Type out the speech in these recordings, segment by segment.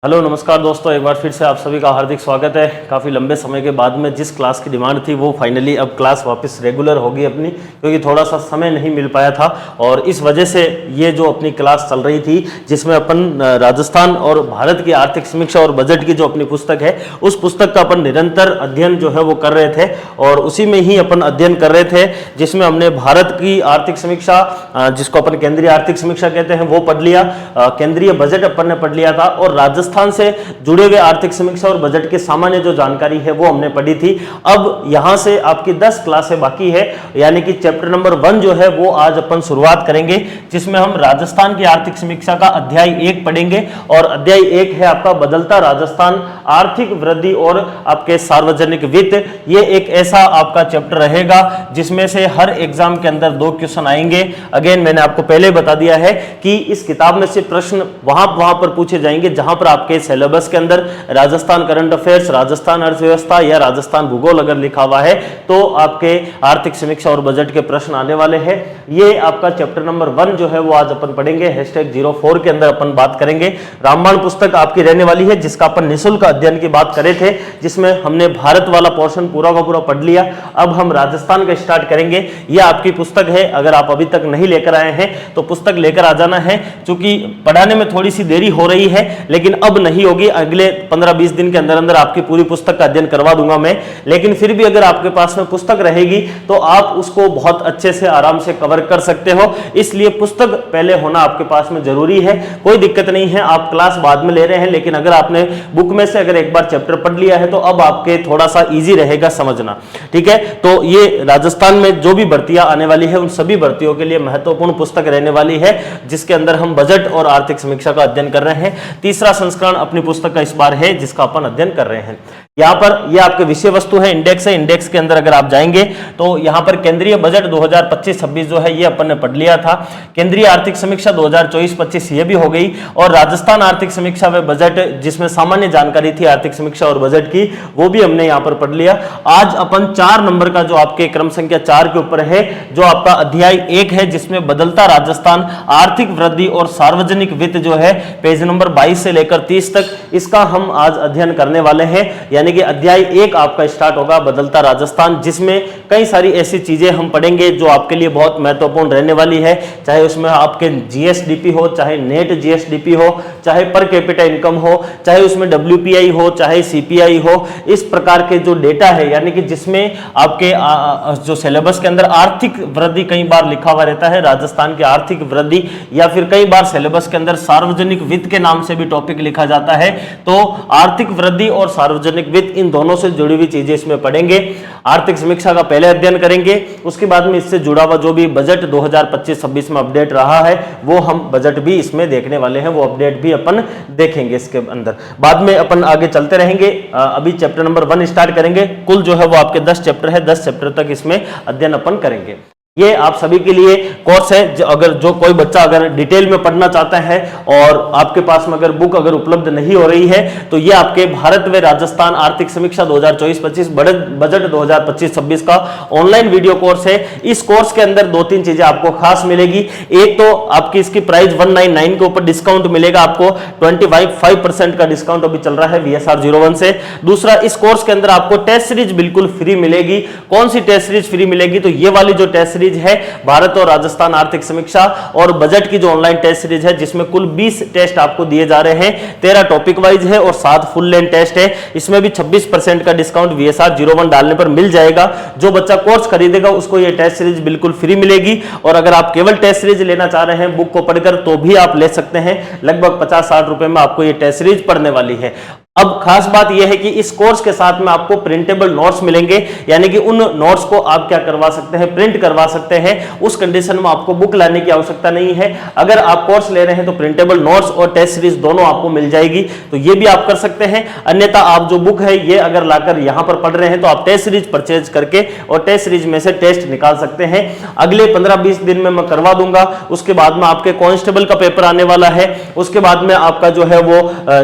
Hello नमस्कार दोस्तों, एक बार फिर से आप सभी का हार्दिक स्वागत है। काफ़ी लंबे समय के बाद में जिस क्लास की डिमांड थी वो फाइनली अब क्लास वापस रेगुलर होगी अपनी, क्योंकि थोड़ा सा समय नहीं मिल पाया था और इस वजह से ये जो अपनी क्लास चल रही थी जिसमें अपन राजस्थान और भारत की आर्थिक समीक्षा और बजट की जो अपनी पुस्तक है उस पुस्तक का अपन निरंतर अध्ययन जो है वो कर रहे थे और उसी में ही अपन अध्ययन कर रहे थे, जिसमें हमने भारत की आर्थिक समीक्षा जिसको अपन केंद्रीय आर्थिक समीक्षा कहते हैं वो पढ़ लिया, केंद्रीय बजट अपन ने पढ़ लिया था और राजस्थान से जुड़े हुए आर्थिक समीक्षा और बजट की सामान्य जो जानकारी है वो हमने पढ़ी थी। अब यहां से आपकी 10 क्लासें बाकी है, यानी कि चैप्टर नंबर 1 जो है वो आज अपन शुरुआत करेंगे, जिसमें हम राजस्थान की आर्थिक समीक्षा का अध्याय 1 पढ़ेंगे और अध्याय 1 है आपका बदलता राजस्थान, आर्थिक वृद्धि और आपके सार्वजनिक वित्त। ये एक ऐसा आपका चैप्टर रहेगा जिसमें से हर एग्जाम के अंदर 2 क्वेश्चन आएंगे। अगेन मैंने आपको पहले बता दिया है कि इस किताब में से प्रश्न वहां पर पूछे जाएंगे जहां पर आपके सिलेबस के अंदर राजस्थान करंट अफेयर्स, राजस्थान अर्थव्यवस्था या राजस्थान भूगोल अगर लिखा हुआ है तो आपके आर्थिक समीक्षा और बजट के प्रश्न आने वाले हैं। ये आपका चैप्टर नंबर 1 जो है वो आज अपन पढ़ेंगे। #04 के अंदर अपन बात करेंगे। रामबाण पुस्तक आपकी रहने वाली है जिसका अपन निःशुल्क अध्ययन की बात करे थे, जिसमें हमने भारत वाला पोर्शन पूरा का पूरा पढ़ लिया। अब हम राजस्थान का स्टार्ट करेंगे। यह आपकी पुस्तक है, अगर आप अभी तक नहीं लेकर आए हैं तो पुस्तक लेकर आ जाना है, क्योंकि पढ़ाने में थोड़ी सी देरी हो रही है लेकिन अब नहीं होगी। अगले 15-20 दिन के अंदर अंदर आपकी पूरी पुस्तक का अध्ययन करवा दूंगा मैं, लेकिन फिर भी अगर आपके पास में पुस्तक रहेगी तो आप उसको बहुत अच्छे से आराम से कवर कर सकते हो। इसलिए पुस्तक पहले होना आपके पास में जरूरी है। कोई दिक्कत नहीं है, आप क्लास बाद में ले रहे हैं, लेकिन अगर आपने बुक में से अगर एक बार चैप्टर पढ़ लिया है तो अब आपके थोड़ा सा इजी रहेगा समझना। ठीक है, तो ये राजस्थान में जो भी भर्तियां आने वाली है उन सभी भर्तियों के लिए महत्वपूर्ण पुस्तक रहने वाली है, जिसके अंदर हम बजट और आर्थिक समीक्षा का अध्ययन कर रहे हैं। तीसरा संस्करण अपनी पुस्तक का इस बार है जिसका अपन अध्ययन कर रहे हैं। यहाँ पर ये आपके विषय वस्तु है, इंडेक्स है। इंडेक्स के अंदर अगर आप जाएंगे तो यहाँ पर केंद्रीय बजट 2025-26 जो है ये अपन ने पढ़ लिया था। केंद्रीय आर्थिक समीक्षा 2024-25 ये भी हो गई और राजस्थान आर्थिक समीक्षा व बजट जिसमें सामान्य जानकारी थी आर्थिक समीक्षा और बजट की वो भी हमने यहाँ पर पढ़ लिया। आज अपन 4 नंबर का जो आपके क्रम संख्या 4 के ऊपर है जो आपका अध्याय 1 है, जिसमें बदलता राजस्थान, आर्थिक वृद्धि और सार्वजनिक वित्त जो है पेज नंबर 22 से लेकर 30 तक, इसका हम आज अध्ययन करने वाले हैं। यानी कि अध्याय 1 आपका स्टार्ट होगा बदलता राजस्थान, जिसमें कई सारी ऐसी चीजें हम पढ़ेंगे जो आपके लिए बहुत महत्वपूर्ण रहने वाली है। चाहे उसमें आपके जीएसडीपी हो, चाहे नेट जीएसडीपी हो, चाहे पर कैपिटा इनकम हो, चाहे उसमें डब्ल्यूपीआई हो, चाहे सीपीआई हो, इस प्रकार के जो डेटा है, यानी कि जिसमें आपके जो सिलेबस के अंदर आर्थिक वृद्धि कई बार लिखा हुआ रहता है, राजस्थान की आर्थिक वृद्धि, या फिर कई बार सिलेबस के अंदर सार्वजनिक वित्त के नाम से भी टॉपिक लिखा जाता है। तो आर्थिक वृद्धि और सार्वजनिक वित्त इन दोनों से जुड़ी हुई चीजें इसमें पढ़ेंगे। आर्थिक समीक्षा का पहले अध्ययन करेंगे, उसके बाद में इससे जुड़ा हुआ जो भी बजट 2025-26 में अपडेट रहा है वो हम बजट भी इसमें देखने वाले हैं, वो अपडेट भी अपन देखेंगे इसके अंदर। बाद में अपन आगे चलते रहेंगे। अभी चैप्टर नंबर 1 स्टार्ट करेंगे। कुल जो है वो आपके 10 चैप्टर है, 10 चैप्टर तक इसमें अध्ययन अपन करेंगे। ये आप सभी के लिए कोर्स है। अगर जो कोई बच्चा अगर डिटेल में पढ़ना चाहता है और आपके पास में अगर बुक अगर उपलब्ध नहीं हो रही है तो ये आपके भारत व राजस्थान आर्थिक समीक्षा 2024-25 बजट 2025-26 का ऑनलाइन वीडियो कोर्स है। इस कोर्स के अंदर 2-3 चीजें आपको खास मिलेगी। एक तो आपकी इसकी प्राइस 199 के ऊपर डिस्काउंट मिलेगा, आपको 25% का डिस्काउंट अभी चल रहा है VSR 01 से। दूसरा, इस कोर्स के अंदर आपको टेस्ट सीरीज बिल्कुल फ्री मिलेगी। कौन सी टेस्ट सीरीज फ्री मिलेगी? तो ये वाली जो टेस्ट सीरीज है भारत और राजस्थान आर्थिक समीक्षा और बजट की जो ऑनलाइन टेस्ट सीरीज है, जिसमें कुल 20 टेस्ट आपको दिए जा रहे हैं, 13 टॉपिक वाइज है और 7 फुल लेंथ टेस्ट है। इसमें भी 26% का डिस्काउंट VSR 01 डालने पर मिल जाएगा। जो बच्चा कोर्स खरीदेगा उसको ये टेस्ट सीरीज बिल्कुल फ्री मिलेगी। और अगर आप केवल टेस्ट सीरीज लेना चाह रहे हैं बुक को पढ़कर तो भी आप ले सकते हैं। लगभग 50-60 रुपए में आपको ये टेस्ट सीरीज पढ़ने वाली है। अब खास बात यह है कि इस कोर्स के साथ में आपको प्रिंटेबल नोट्स मिलेंगे, यानी कि उन नोट्स को आप क्या करवा सकते हैं, प्रिंट करवा सकते हैं। उस कंडीशन में आपको बुक लाने की आवश्यकता नहीं है। अगर आप कोर्स ले रहे हैं तो प्रिंटेबल नोट्स और टेस्ट सीरीज दोनों आपको मिल जाएगी, तो ये भी आप कर सकते हैं। अन्यथा आप जो बुक है ये अगर लाकर यहां पर पढ़ रहे हैं तो आप टेस्ट सीरीज परचेज करके और टेस्ट सीरीज में से टेस्ट निकाल सकते हैं। अगले 15-20 दिन में मैं करवा दूंगा। उसके बाद में आपके कांस्टेबल का पेपर आने वाला है। उसके बाद में आपका जो है वो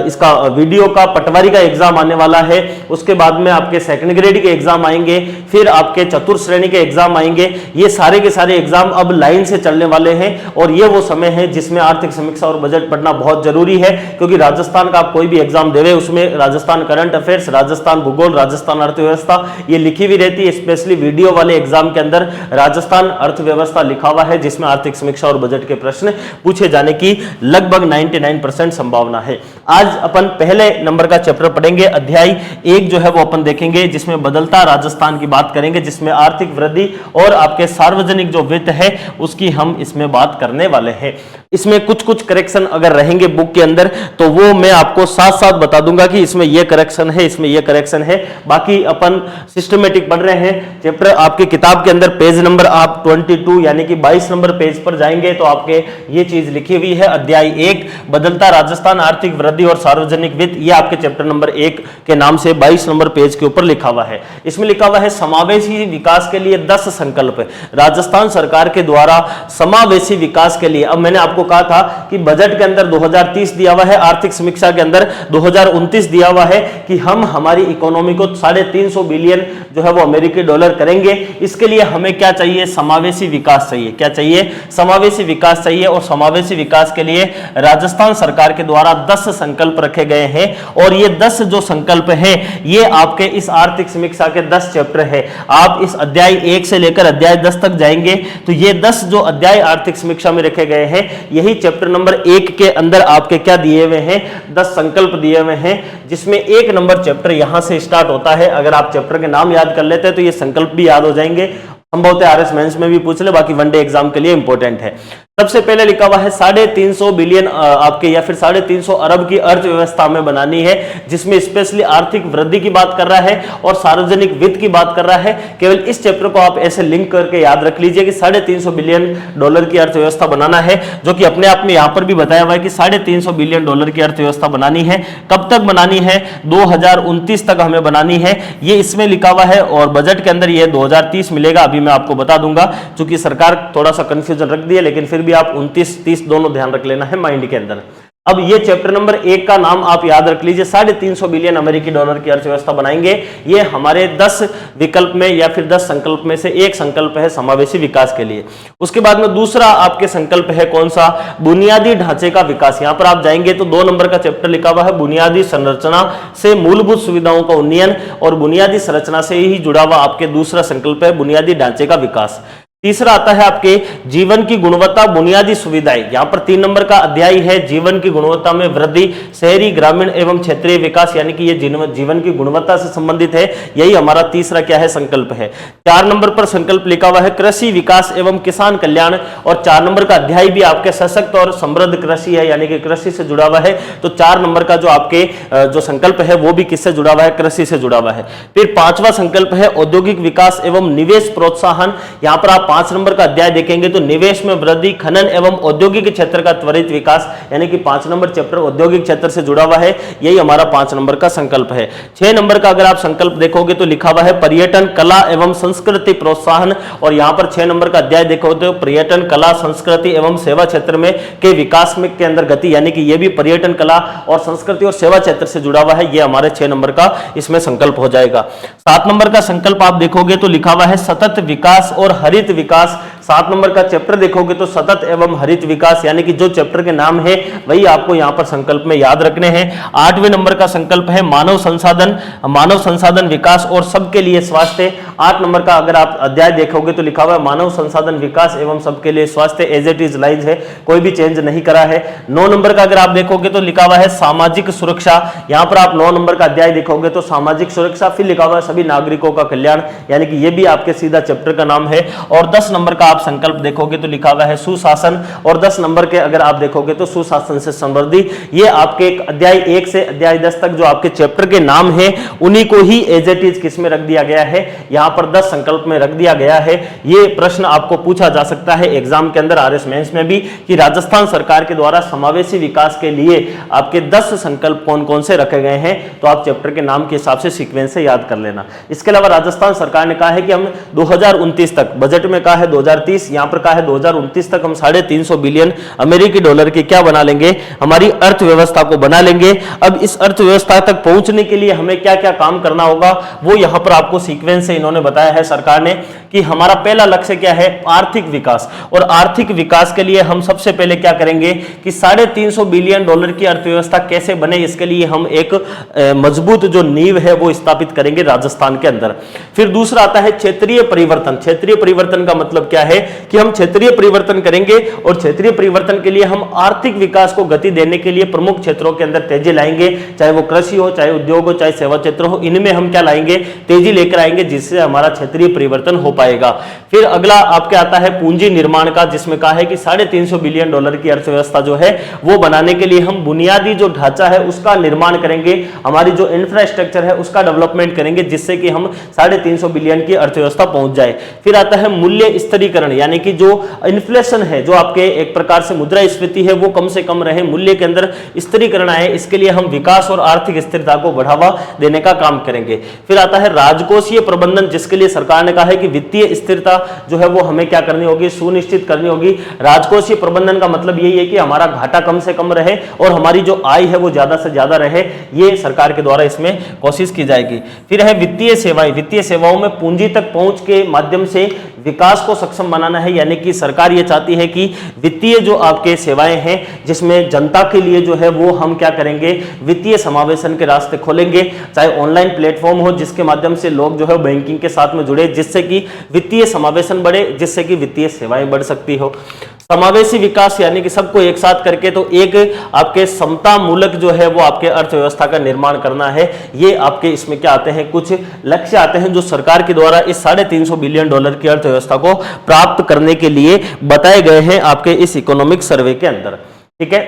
इसका वीडियो का पटवारी का एग्जाम आने वाला है, उसके बाद में आपके सेकंड ग्रेड के एग्जाम आएंगे, फिर आपके चतुर्थ श्रेणी के एग्जाम आएंगे। ये सारे के सारे एग्जाम अब लाइन से चलने वाले हैं और ये वो समय है जिसमें आर्थिक समीक्षा और बजट पढ़ना बहुत जरूरी है, क्योंकि राजस्थान का आप कोई भी एग्जाम देवे उसमें राजस्थान करंट अफेयर्स, राजस्थान भूगोल, राजस्थान अर्थव्यवस्था ये लिखी हुई रहती है। स्पेशली वीडियो वाले एग्जाम के अंदर राजस्थान अर्थव्यवस्था लिखा हुआ है, जिसमें आर्थिक समीक्षा और बजट के प्रश्न पूछे जाने की लगभग 99% संभावना है। आज अपन पहले नंबर का चैप्टर पढ़ेंगे, अध्याय 1 जो है वो अपन देखेंगे, जिसमें बदलता राजस्थान की बात करेंगे, जिसमें आर्थिक वृद्धि और आपके सार्वजनिक जो वित्त है उसकी हम इसमें बात करने वाले हैं। इसमें कुछ करेक्शन अगर रहेंगे बुक के अंदर तो वो मैं आपको साथ साथ बता दूंगा कि इसमें ये करेक्शन है, इसमें ये करेक्शन है। बाकी अपन सिस्टमेटिक पढ़ रहे हैं चैप्टर। आपके किताब के अंदर पेज नंबर आप 22 यानी कि 22 नंबर पेज पर जाएंगे तो आपके ये चीज लिखी हुई है, अध्याय 1 बदलता राजस्थान आर्थिक वृद्धि और सार्वजनिक वित्त। ये आपके चैप्टर नंबर 1 के नाम से 22 नंबर पेज के ऊपर लिखा हुआ है। इसमें लिखा हुआ है समावेशी विकास के लिए 10 संकल्प राजस्थान सरकार के द्वारा समावेशी विकास के लिए। अब मैंने आपको कहा था कि बजट के अंदर 2030 दिया हुआ है, आर्थिक समीक्षा के अंदर 2029 दिया हुआ है कि हम हमारी इकोनॉमी को 350 बिलियन जो है वो अमेरिकी डॉलर करेंगे। इसके लिए हमें क्या चाहिए? समावेशी विकास चाहिए। क्या चाहिए? समावेशी विकास चाहिए। और समावेशी विकास के लिए राजस्थान सरकार के द्वारा 10 संकल्प रखे गए हैं और ये 10 जो संकल्प हैं ये आपके इस आर्थिक समीक्षा के 10 चैप्टर है। आप इस अध्याय 1 से लेकर अध्याय 10 तक जाएंगे तो ये 10 जो अध्याय आर्थिक समीक्षा में रखे गए हैं यही चैप्टर नंबर 1 के अंदर आपके क्या दिए हुए हैं? 10 संकल्प दिए हुए हैं, जिसमें 1 नंबर चैप्टर यहां से स्टार्ट होता है। अगर आप चैप्टर के नाम याद कर लेते हैं तो ये संकल्प भी याद हो जाएंगे। संभवतः आरएस मेंस में भी पूछ ले, बाकी वनडे एग्जाम के लिए इंपॉर्टेंट है। सबसे पहले लिखा हुआ है 350 बिलियन आपके या फिर 350 अरब की अर्थव्यवस्था में बनानी है, जिसमें स्पेशली आर्थिक वृद्धि की बात कर रहा है और सार्वजनिक वित्त की बात कर रहा है। केवल इस चैप्टर को आप ऐसे लिंक करके याद रख लीजिए कि 350 बिलियन डॉलर की अर्थव्यवस्था बनाना है, जो कि अपने आप में यहां पर भी बताया हुआ है कि 350 बिलियन डॉलर की अर्थव्यवस्था बनानी है। कब तक बनानी है? 2029 तक हमें बनानी है, ये इसमें लिखा हुआ है। और बजट के अंदर ये 2030 मिलेगा, अभी मैं आपको बता दूंगा, क्योंकि सरकार थोड़ा सा कंफ्यूजन रख दी है, लेकिन फिर भी आप 29-30 दोनों ध्यान रख लेना है माइंड के अंदर। अब ये चैप्टर नंबर 1 का नाम आप याद रख लीजिए, 350 बिलियन अमेरिकी डॉलर की अर्थव्यवस्था बनाएंगे। ये हमारे 10 विकल्प में या फिर 10 संकल्प में से एक संकल्प है समावेशी विकास के लिए। उसके बाद में दूसरा आपके संकल्प है कौन सा? बुनियादी ढांचे का विकास। यहां पर आप जाएंगे तो 2 नंबर का चैप्टर लिखा हुआ है, बुनियादी संरचना से मूलभूत सुविधाओं का उन्नयन, और बुनियादी संरचना से ही जुड़ा हुआ आपके दूसरा संकल्प है बुनियादी ढांचे का विकास। तीसरा आता है आपके जीवन की गुणवत्ता बुनियादी सुविधाएं। यहां पर 3 नंबर का अध्याय है जीवन की गुणवत्ता में वृद्धि, शहरी ग्रामीण एवं क्षेत्रीय विकास, यानी कि ये जीवन की गुणवत्ता से संबंधित है। यही हमारा तीसरा क्या है? संकल्प है। 4 नंबर पर संकल्प लिखा हुआ है कृषि विकास एवं किसान कल्याण, और 4 नंबर का अध्याय भी आपके सशक्त और समृद्ध कृषि है, यानी कि कृषि से जुड़ा हुआ है। तो 4 नंबर का जो आपके जो संकल्प है वो भी किससे जुड़ा हुआ है? कृषि से जुड़ा हुआ है। फिर 5वां संकल्प है औद्योगिक विकास एवं निवेश प्रोत्साहन। यहां पर आप 5 नंबर का अध्याय देखेंगे तो निवेश में वृद्धि, खनन एवं औद्योगिक क्षेत्र का त्वरित विकास, यानी कि 5 नंबर चैप्टर औद्योगिक क्षेत्र से जुड़ा हुआ है। यही हमारा 5 नंबर का संकल्प है। 6 नंबर का अगर आप संकल्प देखोगे तो लिखा हुआ है पर्यटन, कला एवं संस्कृति प्रोत्साहन, और यहां पर 6 नंबर का अध्याय देखोगे तो पर्यटन, कला, संस्कृति एवं सेवा क्षेत्र में के विकास में के अंदर गति, यानी कि ये भी पर्यटन, कला और संस्कृति और सेवा क्षेत्र से जुड़ा हुआ है। ये हमारे 6 नंबर का इसमें संकल्प हो जाएगा। 7 नंबर का संकल्प आप देखोगे तो लिखा हुआ है सतत विकास और हरित विकास। 7 नंबर का चैप्टर देखोगे तो सतत एवं हरित विकास, यानी कि जो चैप्टर के नाम है वही आपको यहां पर संकल्प में याद रखने हैं। 8वें नंबर का संकल्प है मानव संसाधन विकास और सबके लिए स्वास्थ्य। 8 नंबर का अगर आप अध्याय देखोगे तो लिखा हुआ है मानव संसाधन विकास एवं सबके लिए स्वास्थ्य, एज इट इज लाइज है, कोई भी चेंज नहीं करा है। 9 नंबर का अगर आप देखोगे तो लिखा हुआ है सामाजिक सुरक्षा। यहां पर आप 9 नंबर का अध्याय देखोगे तो सामाजिक सुरक्षा, फिर लिखा हुआ है सभी नागरिकों का कल्याण, यानी कि ये भी आपके सीधा चैप्टर का नाम है। और 10 नंबर का आप संकल्प देखोगे तो लिखा हुआ है सुशासन, और 10 नंबर के अगर आप देखोगे तो सुशासन से समृद्धि। ये आपके अध्याय 1 से अध्याय 10 तक जो आपके चैप्टर के नाम है उन्हीं को ही एज इट इज किसमें रख दिया गया है? यहां पर 10 संकल्प में रख दिया गया है। ये प्रश्न आपको पूछा जा सकता है एग्जाम के अंदर, आरएस मेंस में भी, कि राजस्थान सरकार के द्वारा समावेशी विकास के लिए आपके 10 संकल्प कौन कौन से रखे गए हैं, तो आप चैप्टर के नाम के हिसाब से सीक्वेंस से याद कर लेना। इसके अलावा राजस्थान सरकार ने कहा है कि हम 2029 तक, बजट में कहा है 2030 2030, यहाँ पर कहा है 2029 तक हम 350 बिलियन अमेरिकी डॉलर की क्या बना लेंगे, हमारी अर्थव्यवस्था को बना लेंगे। अब इस अर्थव्यवस्था तक पहुंचने के लिए हमें क्या क्या काम करना होगा, वो यहां पर आपको सीक्वेंस से इन्होंने बताया है सरकार ने कि हमारा पहला लक्ष्य क्या है, आर्थिक विकास। और आर्थिक विकास के लिए हम सबसे पहले क्या करेंगे कि 350 बिलियन डॉलर की अर्थव्यवस्था कैसे बने, इसके लिए हम एक मजबूत जो नींव है वो स्थापित करेंगे राजस्थान के अंदर। फिर दूसरा आता है क्षेत्रीय परिवर्तन। क्षेत्रीय परिवर्तन का मतलब क्या है कि हम क्षेत्रीय परिवर्तन करेंगे और क्षेत्रीय परिवर्तन के लिए हम आर्थिक विकास को गति देने के लिए प्रमुख क्षेत्रों के अंदर तेजी लाएंगे, चाहे वो कृषि हो, चाहे उद्योग हो, चाहे सेवा क्षेत्र हो, इनमें हम क्या लाएंगे, तेजी लेकर आएंगे, जिससे हमारा क्षेत्रीय परिवर्तन हो पाएगा। फिर अगला आपके आता है पूंजी निर्माण का, जिसमें कहा है कि 350 बिलियन डॉलर की अर्थव्यवस्था जो है वो बनाने के लिए हम बुनियादी जो ढांचा है उसका निर्माण करेंगे, हमारी जो इंफ्रास्ट्रक्चर है उसका डेवलपमेंट करेंगे, जिससे कि हम 350 बिलियन की अर्थव्यवस्था पहुंच जाए। फिर आता है मूल्य स्थिरीकरण, यानी कि जो इन्फ्लेशन है, जो आपके एक प्रकार से मुद्रास्फीति है वो कम से कम रहे, मूल्य के अंदर स्थिरीकरण आए, इसके लिए हम विकास और आर्थिक स्थिरता को बढ़ावा देने का काम करेंगे। फिर आता है राजकोषीय प्रबंधन, जिसके लिए सरकार ने कहा है कि वित्तीय स्थिरता जो है वो हमें क्या करनी होगी, सुनिश्चित करनी होगी। राजकोषीय प्रबंधन का मतलब यही है कि हमारा घाटा कम से कम रहे और हमारी जो आय है वो ज्यादा से ज्यादा रहे, ये सरकार के द्वारा इसमें कोशिश की जाएगी। फिर है वित्तीय सेवाएं। वित्तीय सेवाओं में पूंजी तक पहुंच के माध्यम से विकास को सक्षम बनाना है, यानी कि सरकार ये चाहती है कि वित्तीय जो आपके सेवाएं हैं जिसमें जनता के लिए जो है वो हम क्या करेंगे, वित्तीय समावेशन के रास्ते खोलेंगे, चाहे ऑनलाइन प्लेटफॉर्म हो जिसके माध्यम से लोग जो है बैंकिंग के साथ में जुड़े, जिससे कि वित्तीय समावेशन बढ़े, जिससे कि वित्तीय सेवाएं बढ़ सकती हो। समावेशी विकास, यानी कि सबको एक साथ करके तो एक आपके समता मूलक जो है वो आपके अर्थव्यवस्था का निर्माण करना है। ये आपके इसमें क्या आते हैं, कुछ लक्ष्य आते हैं जो सरकार के द्वारा इस 350 बिलियन डॉलर की अर्थव्यवस्था को प्राप्त करने के लिए बताए गए हैं आपके इस इकोनॉमिक सर्वे के अंदर। ठीक है,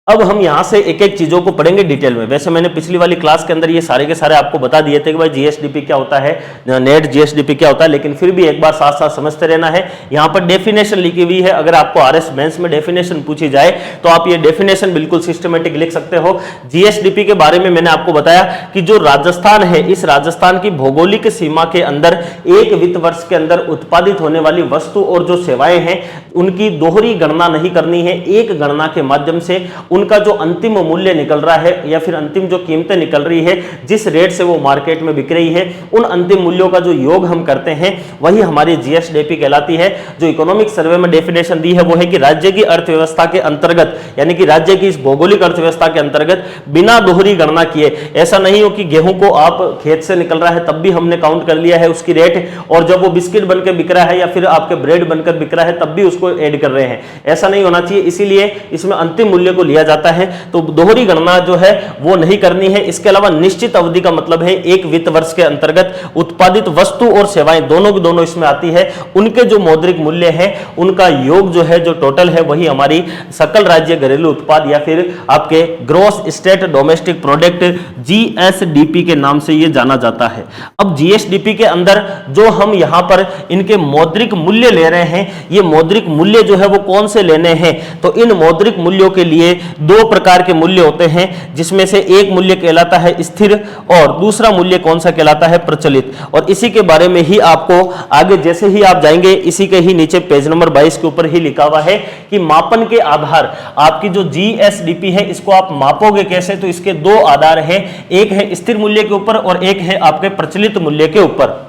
अब हम यहां से एक एक चीजों को पढ़ेंगे डिटेल में। वैसे मैंने पिछली वाली क्लास के अंदर ये सारे के सारे आपको बता दिए थे कि भाई जीएसडीपी क्या होता है, नेट जीएसडीपी क्या होता है, लेकिन फिर भी एक बार साथ साथ समझते रहना है। यहां पर डेफिनेशन लिखी हुई है, अगर आपको आरएस मेंस में डेफिनेशन पूछी जाए तो आप ये डेफिनेशन बिल्कुल सिस्टमेटिक लिख सकते हो। जीएसडीपी के बारे में मैंने आपको बताया कि जो राजस्थान है, इस राजस्थान की भौगोलिक सीमा के अंदर एक वित्त वर्ष के अंदर उत्पादित होने वाली वस्तु और जो सेवाएं हैं उनकी दोहरी गणना नहीं करनी है, एक गणना के माध्यम से उनका जो अंतिम मूल्य निकल रहा है या फिर अंतिम जो कीमतें निकल रही है, जिस रेट से वो मार्केट में बिक रही है, उन अंतिम मूल्यों का जो योग हम करते हैं वही हमारी जीएसडीपी कहलाती है। जो इकोनॉमिक सर्वे में डेफिनेशन दी है वो है कि राज्य की अर्थव्यवस्था के अंतर्गत, यानी कि राज्य की इस भौगोलिक अर्थव्यवस्था के अंतर्गत बिना दोहरी गणना किए, ऐसा नहीं हो कि गेहूं को आप खेत से निकल रहा है तब भी हमने काउंट कर लिया है उसकी रेट, और जब वो बिस्किट बनकर बिक रहा है या फिर आपके ब्रेड बनकर बिक रहा है तब भी उसको ऐड कर रहे हैं, ऐसा नहीं होना चाहिए। इसीलिए इसमें अंतिम मूल्य को लिया जाता है, तो दोहरी गणना जो है वो नहीं करनी है। इसके अलावा निश्चित अवधि का मतलब है एक वित्त वर्ष के अंतर्गत उत्पादित वस्तु और सेवाएं दोनों की दोनों इसमें आती है, उनके जो मौद्रिक मूल्य है उनका योग जो है, जो टोटल है, वही हमारी सकल राज्य घरेलू उत्पाद या फिर आपके gross state domestic product GSDP के नाम से ये जाना जाता है। अब जीएसडीपी के अंदर जो हम यहां पर इनके मौद्रिक मूल्य ले रहे हैं, ये मौद्रिक मूल्य जो है वो कौन से लेने हैं, तो इन मौद्रिक मूल्यों के लिए दो प्रकार के मूल्य होते हैं, जिसमें से एक मूल्य कहलाता है स्थिर और दूसरा मूल्य कौन सा कहलाता है, प्रचलित। और इसी के बारे में ही आपको आगे जैसे ही आप जाएंगे, इसी के ही नीचे पेज नंबर 22 के ऊपर ही लिखा हुआ है कि मापन के आधार आपकी जो जीएसडीपी है इसको आप मापोगे कैसे, तो इसके दो आधार हैं, एक है स्थिर मूल्य के ऊपर और एक है आपके प्रचलित मूल्य के ऊपर।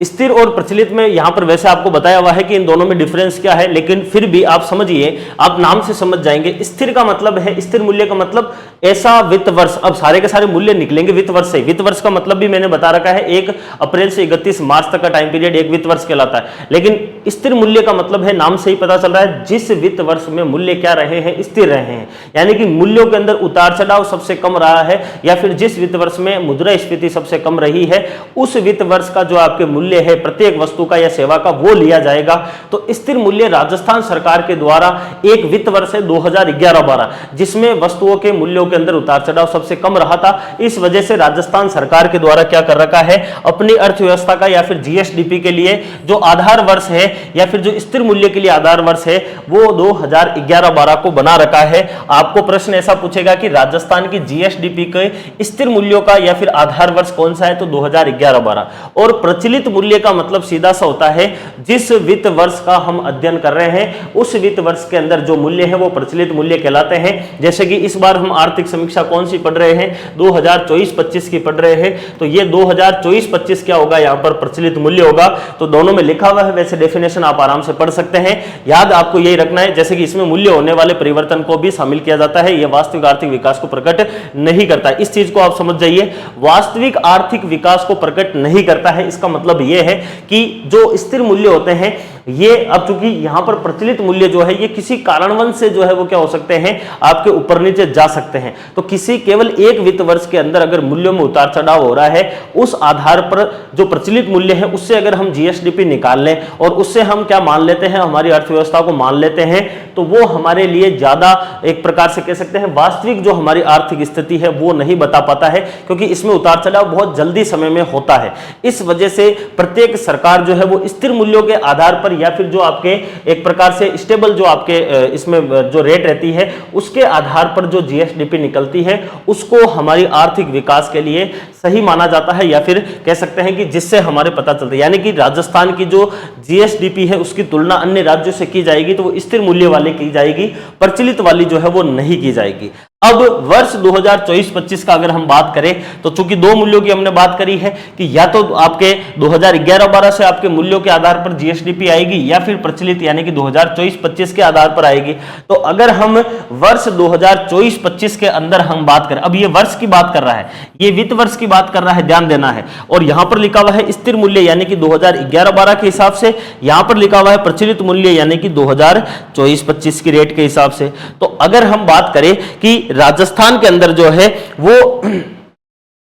स्थिर और प्रचलित में यहां पर वैसे आपको बताया हुआ है कि इन दोनों में डिफरेंस क्या है, लेकिन फिर भी आप समझिए, आप नाम से समझ जाएंगे। स्थिर का मतलब है, स्थिर मूल्य का मतलब ऐसा वित्त वर्ष, अब सारे के सारे मूल्य निकलेंगे वित्त वर्ष से। वित्त वर्ष का मतलब भी मैंने बता रखा है 1 अप्रैल से 31 मार्च तक का टाइम पीरियड एक वित्त वर्ष कहलाता है। लेकिन स्थिर मूल्य का मतलब है, नाम से ही पता चल रहा है, जिस वित्त वर्ष में मूल्य क्या रहे हैं, स्थिर रहे हैं, यानी कि मूल्यों के अंदर उतार चढ़ाव सबसे कम रहा है, या फिर जिस वित्त वर्ष में मुद्रास्फीति सबसे कम रही है, उस वित्त वर्ष का जो आपके मूल्य है प्रत्येक वस्तु का या सेवा का, वो लिया जाएगा। तो स्थिर मूल्य राजस्थान सरकार के द्वारा एक वित्त वर्ष है 2011-12, जिसमें वस्तुओं के मूल्यों के अंदर उतार चढ़ाव सबसे कम रहा था। इस वजह से राजस्थान सरकार के द्वारा क्या कर रखा है, अपनी अर्थव्यवस्था का या फिर जीएसडीपी के लिए जो आधार वर्ष है या फिर जो स्थिर मूल्य के लिए आधार वर्ष है वो 2011-12 को बना रखा है। आपको प्रश्न ऐसा पूछेगा कि राजस्थान की जीएसडीपी के स्थिर मूल्यों का या फिर आधार वर्ष कौन सा है, तो 2011-12, और प्रचलित मूल्य का मतलब सीधा सा होता है जिस वित्त वर्ष का हम अध्ययन कर रहे हैं उस वित्त वर्ष के अंदर जो मूल्य है वो प्रचलित मूल्य कहलाते हैं। जैसे कि इस बार हम आर्थिक समीक्षा कौन सी पढ़ रहे हैं, 2024-25 की पढ़ रहे हैं, तो ये 2024-25 क्या होगा, यहाँ पर प्रचलित मूल्य होगा। तो दोनों में लिखा हुआ है, वैसे डेफिनेशन आप आराम से पढ़ सकते हैं। याद आपको यही रखना है, जैसे कि इसमें मूल्य होने वाले परिवर्तन को भी शामिल किया जाता है, यह वास्तविक आर्थिक विकास को प्रकट नहीं करता। इस चीज को आप समझ जाइए, वास्तविक आर्थिक विकास को प्रकट नहीं करता है, इसका मतलब यह है कि जो स्थिर मूल्य होते हैं ये, अब चूंकि यहां पर प्रचलित मूल्य जो है ये किसी कारणवश से जो है वो क्या हो सकते हैं, आपके ऊपर नीचे जा सकते हैं। तो किसी केवल एक वित्त वर्ष के अंदर अगर मूल्यों में उतार चढ़ाव हो रहा है, उस आधार पर जो प्रचलित मूल्य है उससे अगर हम जीएसडीपी निकाल लें और उससे हम क्या मान लेते हैं, हमारी अर्थव्यवस्था को मान लेते हैं, तो वो हमारे लिए ज्यादा एक प्रकार से कह सकते हैं वास्तविक जो हमारी आर्थिक स्थिति है वो नहीं बता पाता है, क्योंकि इसमें उतार चढ़ाव बहुत जल्दी समय में होता है। इस वजह से प्रत्येक सरकार जो है वो स्थिर मूल्यों के आधार पर या फिर जो आपके एक प्रकार से स्टेबल जो आपके इसमें जो रेट रहती है उसके आधार पर जो जीएसडीपी निकलती है उसको हमारी आर्थिक विकास के लिए सही माना जाता है, या फिर कह सकते हैं कि जिससे हमारे पता चलता है। यानी कि राजस्थान की जो जीएसडीपी है उसकी तुलना अन्य राज्यों से की जाएगी तो वो स्थिर मूल्य वाली की जाएगी, प्रचलित वाली जो है वो नहीं की जाएगी। अब वर्ष 2024-25 का अगर हम बात करें तो चूंकि दो मूल्यों की हमने बात करी है कि या तो आपके 2011-12 से आपके मूल्यों के आधार पर जीएसडीपी आएगी या फिर प्रचलित यानी कि 2024-25 के आधार पर आएगी। तो अगर हम वर्ष 2024-25 के अंदर हम बात करें, अब ये वर्ष की बात कर रहा है, ये वित्त वर्ष की बात कर रहा है, ध्यान देना है। और यहां पर लिखा हुआ है स्थिर मूल्य यानी कि 2011-12 के हिसाब से, यहां पर लिखा हुआ है प्रचलित मूल्य यानी कि 2024-25 की रेट के हिसाब से। तो अगर हम बात करें कि राजस्थान के अंदर जो है वो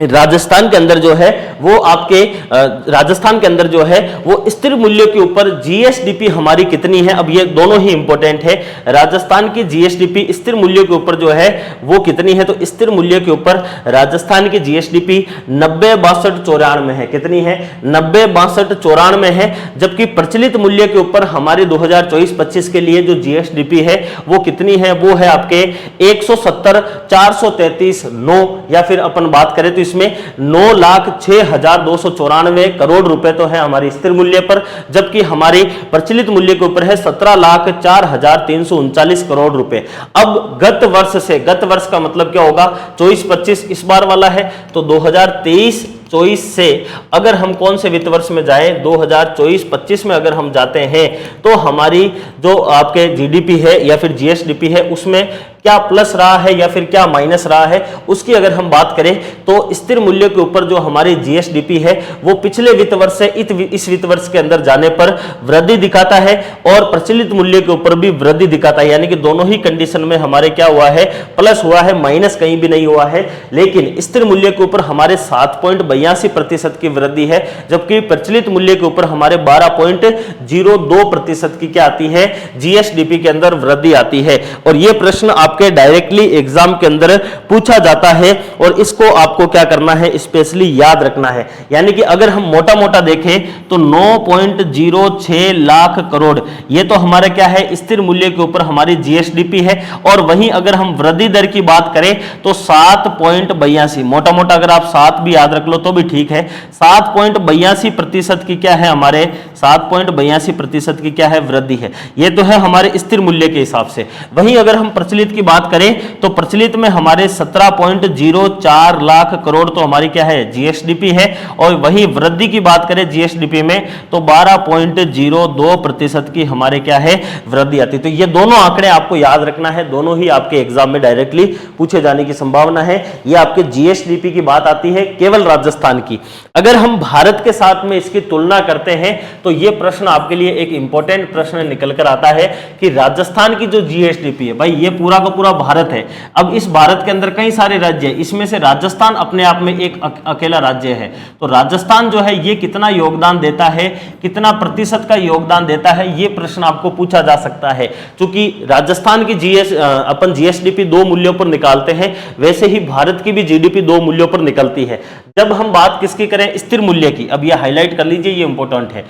राजस्थान के अंदर जो है वो आपके राजस्थान के अंदर जो है वो स्थिर मूल्य के ऊपर जीएसडीपी हमारी कितनी है, अब ये दोनों ही इंपॉर्टेंट है। राजस्थान की जीएसडीपी स्थिर मूल्य के ऊपर जो है वो कितनी है, तो स्थिर मूल्य के ऊपर राजस्थान की जीएसडीपी 90-62-94 है। कितनी है, 90-62-94 है। जबकि प्रचलित मूल्य के ऊपर हमारे 2024-25 के लिए जो जीएसडीपी है वो कितनी है, वो है आपके 170-433-9, या फिर अपन बात करें तो इसमें 9,06,294 करोड़ रुपए तो है हमारी स्थिर मूल्य पर, जबकि हमारी प्रचलित मूल्य के ऊपर है 17,04,339 करोड़ रुपए। अब गत वर्ष का मतलब क्या होगा, 24-25 इस बार वाला है, तो 2023-24 से अगर हम कौन से वित्त वर्ष में जाएं, 2024-25 में अगर हम जाते हैं तो हमारी जो आपके जीडीपी है या फिर जीएसडीपी है उसमें क्या प्लस रहा है या फिर क्या माइनस रहा है, उसकी अगर हम बात करें तो स्थिर मूल्य के ऊपर जो हमारी जीएसडीपी है वो पिछले वित्त वर्ष से इस वित्त वर्ष के अंदर जाने पर वृद्धि दिखाता है और प्रचलित मूल्य के ऊपर भी वृद्धि दिखाता है। यानी कि दोनों ही कंडीशन में हमारे क्या हुआ है, प्लस हुआ है, माइनस कहीं भी नहीं हुआ है। लेकिन स्थिर मूल्य के ऊपर हमारे 7.82% की वृद्धि है, जबकि प्रचलित मूल्य के ऊपर हमारे 12.02% की क्या आती है, जीएसडीपी के अंदर वृद्धि आती है। और यह प्रश्न आपके डायरेक्टली एग्जाम के अंदर पूछा जाता है और इसको आपको क्या करना है, स्पेशली याद रखना है। यानी कि अगर हम मोटा मोटा देखें तो 9.06 लाख करोड़ ये तो हमारा क्या है, स्थिर मूल्य के ऊपर हमारी जीएसडीपी है। और वहीं अगर हम वृद्धि दर की बात करें तो 7.82, मोटा मोटा अगर आप 7 भी याद रख लो तो भी ठीक है, 7.82% की क्या है, हमारे 7.82% की क्या है, वृद्धि है। ये तो है हमारे स्थिर मूल्य के हिसाब से। वहीं अगर हम प्रचलित की बात करें तो प्रचलित में हमारे 17.04 लाख करोड़ तो हमारी क्या है, जीएसडीपी है। और वहीं वृद्धि की बात करें जीएसडीपी में तो 12.02% की हमारे क्या है, वृद्धि आती है। तो ये दोनों आंकड़े आपको याद रखना है, दोनों ही आपके एग्जाम में डायरेक्टली पूछे जाने की संभावना है। ये आपके जीएसडीपी की बात आती है केवल राजस्थान की। अगर हम भारत के साथ में इसकी तुलना करते हैं तो यह प्रश्न आपके लिए एक इंपॉर्टेंट प्रश्न निकल कर आता है कि राजस्थान की जो जीएसडीपी है, भाई ये पूरा का पूरा भारत है। अब इस भारत के अंदर कई सारे राज्य हैं, इसमें से राजस्थान अपने आप में एक अकेला राज्य है। तो राजस्थान जो है ये कितना योगदान देता है, कितना प्रतिशत का योगदान देता है, ये प्रश्न आपको पूछा जा सकता है। क्योंकि राजस्थान की अपन जीएसडीपी दो मूल्यों पर निकालते हैं, वैसे ही भारत की भी जीडीपी दो मूल्यों पर निकलती है। जब हम बात किसकी करें, स्थिर मूल्य की, अब ये हाईलाइट कर लीजिए, ये इंपॉर्टेंट है।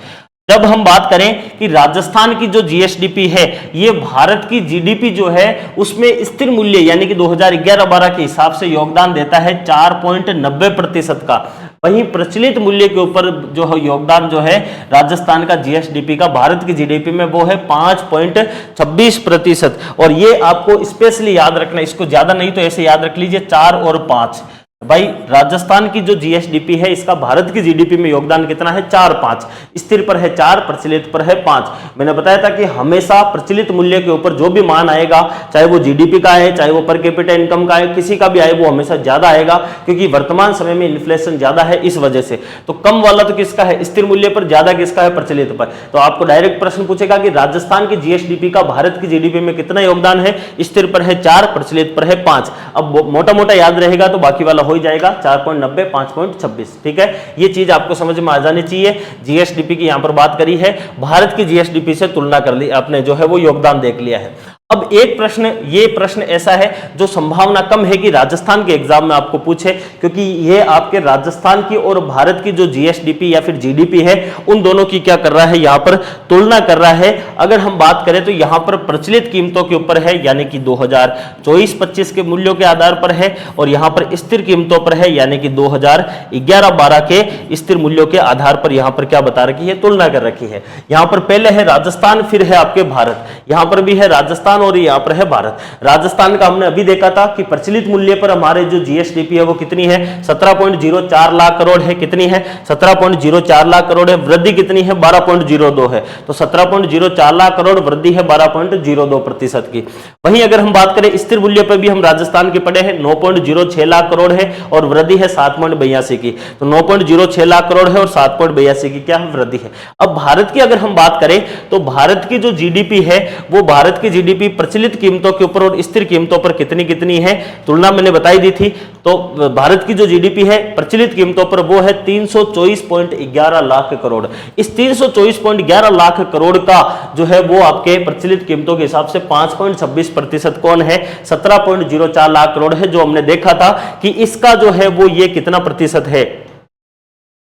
जब हम बात करें कि राजस्थान की जो जीएसडीपी है ये भारत की जीडीपी जो है उसमें स्थिर मूल्य यानी कि 2011-12 के हिसाब से योगदान देता है 4.90% का। वहीं प्रचलित मूल्य के ऊपर जो है योगदान जो है राजस्थान का जीएसडीपी का भारत की जीडीपी में वो है 5.26%। और ये आपको स्पेशली याद रखना, इसको ज्यादा नहीं तो ऐसे याद रख लीजिए 4 और 5। भाई राजस्थान की जो जीएसडीपी है इसका भारत की जीडीपी में योगदान कितना है 4-5, स्थिर पर है 4, प्रचलित पर है 5। मैंने बताया था कि हमेशा प्रचलित मूल्य के ऊपर जो भी मान आएगा, चाहे वो जीडीपी का है, चाहे वो पर कैपिटा इनकम का है, किसी का भी आए, वो हमेशा ज्यादा आएगा, क्योंकि वर्तमान समय में इन्फ्लेशन ज्यादा है इस वजह से। तो कम वाला तो किसका है स्थिर मूल्य पर, ज्यादा किसका है प्रचलित पर। तो आपको डायरेक्ट प्रश्न पूछेगा कि राजस्थान की जीएसडीपी का भारत की जीडीपी में कितना योगदान है, स्थिर पर है 4, प्रचलित पर है 5। अब मोटा मोटा याद रहेगा तो बाकी वाला हो जाएगा 4.90, 5.26। ठीक है, ये चीज आपको समझ में आ जानी चाहिए। जीएसडीपी की यहां पर बात करी है, भारत की जीएसडीपी से तुलना कर ली आपने, जो है वो योगदान देख लिया है। अब एक प्रश्न, ये प्रश्न ऐसा है जो संभावना कम है कि राजस्थान के एग्जाम में आपको पूछे, क्योंकि ये आपके राजस्थान की और भारत की जो जीएसडीपी या फिर जीडीपी है उन दोनों की क्या कर रहा है, यहां पर तुलना कर रहा है। अगर हम बात करें तो यहां पर प्रचलित कीमतों के ऊपर है, यानी कि 2024-25 के मूल्यों के आधार पर है, और यहां पर स्थिर कीमतों पर है, यानी कि 2011-12 के स्थिर मूल्यों के आधार पर यहां पर क्या बता रखी है, तुलना कर रखी है। यहां पर पहले है राजस्थान, फिर है आपके भारत, यहां पर भी है राजस्थान और यहां पर है भारत। राजस्थान का हमने अभी देखा था कि प्रचलित मूल्य पर हमारे जो जीएसडीपी है वो कितनी है, 17.04 लाख करोड़ है। कितनी है, 17.04 लाख करोड़ है। वृद्धि कितनी है, 12.02 है। तो 17.04 लाख करोड़, वृद्धि है 12.02% की। वहीं अगर हम बात करें स्थिर मूल्य पर भी हम राजस्थान के पड़े हैं, 9.06 लाख करोड़ है और वृद्धि है 7.82 की। तो 9.06 लाख करोड़ है और 7.82 की क्या है, वृद्धि है। अब भारत की अगर हम बात करें तो भारत की जो जीडीपी है वो, भारत की जीडीपी प्रचलित कीमतों के ऊपर और स्थिर कीमतों पर कितनी है, तुलना मैंने बताई दी थी। तो भारत की जो जीडीपी है प्रचलित कीमतों पर वो है 324.11 लाख करोड़। इस 324.11 लाख करोड़ का जो है वो आपके प्रचलित कीमतों के हिसाब से 5.26% कौन है, 17.04 लाख करोड़ है, जो हमने देखा था कि इसका जो है वो ये कितना प्रतिशत है,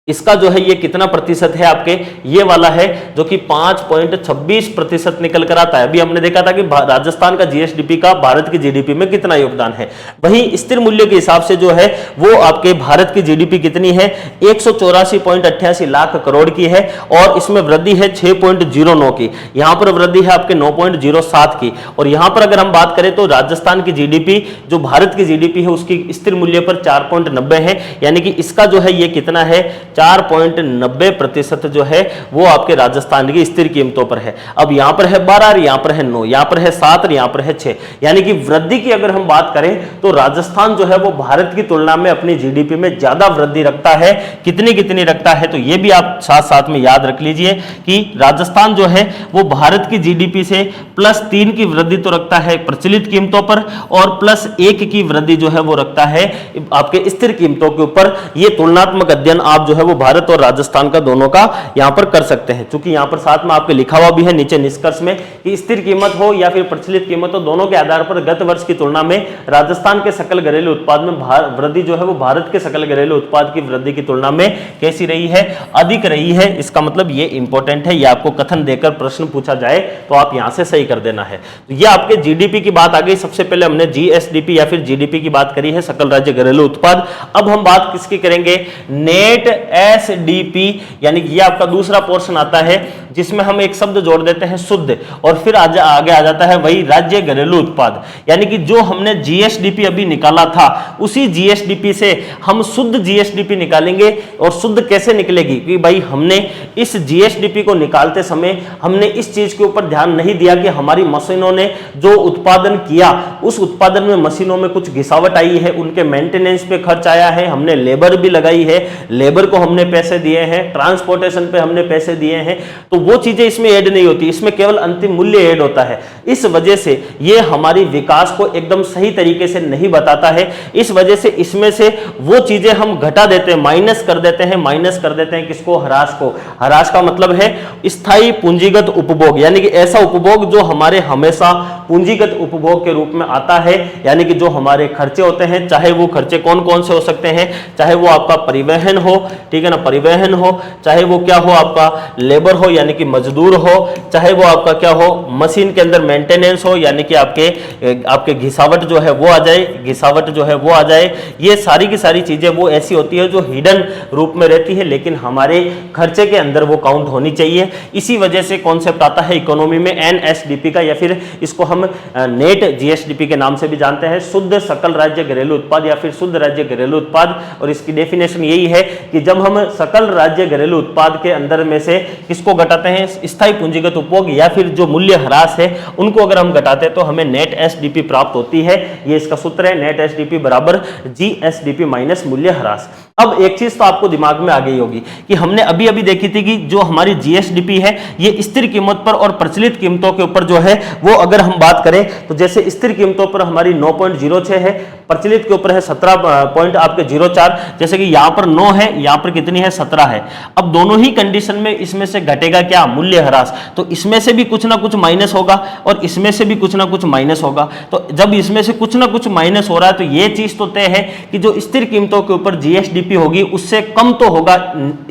इसका जो है ये कितना प्रतिशत है आपके, ये वाला है जो कि 5.26% निकल कर आता है। अभी हमने देखा था कि राजस्थान का जीएसडीपी का भारत की जीडीपी में कितना योगदान है। वहीं स्थिर मूल्य के हिसाब से जो है वो आपके भारत की जीडीपी कितनी है, 184.88 लाख करोड़ की है और इसमें वृद्धि है 6.09 की। यहां पर वृद्धि है आपके 9.07 की। और यहां पर अगर हम बात करें तो राजस्थान की जीडीपी जो भारत की जीडीपी है उसकी स्थिर मूल्य पर 4.90 है, यानी कि इसका जो है ये कितना है, 4.90% जो है वो आपके राजस्थान की स्थिर कीमतों पर है। अब यहां पर है 12, यहां पर है 9, यहां पर है 7, यहां पर है 6, यानी कि वृद्धि की अगर हम बात करें तो राजस्थान जो है वो भारत की तुलना में अपनी जीडीपी में ज्यादा वृद्धि रखता है। कितनी रखता है, तो ये भी आप साथ साथ में याद रख लीजिए कि राजस्थान जो है वो भारत की जीडीपी से +3 की वृद्धि तो रखता है प्रचलित कीमतों पर और +1 की वृद्धि जो है वो रखता है आपके स्थिर कीमतों के ऊपर। ये तुलनात्मक अध्ययन आप जो है वो भारत और राजस्थान का दोनों का यहां पर कर सकते हैं, क्योंकि यहां पर साथ में आपके लिखा हुआ भी है नीचे निष्कर्ष में कि स्थिर कीमत हो या फिर प्रचलित कीमत हो, दोनों के आधार पर गत वर्ष की तुलना में राजस्थान के सकल घरेलू उत्पाद में वृद्धि जो है वो भारत के सकल घरेलू उत्पाद की वृद्धि की तुलना में कैसी रही है, अधिक रही है। इसका मतलब ये इंपॉर्टेंट है, ये आपको कथन देकर प्रश्न पूछा जाए तो आप यहां से सही कर देना है। तो ये आपके जीडीपी की बात आ गई। सबसे पहले हमने जीएसडीपी या फिर जीडीपी की बात करी है, सकल राज्य घरेलू उत्पाद। अब हम बात किसकी करेंगे, नेट एसडीपी, यानी कि ये आपका दूसरा पोर्शन आता है जिसमें हम एक शब्द जोड़ देते हैं शुद्ध और फिर आगे आ जाता है वही राज्य घरेलू उत्पाद। यानी कि जो हमने जीएसडीपी अभी निकाला था उसी जीएसडीपी से हम शुद्ध जीएसडीपी निकालेंगे। और शुद्ध कैसे निकलेगी कि भाई हमने इस जीएसडीपी को निकालते समय हमने इस चीज के ऊपर ध्यान नहीं दिया कि हमारी मशीनों ने जो उत्पादन किया उस उत्पादन में मशीनों में कुछ घिसावट आई है, उनके मेंटेनेंस पे खर्च आया है, हमने लेबर भी लगाई है, लेबर को हमने पैसे दिए हैं, ट्रांसपोर्टेशन पे हमने पैसे दिए हैं, तो वो चीजें इसमें ऐड नहीं होती, इसमें केवल अंतिम मूल्य ऐड होता है। इस वजह से ये हमारी विकास को एकदम सही तरीके से नहीं बताता है। इस वजह से इसमें से वो चीजें हम घटा देते हैं, माइनस कर देते हैं किसको, ह्रास को। ह्रास का मतलब है स्थायी पूंजीगत उपभोग, यानी कि ऐसा उपभोग जो हमारे हमेशा पूंजीगत उपभोग के रूप में आता है, यानी कि जो हमारे खर्चे होते हैं, चाहे वो खर्चे कौन कौन से हो सकते हैं, चाहे वो आपका परिवहन हो, ठीक है ना, परिवहन हो, चाहे वो क्या हो आपका लेबर हो यानी कि मजदूर हो, चाहे वो आपका क्या हो मशीन के अंदर मेंटेनेंस हो यानी कि आपके घिसावट जो है वो आ जाए, घिसावट जो है वो आ जाए। ये सारी की सारी चीजें वो ऐसी होती है जो हिडन रूप में रहती है लेकिन हमारे खर्चे के अंदर वो काउंट होनी चाहिए। इसी वजह से कॉन्सेप्ट आता है इकोनॉमी में एनएसडीपी का, या फिर इसको हम नेट जीएसडीपी के नाम से भी जानते हैं, शुद्ध सकल राज्य घरेलू उत्पाद या फिर शुद्ध राज्य घरेलू उत्पाद। और इसकी डेफिनेशन यही है कि जब हम सकल राज्य घरेलू उत्पाद के अंदर में से किसको घटाते हैं, स्थायी पूंजीगत उपभोग या फिर जो मूल्य ह्रास है उनको अगर हम घटाते हैं तो हमें नेट एसडीपी प्राप्त होती है। ये इसका सूत्र है, नेट एसडीपी बराबर जीएसडीपी माइनस मूल्य ह्रास। अब एक चीज तो आपको दिमाग में आ गई होगी कि हमने अभी अभी देखी थी कि जो हमारी जीएसडीपी है ये स्थिर कीमत पर और प्रचलित कीमतों के ऊपर जो है वो अगर हम बात करें तो जैसे स्थिर कीमतों पर हमारी 9.06 है, प्रचलित के ऊपर है 17 पॉइंट आपके 04, जैसे कि यहां पर 9 है, यहां पर कितनी है 17 है। अब दोनों ही कंडीशन में इसमें से घटेगा क्या, मूल्य ह्रास। तो इसमें से भी कुछ ना कुछ माइनस होगा और इसमें से भी कुछ ना कुछ माइनस होगा। तो जब इसमें से कुछ ना कुछ माइनस हो रहा है तो ये चीज तो तय है कि जो स्थिर कीमतों के ऊपर जीएसडीपी होगी उससे कम तो होगा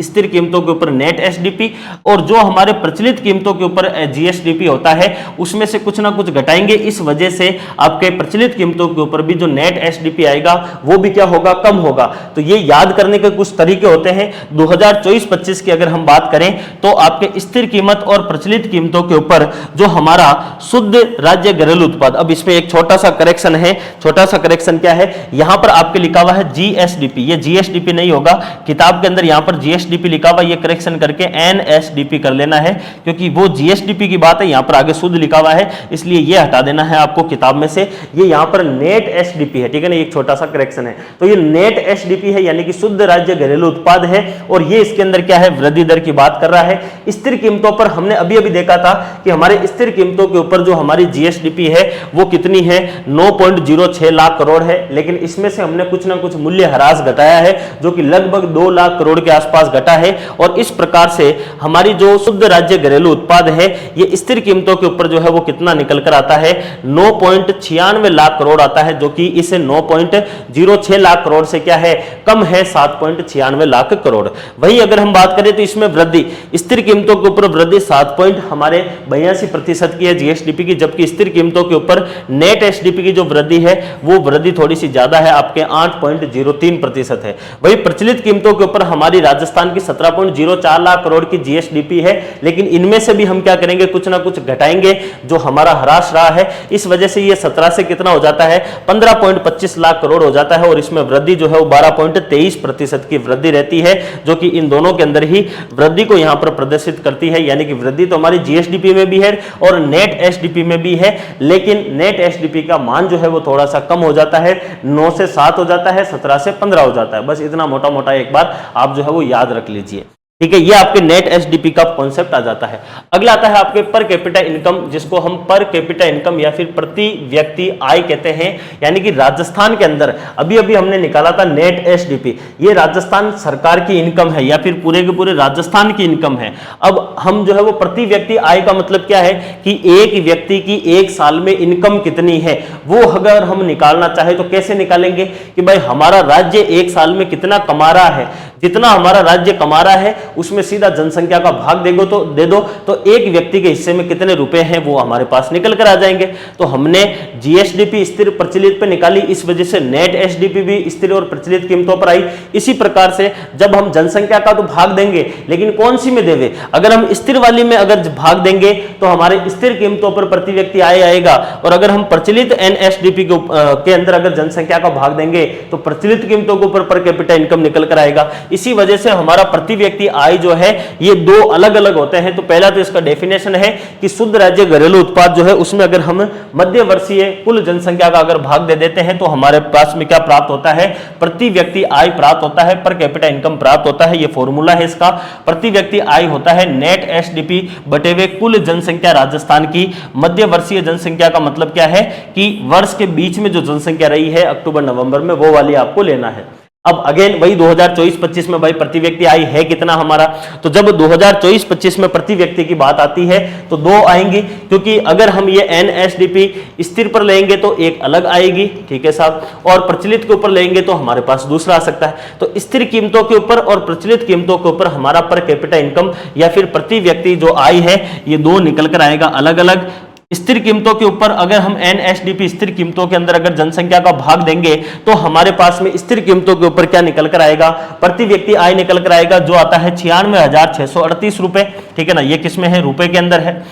स्थिर कीमतों के ऊपर नेट एसडीपी, और जो हमारे प्रचलित कीमतों के ऊपर जीएसडीपी होता है उसमें से कुछ ना कुछ घटाएंगे। इस वजह से आपके प्रचलित कीमतों के ऊपर भी जो नेट एसडीपी आएगा वो भी क्या होगा, कम होगा। तो ये याद करने के कुछ तरीके होते हैं। 2024-25 की अगर हम बात करें तो आपके स्थिर कीमत और प्रचलित कीमतों के ऊपर जो हमारा शुद्ध राज्य घरेलू उत्पाद, अब इसमें एक छोटा सा करेक्शन है। छोटा सा करेक्शन क्या है, यहां पर आपके लिखा हुआ है जीएसडीपी, ये जीएसडीपी नहीं होगा, किताब के अंदर यहां पर जीएसडीपी लिखा हुआ, ये करेक्शन करके एनएसडीपी कर लेना है क्योंकि वो जीएसडीपी की बात है, यहां पर आगे शुद्ध लिखा हुआ है इसलिए ये हटा देना है आपको किताब में से। ये यहां पर नेट एसडीपी है, ठीक है ना, एक छोटा सा करेक्शन है। तो ये नेट एसडीपी है यानी कि शुद्ध राज्य घरेलू उत्पाद है और ये इसके अंदर क्या है, वृद्धि दर की बात कर रहा है। स्थिर कीमतों पर हमने अभी अभी देखा था कि हमारे स्थिर कीमतों के ऊपर जो हमारी जीएसडीपी है वो कितनी है, 9.06 लाख करोड़ है, लेकिन इसमें से हमने कुछ ना कुछ मूल्य ह्रास घटाया है जो कि लगभग 2 लाख करोड़ के आसपास घटा है। और इस प्रकार से हमारी जो शुद्ध राज्य घरेलू उत्पाद है ये स्थिर कीमतों के ऊपर जो है वो कितना निकल कर आता है, 9.96 लाख करोड़ आता है, जो कि इस 9.06 लाख करोड़ से क्या है, कम है 7.96 लाख करोड़। वही अगर हम बात करें तो इसमें वृद्धि, स्थिर कीमतों के ऊपर वृद्धि 7.82% की है जीएसडीपी की, जबकि स्थिर कीमतों के ऊपर नेट एसडीपी की जो वृद्धि है वो वृद्धि थोड़ी सी ज्यादा है, आपके 8.03% है। वही प्रचलित कीमतों के ऊपर हमारी राजस्थान की 17.04 लाख करोड़ की जीएसडीपी है, लेकिन इनमें से भी हम क्या करेंगे, कुछ ना कुछ घटाएंगे जो हमारा ह्रास रहा है। इस वजह से ये 17 से कितना हो जाता है, 15.25 लाख करोड़ हो जाता है और इसमें वृद्धि जो है वो 12.23% की वृद्धि रहती है, जो कि इन दोनों के अंदर ही वृद्धि को यहां पर प्रदर्शित करती है। यानी कि वृद्धि तो हमारी जीएसडीपी में भी है और नेट एसडीपी में भी है, लेकिन नेट एसडीपी का मान जो है वो थोड़ा सा कम हो जाता है, 9 से 7 हो जाता है, 17 से 15 हो जाता है। बस इतना मोटा मोटा एक बार आप जो है वो याद रख लीजिए, ठीक है। ये आपके नेट एसडीपी का कॉन्सेप्ट आ जाता है। अगला आता है आपके पर कैपिटा इनकम, जिसको हम पर कैपिटा इनकम या फिर प्रति व्यक्ति आय कहते हैं। यानी कि राजस्थान के अंदर अभी अभी हमने निकाला था नेट एसडीपी, ये राजस्थान सरकार की इनकम है या फिर पूरे के पूरे राजस्थान की इनकम है। अब हम जो है वो प्रति व्यक्ति आय का मतलब क्या है कि एक व्यक्ति की एक साल में इनकम कितनी है वो अगर हम निकालना चाहे तो कैसे निकालेंगे कि भाई हमारा राज्य एक साल में कितना कमा रहा है, जितना हमारा राज्य कमा रहा है उसमें सीधा जनसंख्या का भाग देगो तो दे दो, तो एक व्यक्ति के हिस्से में कितने रुपए हैं वो हमारे पास निकल कर आ जाएंगे। तो हमने जीएसडीपी स्थिर प्रचलित पे निकाली, इस वजह से नेट एसडीपी भी स्थिर और प्रचलित कीमतों पर आई। इसी प्रकार से जब हम जनसंख्या का तो भाग देंगे, लेकिन कौन सी में देवे, अगर हम स्थिर वाली में अगर भाग देंगे तो हमारे स्थिर कीमतों पर प्रति व्यक्ति आय आएगा, और अगर हम प्रचलित एनएसडीपी के अंदर अगर जनसंख्या का भाग देंगे तो प्रचलित कीमतों के ऊपर पर कैपिटा इनकम निकल कर आएगा। इसी वजह से हमारा प्रति व्यक्ति आय जो है ये दो अलग अलग होते हैं। तो पहला तो इसका डेफिनेशन है कि शुद्ध राज्य घरेलू उत्पाद जो है उसमें अगर हम मध्य वर्षीय कुल जनसंख्या का अगर भाग दे देते हैं तो हमारे पास में क्या प्राप्त होता है, प्रति व्यक्ति आय प्राप्त होता है, पर कैपिटा इनकम प्राप्त होता है। ये फॉर्मूला है इसका। प्रति व्यक्ति आय होता है नेट एसडीपी बटे हुए कुल जनसंख्या राजस्थान की। मध्य वर्षीय जनसंख्या का मतलब क्या है कि वर्ष के बीच में जो जनसंख्या रही है अक्टूबर नवंबर में, वो वाली आपको लेना है। अब अगेन वही 2024-25 में भाई प्रति व्यक्ति आय है कितना हमारा, तो जब 2024-25 में प्रति व्यक्ति की बात आती है तो दो आएंगी, क्योंकि अगर हम ये NSDP स्थिर पर लेंगे तो एक अलग आएगी, ठीक है साहब, और प्रचलित के ऊपर लेंगे तो हमारे पास दूसरा आ सकता है। तो स्थिर कीमतों के ऊपर और प्रचलित कीमतों के ऊपर हमारा पर कैपिटा इनकम या फिर प्रति व्यक्ति जो आय है ये दो निकल कर आएगा अलग अलग। स्थिर कीमतों के ऊपर अगर हम NSDP स्थिर कीमतों के अंदर अगर जनसंख्या का भाग देंगे तो हमारे पास में स्थिर कीमतों के ऊपर क्या निकल कर आएगा, प्रति व्यक्ति आय निकल कर आएगा, जो आता है 96,638 रुपए, ठीक है ना, ये किसमें है, रुपए के अंदर है।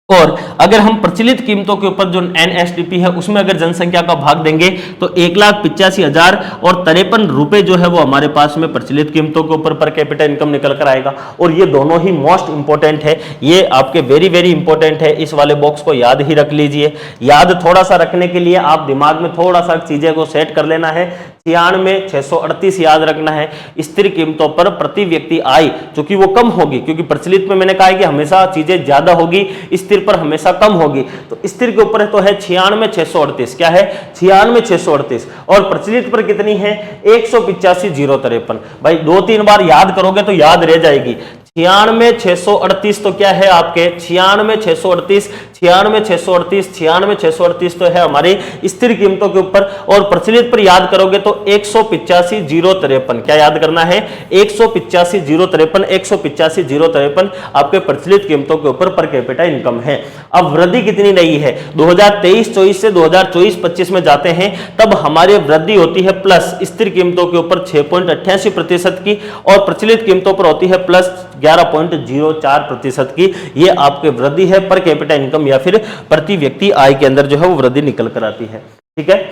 और अगर हम प्रचलित कीमतों के ऊपर जो NSDP है उसमें अगर जनसंख्या का भाग देंगे तो 1,85,053 रुपए जो है वो हमारे पास में प्रचलित कीमतों के ऊपर पर कैपिटा इनकम निकल कर आएगा। और ये दोनों ही मोस्ट इंपोर्टेंट है, ये आपके वेरी वेरी इंपोर्टेंट है, इस वाले बॉक्स को याद ही रख लीजिए। याद थोड़ा सा रखने के लिए आप दिमाग में थोड़ा सा चीजें को सेट कर लेना है। 96,638 याद रखना है। स्थिर कीमतों पर प्रति व्यक्ति आय चूंकि वो कम होगी, क्योंकि प्रचलित में मैंने कहा है कि हमेशा चीजें ज्यादा होगी, स्थिर पर हमेशा कम होगी, तो स्थिर के ऊपर तो है 96,638, क्या है 96,638, और प्रचलित पर कितनी है 185,053। भाई 2-3 बार याद करोगे तो याद रह जाएगी। 96,638 तो क्या है आपके 96,638, 96,638, 96,638 तो है हमारी स्थिर कीमतों के ऊपर, और प्रचलित पर याद करोगे तो 185,053। क्या याद करना है 185,053, 185,053 आपके प्रचलित कीमतों के ऊपर पर कैपिटा इनकम है। अब वृद्धि कितनी रही है 2023-24 से 2024-25 में जाते हैं तब हमारी वृद्धि होती है प्लस स्थिर कीमतों के ऊपर 6.88% की, और प्रचलित कीमतों पर होती है प्लस 11.04% की। ये आपके वृद्धि है पर कैपिटा इनकम या फिर प्रति व्यक्ति आय के अंदर जो है वो वृद्धि निकल कर आती है, ठीक है।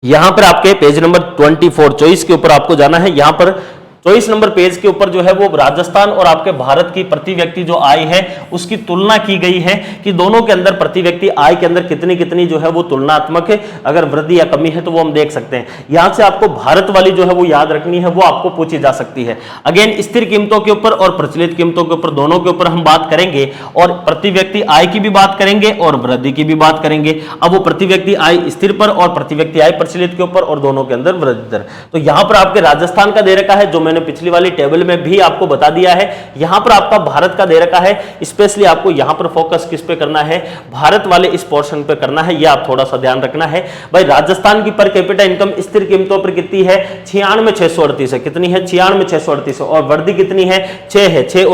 यहां पर आपके पेज नंबर 24 चॉइस के ऊपर आपको जाना है। यहां पर 24 नंबर पेज के ऊपर जो है वो राजस्थान और आपके भारत की प्रति व्यक्ति जो आय है उसकी तुलना की गई है कि दोनों के अंदर प्रति व्यक्ति आय के अंदर कितनी कितनी जो है वो तुलनात्मक है, अगर वृद्धि या कमी है तो वो हम देख सकते हैं। यहां से आपको भारत वाली जो है वो याद रखनी है, वो आपको पूछी जा सकती है। अगेन स्थिर कीमतों के ऊपर और प्रचलित कीमतों के ऊपर दोनों के ऊपर हम बात करेंगे, और प्रति व्यक्ति आय की भी बात करेंगे और वृद्धि की भी बात करेंगे। अब वो प्रति व्यक्ति आय स्थिर पर और प्रति व्यक्ति आय प्रचलित के ऊपर, और दोनों के अंदर वृद्धि दर। तो यहां पर आपके राजस्थान का दे रखा है, जो मैंने पिछली वाली टेबल में भी आपको बता दिया है। यहां पर आपका भारत का दे रखा है, स्पेशली आपको यहां पर फोकस किस पे करना है, भारत वाले इस पोर्शन पे करना है, यह आप थोड़ा सा ध्यान रखना है। भाई राजस्थान की पर कैपिटा इनकम स्थिर कीमतों पर कितनी है 96,638 है, कितनी है 96,638, और वृद्धि कितनी है 6 है, 6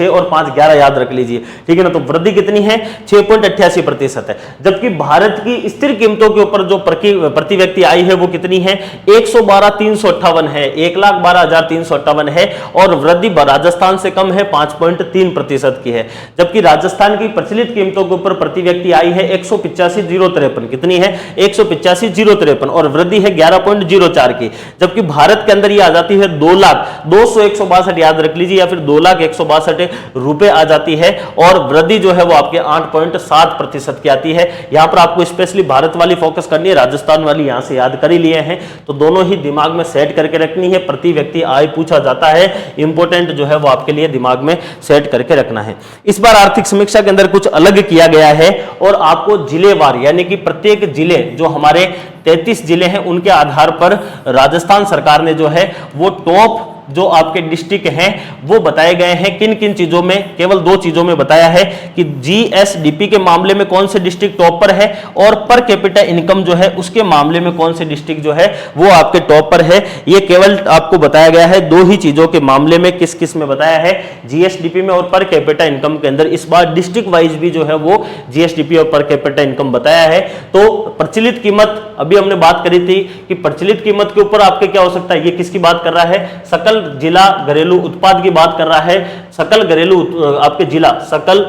और 5 11 याद रख लीजिए, ठीक है ना। तो वृद्धि कितनी है 6.88% है, जबकि भारत की स्थिर कीमतों के ऊपर जो प्रति व्यक्ति आय है वो कितनी है 112,358 है, 1,12,358 है, और वृद्धि राजस्थान से कम है 5.3% की है। जबकि राजस्थान की प्रचलित कीमतों के ऊपर प्रति व्यक्ति आय है 185,053, कितनी है 185,053, और वृद्धि है 11.04 की। जबकि भारत के अंदर ये आ जाती है 2,02,162 याद रख लीजिए, या फिर 2,01,62 रुपए आ जाती है, और वृद्धि जो है वो आपके 8.7% की आती है। यहां पर आपको स्पेशली भारत वाली फोकस करनी है, राजस्थान वाली यहां से याद कर ही लिए हैं, तो दोनों ही दिमाग में सेट करके रखनी है। प्रति व्यक्ति आय पूछा जाता है, इंपोर्टेंट जो है वो आपके लिए दिमाग में सेट करके रखना है। इस बार आर्थिक समीक्षा के अंदर कुछ अलग किया गया है, और आपको जिलेवार यानी कि प्रत्येक जिले जो हमारे 33 जिले हैं उनके आधार पर राजस्थान सरकार ने जो है वो टॉप जो आपके डिस्ट्रिक्ट हैं वो बताए गए हैं। किन किन चीजों में, केवल 2 चीजों में बताया है कि जीएसडीपी के मामले में कौन से डिस्ट्रिक्ट टॉप पर है, और पर कैपिटा इनकम जो है उसके मामले में कौन से डिस्ट्रिक्ट जो है वो आपके टॉप पर है। ये केवल आपको बताया गया है 2 ही चीजों के मामले में, किस किस में बताया है, जीएसडीपी में और पर कैपिटा इनकम के अंदर। इस बार डिस्ट्रिक्ट वाइज भी जो है वो जीएसडीपी और पर कैपिटा इनकम बताया है। तो प्रचलित कीमत अभी हमने बात करी थी कि प्रचलित कीमत के ऊपर आपके क्या हो सकता है, ये किसकी बात कर रहा है, सकल जिला घरेलू उत्पाद की बात कर रहा है। सकल घरेलू आपके जिला, सकल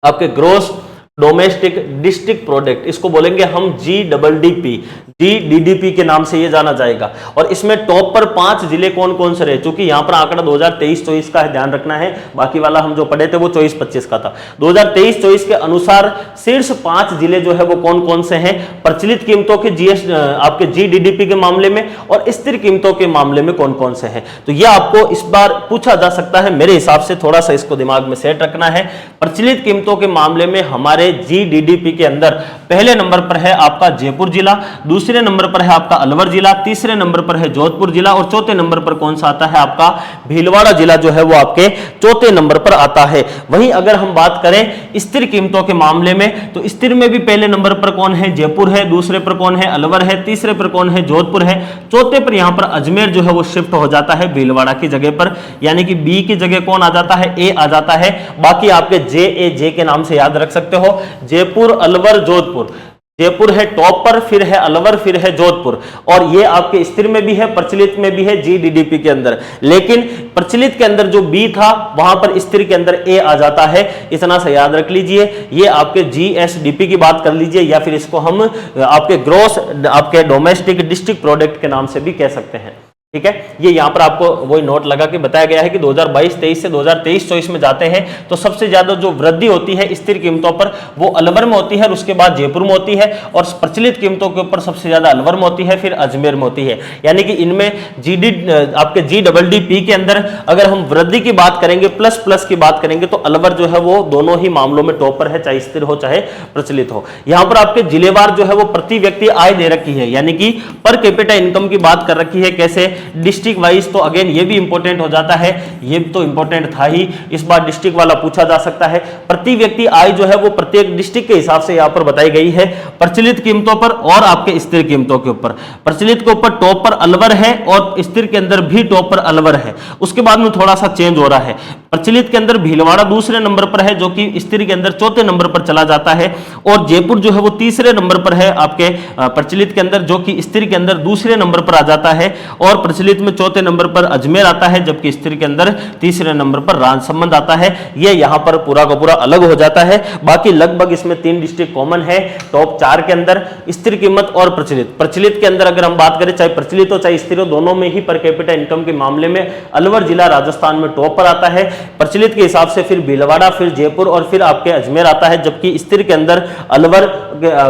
आपके ग्रोस डोमेस्टिक डिस्ट्रिक्ट प्रोडक्ट, इसको बोलेंगे हम GDDP, GDDP के नाम से ये जाना जाएगा। और इसमें टॉप पर 5 जिले कौन कौन से रहे, क्योंकि यहां पर आंकड़ा 2023-24 का है, ध्यान रखना है, बाकी वाला हम जो पढ़े थे वो 24-25 का था। 2023-24 के अनुसार शीर्ष 5 जिले जो है वो कौन कौन से हैं प्रचलित कीमतों के आपके GDDP के मामले में, और स्थिर कीमतों के मामले में कौन कौन से हैं। तो यह आपको इस बार पूछा जा सकता है, मेरे हिसाब से थोड़ा सा इसको दिमाग में सेट रखना है। प्रचलित कीमतों के मामले में हमारे हमारे जीडीडीपी के अंदर पहले नंबर पर है आपका जयपुर जिला, दूसरे नंबर पर है आपका अलवर जिला, तीसरे नंबर पर है जोधपुर जिला और चौथे नंबर पर कौन सा आता है आपका भीलवाड़ा जिला जो है वो आपके चौथे नंबर पर आता है। वहीं अगर हम बात करें स्थिर कीमतों के मामले में तो स्थिर में भी पहले नंबर पर कौन है, जयपुर है, दूसरे पर कौन है, अलवर है, तीसरे पर कौन है, जोधपुर है, चौथे पर यहां पर अजमेर जो है वो शिफ्ट हो जाता है भीलवाड़ा की जगह पर, यानी कि बी की जगह कौन आ जाता है, ए आ जाता है। बाकी आपके जे के नाम से याद रख सकते हो, जयपुर, अलवर, जोधपुर। जयपुर है टॉप पर, फिर है अलवर, फिर है जोधपुर, और ये आपके स्थिर में भी है, प्रचलित में भी है जीडीडीपी के अंदर। लेकिन प्रचलित के अंदर जो बी था वहां पर स्थिर के अंदर ए आ जाता है, इतना सा याद रख लीजिए। ये आपके जीएसडीपी की बात कर लीजिए, या फिर इसको हम आपके ग्रॉस आपके डोमेस्टिक डिस्ट्रिक्ट प्रोडक्ट के नाम से भी कह सकते हैं। ठीक है, ये यहां पर आपको वही नोट लगा के बताया गया है कि 2022-23 से 2023-24 में जाते हैं तो सबसे ज्यादा जो वृद्धि होती है स्थिर कीमतों पर वो अलवर में होती है, और उसके बाद जयपुर में होती है, और प्रचलित कीमतों के ऊपर सबसे ज्यादा अलवर में होती है, फिर अजमेर में होती है। यानी कि इनमें आपके जीडीडीपी के अंदर अगर हम वृद्धि की बात करेंगे, प्लस प्लस की बात करेंगे, तो अलवर जो है वो दोनों ही मामलों में टॉप पर है, चाहे स्थिर हो चाहे प्रचलित हो। यहां पर आपके जिलेवार जो है वो प्रति व्यक्ति आय दे रखी है, यानी कि पर कैपिटा इनकम की बात कर रखी है। कैसे, डिस्ट्रिक्ट वाइज, तो अगेन ये भी इंपॉर्टेंट हो जाता है, ये तो इंपॉर्टेंट था ही, इस बार डिस्ट्रिक्ट वाला पूछा जा सकता है। प्रति व्यक्ति आय जो है वो प्रत्येक डिस्ट्रिक्ट के हिसाब से यहां पर बताई गई है, प्रचलित कीमतों पर और आपके स्थिर कीमतों के ऊपर। प्रचलित के ऊपर टॉप पर अलवर है और स्थिर के अंदर भी टॉप पर अलवर है। उसके बाद में थोड़ा सा चेंज हो रहा है, प्रचलित के अंदर भीलवाड़ा दूसरे नंबर पर है, जो कि स्थिर के अंदर चौथे नंबर पर चला जाता है, और जयपुर जो है वो तीसरे नंबर पर है आपके प्रचलित के अंदर, जो कि स्थिर के अंदर दूसरे नंबर पर आ जाता है, और प्रचलित में चौथे नंबर पर अजमेर आता है, जबकि स्थिर के अंदर तीसरे नंबर पर राजसमंद आता है। ये यहां पर पूरा का पूरा अलग हो जाता है। बाकी लगभग इसमें 3 डिस्ट्रिक्ट कॉमन है टॉप 4 के अंदर, स्थिर कीमत और प्रचलित। प्रचलित के अंदर अगर हम बात करें, चाहे प्रचलित हो चाहे स्थिर हो, दोनों में ही पर कैपिटा इनकम के मामले में अलवर जिला राजस्थान में टॉप पर आता है। प्रचलित के हिसाब से फिर भीलवाड़ा, फिर जयपुर और फिर आपके अजमेर आता है, जबकि स्थिर के अंदर अलवर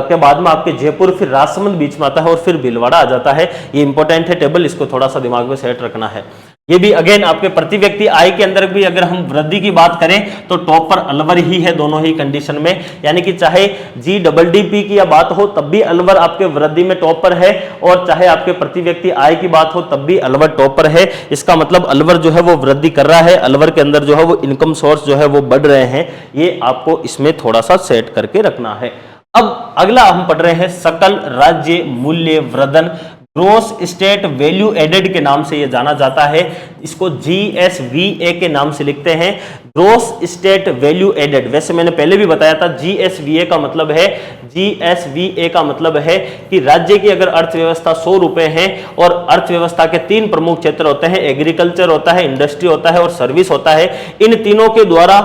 के बाद में आपके जयपुर, फिर राजसमंद बीच में आता है और फिर भीलवाड़ा आ जाता है। ये इंपॉर्टेंट है टेबल, इसको थोड़ा सा दिमाग में सेट रखना है। ये भी अगेन आपके प्रति व्यक्ति आय के अंदर भी अगर हम वृद्धि की बात करें तो टॉप पर अलवर ही है दोनों ही कंडीशन में, यानी कि चाहे जीडीडीपी की या बात हो तब भी अलवर आपके वृद्धि में टॉप पर है, और चाहे आपके प्रति व्यक्ति आय की बात हो तब भी अलवर टॉप पर है। इसका मतलब अलवर जो है वो वृद्धि कर रहा है, अलवर के अंदर जो है वो इनकम सोर्स जो है वो बढ़ रहे हैं। ये आपको इसमें थोड़ा सा सेट करके रखना है। अब अगला हम पढ़ रहे हैं सकल राज्य मूल्य वर्धन, ग्रोस स्टेट वैल्यू एडेड के नाम से यह जाना जाता है। इसको GSVA के नाम से लिखते हैं, ग्रोस स्टेट वैल्यू एडेड। वैसे मैंने पहले भी बताया था GSVA का मतलब है, GSVA का मतलब है कि राज्य की अगर अर्थव्यवस्था 100 रुपए है और अर्थव्यवस्था के 3 प्रमुख क्षेत्र होते हैं, एग्रीकल्चर होता है, इंडस्ट्री होता है और सर्विस होता है। इन तीनों के द्वारा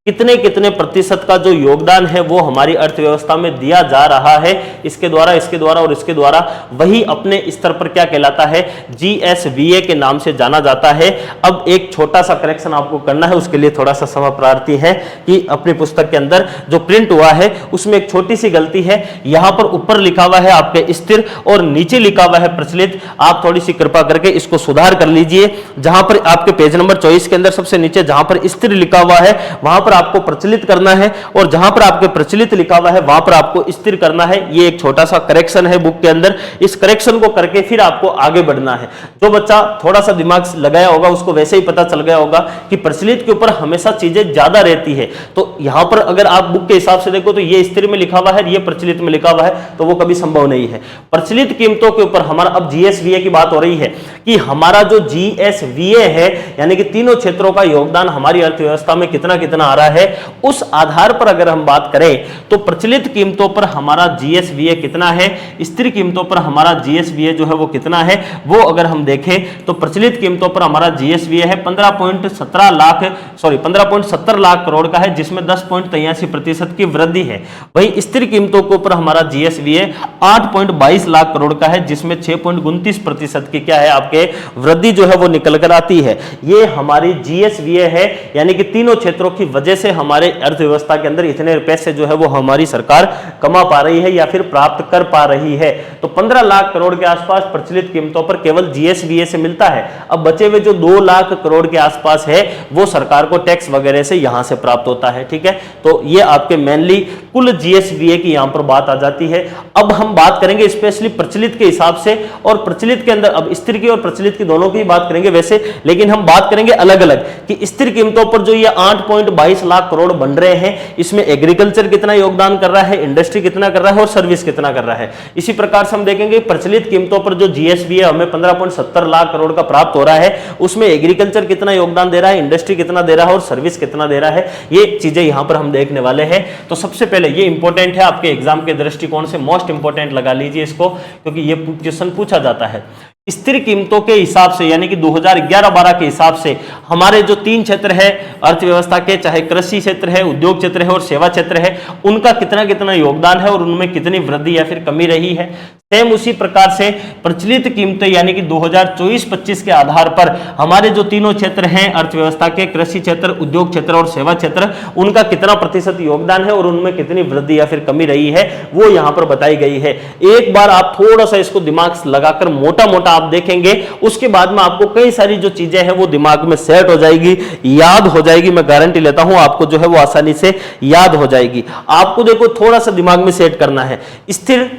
कितने कितने प्रतिशत का जो योगदान है वो हमारी अर्थव्यवस्था में दिया जा रहा है, इसके द्वारा और इसके द्वारा, वही अपने स्तर पर क्या कहलाता है, GSVA के नाम से जाना जाता है। अब एक छोटा सा करेक्शन आपको करना है, उसके लिए थोड़ा सा समय प्रार्थी है कि अपनी पुस्तक के अंदर जो प्रिंट हुआ है उसमें एक छोटी सी गलती है। यहां पर ऊपर लिखा हुआ है आपके स्थिर और नीचे लिखा हुआ है प्रचलित। आप थोड़ी सी कृपा करके इसको सुधार कर लीजिए। जहां पर आपके पेज नंबर 24 के अंदर सबसे नीचे जहां पर स्थिर लिखा हुआ है वहां पर आपको प्रचलित करना है, और जहां पर आपके प्रचलित लिखा हुआ है वहां पर आपको स्थिर करना है। ये एक छोटा सा करेक्शन है बुक के अंदर, इस करेक्शन को करके फिर आपको आगे बढ़ना है। जो बच्चा थोड़ा सा दिमाग लगाया होगा उसको वैसे ही पता चल गया होगा कि प्रचलित के ऊपर हमेशा चीजें ज्यादा रहती है। तो यहां पर अगर आप बुक के हिसाब से देखो तो ये स्थिर में लिखा हुआ है, ये प्रचलित में लिखा हुआ है, तो वो कभी संभव नहीं है। प्रचलित कीमतों के ऊपर हमारा अब GSVA की बात हो रही है कि हमारा जो GSVA है, यानी कि तीनों क्षेत्रों का योगदान हमारी अर्थव्यवस्था में कितना कितना आ रहा है, उस आधार पर अगर हम बात करें तो प्रचलित कीमतों पर हमारा GSVA कितना है, स्थिर कीमतों पर हमारा GSVA जो है वो कितना है, वो अगर हम देखें तो प्रचलित कीमतों पर हमारा GSVA है 15.70 लाख करोड़ का है, जिसमें 10.83% की वृद्धि है। वहीं स्थिर कीमतों के ऊपर हमारा GSVA 8.22 लाख करोड़ का है, जिसमें 6.29% की क्या है आपके वृद्धि जो है वो निकल कर आती है। ये हमारी GSVA है, यानी कि तीनों क्षेत्रों की वजह वजह से हमारे अर्थव्यवस्था के अंदर इतने पैसे जो है वो हमारी सरकार कमा पा रही है या फिर प्राप्त कर पा रही है। तो 15 लाख करोड़ के आसपास प्रचलित कीमतों पर केवल जीएसवीए से मिलता है। अब बचे हुए जो 2 लाख करोड़ के आसपास है वो सरकार को टैक्स वगैरह से यहां से प्राप्त होता है। ठीक है, तो ये आपके मेनली कुल जीएसवीए की यहां पर बात आ जाती है। अब हम बात करेंगे स्पेशली प्रचलित के हिसाब से, और प्रचलित के अंदर अब स्थिर की और प्रचलित की दोनों की बात करेंगे वैसे, लेकिन हम बात करेंगे अलग अलग कि स्थिर कीमतों पर जो ये 8.22 लाख करोड़ बन रहे हैं, इसमें एग्रीकल्चर कितना योगदान कर रहा है, इंडस्ट्री कितना कर रहा है और सर्विस कितना कर रहा है। इसी प्रकार से हम देखेंगे प्रचलित कीमतों पर जो जीएसवीए हमें 15.70 लाख करोड़ का प्राप्त हो रहा है, उसमें एग्रीकल्चर कितना योगदान दे रहा है, इंडस्ट्री कितना दे रहा है और सर्विस कितना दे रहा है, ये चीजें यहां पर हम देखने वाले हैं। तो सबसे पहले ये इंपॉर्टेंट है आपके एग्जाम के दृष्टिकोण से, मोस्ट इंपॉर्टेंट लगा लीजिए इसको, क्योंकि ये क्वेश्चन पूछा जाता है। स्थिर कीमतों के हिसाब से यानी कि 2011-12 के हिसाब से हमारे जो 3 क्षेत्र है अर्थव्यवस्था के, चाहे कृषि क्षेत्र है, उद्योग क्षेत्र है और सेवा क्षेत्र है, उनका कितना कितना योगदान है और उनमें कितनी वृद्धि या फिर कमी रही है। सेम उसी प्रकार से प्रचलित कीमतें यानी कि 2024-25 के आधार पर हमारे जो तीनों क्षेत्र हैं अर्थव्यवस्था के, कृषि क्षेत्र, उद्योग क्षेत्र और सेवा क्षेत्र, उनका कितना प्रतिशत योगदान है और उनमें कितनी वृद्धि या फिर कमी रही है, वो यहां पर बताई गई है। एक बार आप थोड़ा सा इसको दिमाग लगाकर मोटा मोटा आप देखेंगे, उसके बाद में आपको कई सारी जो चीजें हैं वो दिमाग में सेट हो जाएगी, याद हो जाएगी। मैं गारंटी लेता हूं आपको जो है वो आसानी से याद हो जाएगी। आपको देखो थोड़ा सा दिमाग में सेट करना है, स्थिर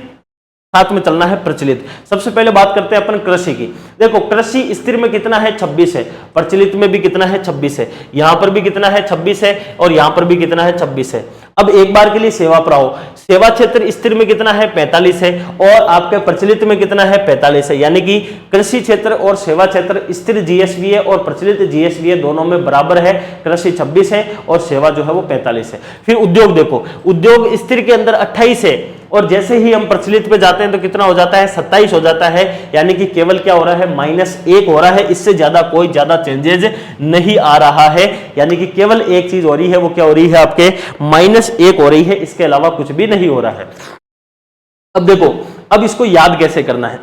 साथ में चलना है प्रचलित। सबसे पहले बात करते हैं अपन कृषि की। देखो कृषि स्थिर में कितना है 26 है, प्रचलित में भी कितना है 26 है, यहां पर भी कितना है 26 है और यहां पर भी कितना है 26 है। अब एक बार के लिए सेवा पर आओ, सेवा क्षेत्र स्थिर में कितना है 45 है और आपके प्रचलित में कितना है 45 है, यानी कि कृषि क्षेत्र और सेवा क्षेत्र स्थिर जीएसवीए और प्रचलित जीएसवीए दोनों में बराबर है। कृषि 26 है और सेवा जो है वो 45 है। फिर उद्योग देखो, उद्योग स्थिर के अंदर 28 है और जैसे ही हम प्रचलित पे जाते हैं तो कितना हो जाता है 27 हो जाता है, यानी कि केवल क्या हो रहा है -1 हो रहा है, इससे ज्यादा कोई ज्यादा चेंजेज नहीं आ रहा है। यानी कि केवल एक चीज हो रही है, वो क्या हो रही है आपके -1 हो रही है, इसके अलावा कुछ भी नहीं हो रहा है। अब देखो, अब इसको याद कैसे करना है।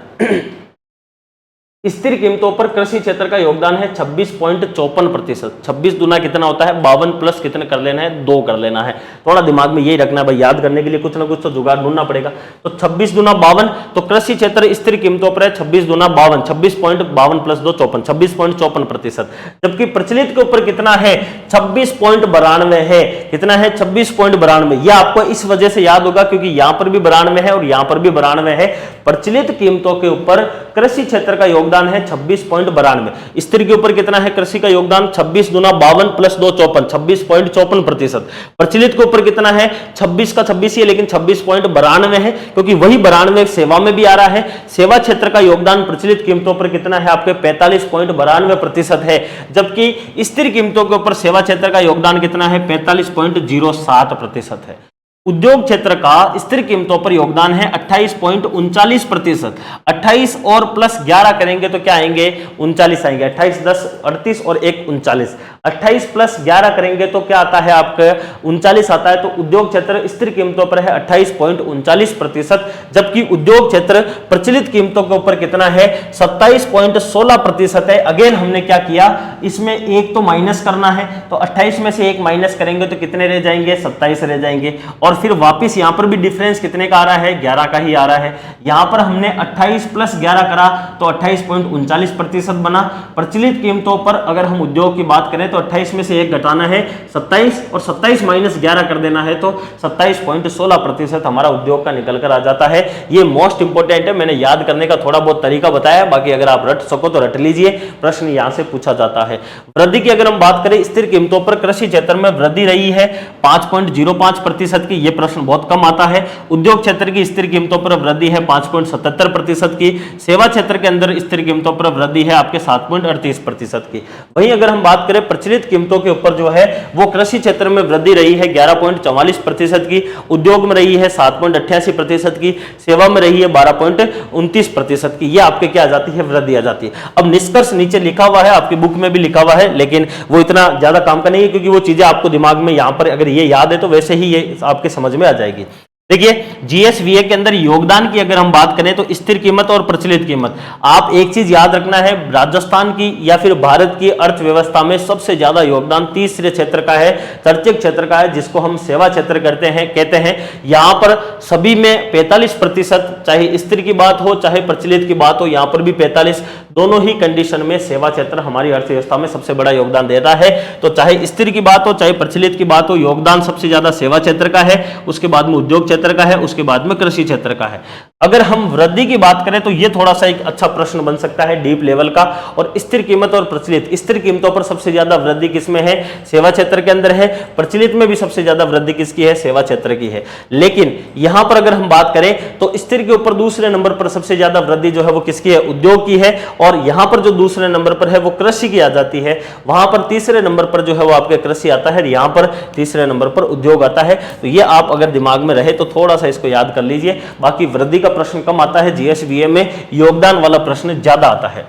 स्थिर कीमतों पर कृषि क्षेत्र का योगदान है 26.54%। 26 गुना कितना होता है 52 प्लस कितने कर लेना है 2 कर लेना है। थोड़ा दिमाग में यही रखना है भाई, याद करने के लिए कुछ ना कुछ तो जुगाड़ ढूंढना पड़ेगा। तो 26 गुना 52, तो कृषि क्षेत्र स्थिर कीमतों पर है 26 गुना 52, 26.52 प्लस 2 54, 26.54%। जबकि प्रचलित के ऊपर कितना है 26.92 है। कितना है 26.92। यह आपको इस वजह से याद होगा क्योंकि यहां पर भी 92 है और यहां पर भी 92 है। प्रचलित कीमतों के ऊपर कृषि क्षेत्र का योगदान है 26.92। स्थिर के ऊपर कितना है कृषि का योगदान 26 गुना 52 प्लस 2 54, 26.54%। प्रचलित के ऊपर कितना है 26 का 26 ही है, लेकिन 26.92 है क्योंकि वही 92 सेवा में भी आ रहा है। सेवा क्षेत्र का योगदान प्रचलित कीमतों पर कितना है आपके 45.92% है, जबकि स्थिर कीमतों के ऊपर सेवा क्षेत्र का योगदान कितना है 45.07% है। उद्योग क्षेत्र का स्थिर कीमतों पर योगदान है 28.39%। 28 और प्लस 11 करेंगे तो क्या आएंगे 39 आएंगे। 28 10 38 और 1 39। 28 प्लस 11 करेंगे तो क्या आता है आपका 39 आता है। तो उद्योग क्षेत्र स्थिर कीमतों पर है 28.39%, जबकि उद्योग क्षेत्र प्रचलित कीमतों के ऊपर कितना है 27.16% है। अगेन हमने क्या किया, इसमें एक तो माइनस करना है, तो 28 में से 1 माइनस करेंगे तो कितने रह जाएंगे 27 रह जाएंगे। और फिर वापस यहां पर भी डिफरेंस कितने का आ रहा है 11 का ही आ रहा है। यहां पर हमने 28 प्लस 11 करा तो 28.39% बना। प्रचलित कीमतों पर अगर हम उद्योग की बात करें तो 28 में से 1 घटाना है 27 और 27 माइनस 11 कर देना है तो 27.16% हमारा उद्योग का निकल कर आ जाता है। ये मोस्ट इंपोर्टेंट है, मैंने याद करने का थोड़ा बहुत तरीका बताया, बाकी अगर आप रट सको तो रट लीजिए, प्रश्न यहां से पूछा जाता है। वृद्धि की अगर हम बात करें स्थिर कीमतों पर कृषि क्षेत्र में वृद्धि रही है 5.05% की, यह प्रश्न बहुत कम आता है। उद्योग क्षेत्र की स्थिर कीमतों पर वृद्धि है 5.77% की। सेवा क्षेत्र के अंदर स्थिर कीमतों पर वृद्धि है आपके 7.38% की। वहीं अगर हम बात करें प्रचलित कीमतों के ऊपर जो है वो कृषि क्षेत्र में वृद्धि रही है 11.44% की, उद्योग में रही है 7.88% की, सेवा में रही है 12.29% की। ये आपके क्या आ जाती है वृद्धि आ जाती है। अब निष्कर्ष नीचे लिखा हुआ है, आपकी बुक में भी लिखा हुआ है, लेकिन वो इतना ज्यादा काम का नहीं है क्योंकि वो चीजें आपको दिमाग में यहां पर अगर ये याद है तो वैसे ही ये आपके समझ में आ जाएगी। देखिए जीएसवीए के अंदर योगदान की अगर हम बात करें तो स्थिर कीमत और प्रचलित कीमत, आप एक चीज याद रखना है, राजस्थान की या फिर भारत की अर्थव्यवस्था में सबसे ज्यादा योगदान तीसरे क्षेत्र का है, तर्तीयक क्षेत्र का है, जिसको हम सेवा क्षेत्र कहते हैं। यहां पर सभी में 45%, चाहे स्थिर की बात हो चाहे प्रचलित की बात हो, यहां पर भी 45, दोनों ही कंडीशन में सेवा क्षेत्र हमारी अर्थव्यवस्था में सबसे बड़ा योगदान देता है। तो चाहे स्थिर की बात हो चाहे प्रचलित की बात हो, योगदान सबसे ज्यादा सेवा क्षेत्र का है, उसके बाद में उद्योग क्षेत्र का है, उसके बाद में कृषि क्षेत्र का है। अगर हम वृद्धि की बात करें तो यह थोड़ा सा एक अच्छा प्रश्न बन सकता है डीप लेवल का। और स्थिर कीमत और प्रचलित, स्थिर कीमतों पर सबसे ज्यादा वृद्धि किसमें है? सेवा क्षेत्र के अंदर है। प्रचलित में भी सबसे ज्यादा वृद्धि किसकी है? सेवा क्षेत्र की है। लेकिन यहां पर अगर हम बात करें तो स्थिर के ऊपर दूसरे नंबर पर सबसे ज्यादा वृद्धि जो है वो किसकी है? उद्योग की है। और यहां पर जो दूसरे नंबर पर है वो कृषि की आ जाती है। वहां पर तीसरे नंबर पर जो है वो आपके कृषि आता है, यहां पर तीसरे नंबर पर उद्योग आता है। तो ये आप अगर दिमाग में रहे तो थोड़ा सा इसको याद कर लीजिए। बाकी वृद्धि का प्रश्न कम आता है, जीएसवीए में योगदान वाला प्रश्न ज्यादा आता है।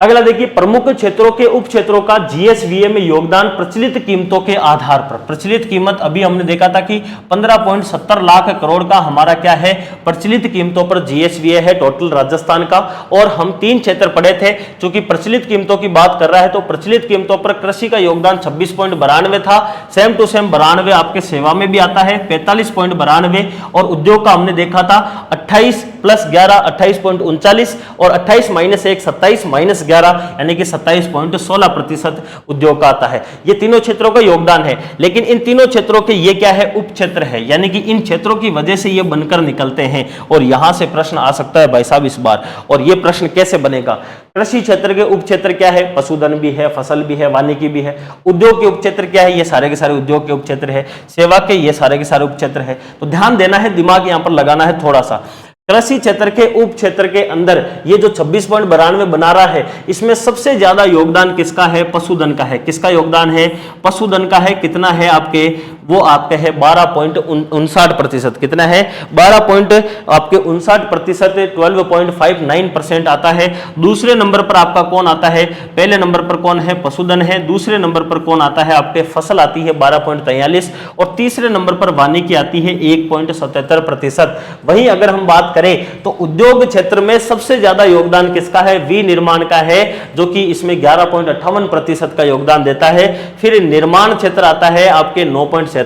अगला देखिए, प्रमुख क्षेत्रों के उप क्षेत्रों का जीएसवीए में योगदान प्रचलित कीमतों के आधार पर। प्रचलित कीमत अभी हमने देखा था कि 15.70 लाख करोड़ का हमारा क्या है? प्रचलित कीमतों पर जीएसवीए है टोटल राजस्थान का। और हम 3 क्षेत्र पढ़े थे, क्योंकि प्रचलित कीमतों की बात कर रहा है तो प्रचलित कीमतों पर कृषि का योगदान 26.92 था, सेम टू सेम 92 आपके सेवा में भी आता है 45.92। और उद्योग का हमने देखा था 28 + 11 28.39 और 28 - 1 27 - 11 यानी कि 27.16% उद्योग का आता है। ये तीनों क्षेत्रों का योगदान है। लेकिन इन तीनों क्षेत्रों के ये क्या है? उप क्षेत्र है, यानी कि इन क्षेत्रों की वजह से ये बनकर निकलते हैं। और यहां से प्रश्न आ सकता है भाई साहब इस बार। और ये प्रश्न कैसे बनेगा? कृषि क्षेत्र के उप क्षेत्र क्या है? पशुधन भी है, फसल भी है, वानिकी भी है। उद्योग के उप क्षेत्र क्या है? ये सारे के सारे उद्योग के उप क्षेत्र है। सेवा के ये सारे के सारे उप क्षेत्र है। तो ध्यान देना है, दिमाग यहां पर लगाना है थोड़ा सा। कृषि क्षेत्र के उप क्षेत्र के अंदर ये जो 26.92 बना रहा है, इसमें सबसे ज्यादा योगदान किसका है? पशुधन का है। किसका योगदान है? पशुधन का है। कितना है आपके? वो आपके है 12.59%। कितना है? 12.59%, 12.59% आता है। दूसरे नंबर पर आपका कौन आता है? पहले नंबर पर कौन है? पशुधन है। दूसरे नंबर पर कौन आता है? आपके फसल आती है 12.43 और तीसरे नंबर पर वानिकी आती है 1.77%। वहीं अगर हम बात करें तो उद्योग क्षेत्र में सबसे ज्यादा योगदान किसका है? विनिर्माण का है, जो कि इसमें 11.58% का योगदान देता है। फिर निर्माण क्षेत्र आता है आपके 9.47%।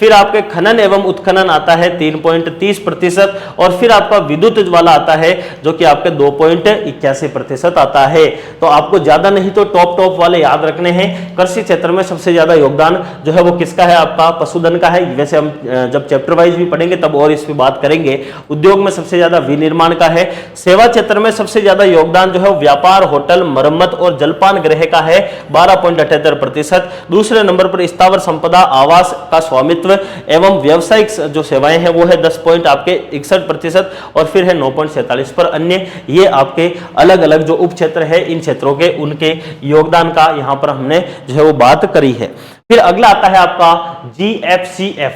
फिर आपके खनन एवं उत्खनन आता है 3.30% और फिर आपका विद्युत वाला आता है जो कि आपके 2.81% आता है। तो आपको ज्यादा नहीं तो टॉप वाले याद रखने हैं। कृषि क्षेत्र में सबसे ज्यादा योगदान जो है वो किसका है? आपका पशुधन का है। वैसे हम जब चैप्टर वाइज भी पढ़ेंगे तब और इस पे बात करेंगे। उद्योग में सबसे ज्यादा विनिर्माण का है। सेवा क्षेत्र में सबसे ज्यादा योगदान जो है व्यापार, होटल, मरम्मत और जलपान गृह का है 12.78%। दूसरे नंबर पर स्थावर संपदा, आवास का स्वामित्व एवं व्यावसायिक जो सेवाएं हैं वो है 10.61% और फिर है 9.47 पर अन्य। ये आपके अलग अलग जो उप क्षेत्र है इन क्षेत्रों के उनके योगदान का यहां पर हमने जो है वो बात करी है। फिर अगला आता है आपका जीएफसीएफ,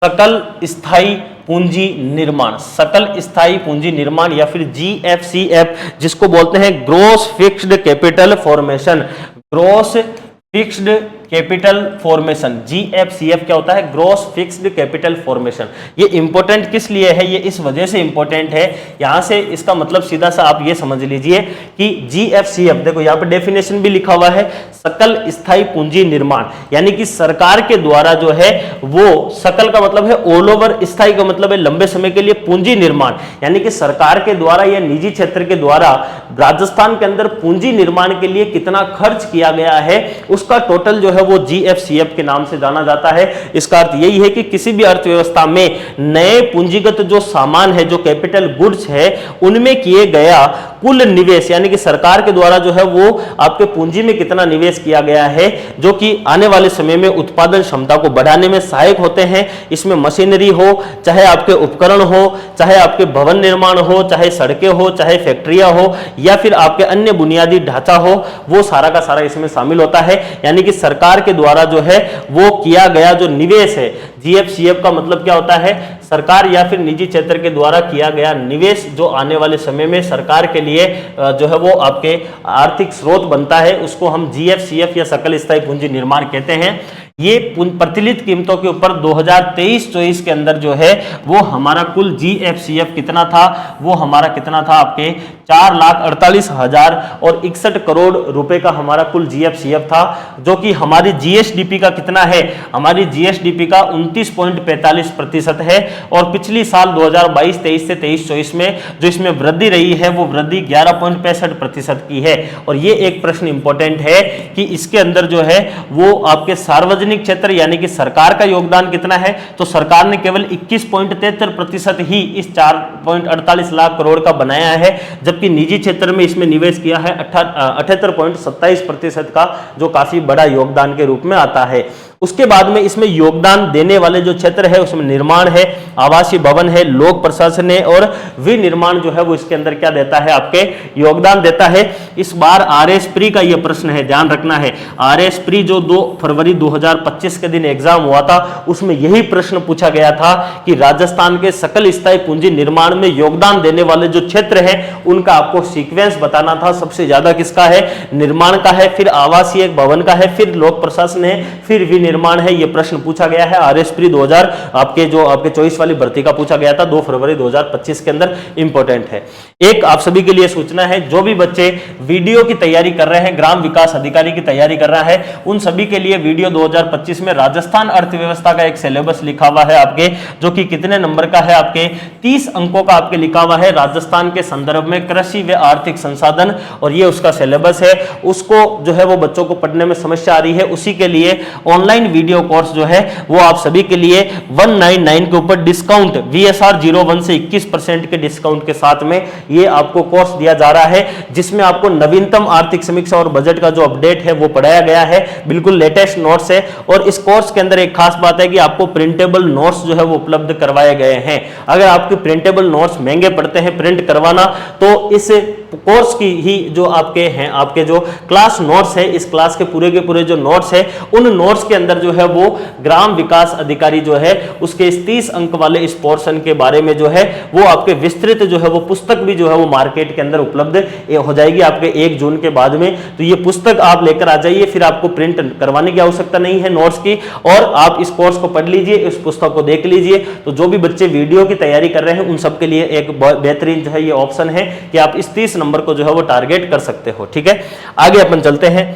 सकल स्थायी पूंजी निर्माण। सकल स्थायी पूंजी निर्माण या फिर जीएफसीएफ, जिसको बोलते हैं gross fixed capital formation. Gross fixed capital formation, GFCF क्या होता है? Gross fixed capital formation. ये इंपॉर्टेंट किस लिए है? ये इस वजह से इंपॉर्टेंट है, यहां से इसका मतलब सीधा सा आप ये समझ लीजिए कि जीएफसीएफ, देखो यहां पे डेफिनेशन भी लिखा हुआ है, सकल स्थायी पूंजी निर्माण, यानी कि सरकार के द्वारा जो है वो, सकल का मतलब है ऑल ओवर, स्थायी का मतलब है लंबे समय के लिए, पूंजी निर्माण यानी कि सरकार के द्वारा या निजी क्षेत्र के द्वारा राजस्थान के अंदर पूंजी निर्माण के लिए कितना खर्च किया गया है उसका टोटल जो है वो जीएफसीएफ के नाम से जाना जाता है। इसका अर्थ यही है कि किसी भी अर्थव्यवस्था में नए पूंजीगत जो सामान है, जो कैपिटल गुड्स है, उनमें किए गया कुल निवेश, यानी कि सरकार के द्वारा जो है वो आपके पूंजी में कितना निवेश किया गया है, जो कि आने वाले समय में उत्पादन क्षमता को बढ़ाने में सहायक होते हैं। इसमें मशीनरी हो, चाहे आपके उपकरण हो, चाहे आपके भवन निर्माण हो, चाहे सड़कें हो, चाहे फैक्ट्रियां हो, या फिर आपके अन्य बुनियादी ढांचा हो, वो सारा का सारा इसमें शामिल होता है। यानी कि सरकार के द्वारा जो है वो किया गया जो निवेश है, जीएफसीएफ का मतलब क्या होता है? सरकार या फिर निजी क्षेत्र के द्वारा किया गया निवेश जो आने वाले समय में सरकार के लिए जो है वो आपके आर्थिक स्रोत बनता है, उसको हम GFCF या सकल स्थायी पूंजी निर्माण कहते हैं। ये प्रतिलित कीमतों के ऊपर 2023-24 के अंदर जो है वो हमारा कुल GFCF कितना था, वो हमारा कितना था आपके 4,48,061 करोड़ रुपए का हमारा कुल GFCF था, जो कि हमारी GSDP का कितना है, हमारी GSDP का 29.45% है। और पिछली साल 2022-23 से 23-24 में जो इसमें वृद्धि रही है वो वृद्धि 11.65% की है। और ये एक प्रश्न इंपॉर्टेंट है कि इसके अंदर जो है वो आपके सार्वजनिक क्षेत्र यानी कि सरकार का योगदान कितना है, तो सरकार ने केवल 21.73% ही इस 4.48 लाख करोड़ का बनाया है, जबकि निजी क्षेत्र में इसमें निवेश किया है 78.27% का, जो काफी बड़ा योगदान के रूप में आता है। उसके बाद में इसमें योगदान देने वाले जो क्षेत्र है उसमें निर्माण है, आवासीय भवन है, लोक प्रशासन है और विनिर्माण जो है वो इसके अंदर क्या देता है, आपके योगदान देता है। इस बार RS प्री का ये प्रश्न है, ध्यान रखना है। RS प्री जो 2 फरवरी 2025 के दिन एग्जाम हुआ था उसमें यही प्रश्न पूछा गया था कि राजस्थान के सकल स्थायी पूंजी निर्माण में योगदान देने वाले जो क्षेत्र है उनका आपको सीक्वेंस बताना था। सबसे ज्यादा किसका है, निर्माण का है, फिर आवासीय भवन का है, फिर लोक प्रशासन है, फिर निर्माण है। यह प्रश्न पूछा गया है RS प्री 2000 आपके 24 वाली भर्ती का पूछा गया था 2 फरवरी 2025 के अंदर, इंपॉर्टेंट है। एक आप सभी के लिए सूचना है, जो भी बच्चे वीडियो की तैयारी कर रहे हैं, ग्राम विकास अधिकारी की तैयारी कर रहा है, उन सभी के लिए वीडियो 2025 में राजस्थान अर्थव्यवस्था का एक सिलेबस लिखा हुआ है आपके, जो कि कितने नंबर का है, आपके 30 अंकों का आपके लिखा हुआ है, राजस्थान के संदर्भ में कृषि व आर्थिक संसाधन, और ये उसका सिलेबस है। उसको जो है वो बच्चों को पढ़ने में समस्या आ रही है, उसी के लिए ऑनलाइन वीडियो कोर्स जो है वो आप सभी के लिए 199 के ऊपर डिस्काउंट VSR 01 से 21% के डिस्काउंट के साथ में ये आपको कोर्स दिया जा रहा है, जिसमें आपको नवीनतम आर्थिक समीक्षा और बजट का जो अपडेट है वो पढ़ाया गया है, बिल्कुल लेटेस्ट नोट्स है। और इस कोर्स के अंदर एक खास बात है कि आपको प्रिंटेबल नोट्स जो है वो उपलब्ध करवाए गए हैं। अगर आपके प्रिंटेबल नोट्स महंगे पड़ते हैं प्रिंट करवाना, तो इस कोर्स की ही जो आपके हैं, आपके जो क्लास नोट्स है, इस क्लास के पूरे जो नोट्स है, उन नोट्स के अंदर जो है वो ग्राम विकास अधिकारी जो है उसके इस 30 अंक वाले इस पोर्शन के बारे में जो है वो आपके विस्तृत जो है वो पुस्तक भी जो है वो मार्केट के अंदर उपलब्ध हो जाएगी आपके 1 जून के बाद में। तो ये पुस्तक आप लेकर आ जाइए, फिर आपको प्रिंट करवाने की आवश्यकता नहीं है नोट्स की, और आप इस कोर्स को पढ़ लीजिए, इस पुस्तक को देख लीजिए। तो जो भी बच्चे वीडियो की तैयारी कर रहे हैं उन सबके लिए एक बेहतरीन जो है ये ऑप्शन है कि आप इस 30 नंबर को जो है वो टारगेट कर सकते हो। ठीक है, आगे अपन चलते हैं।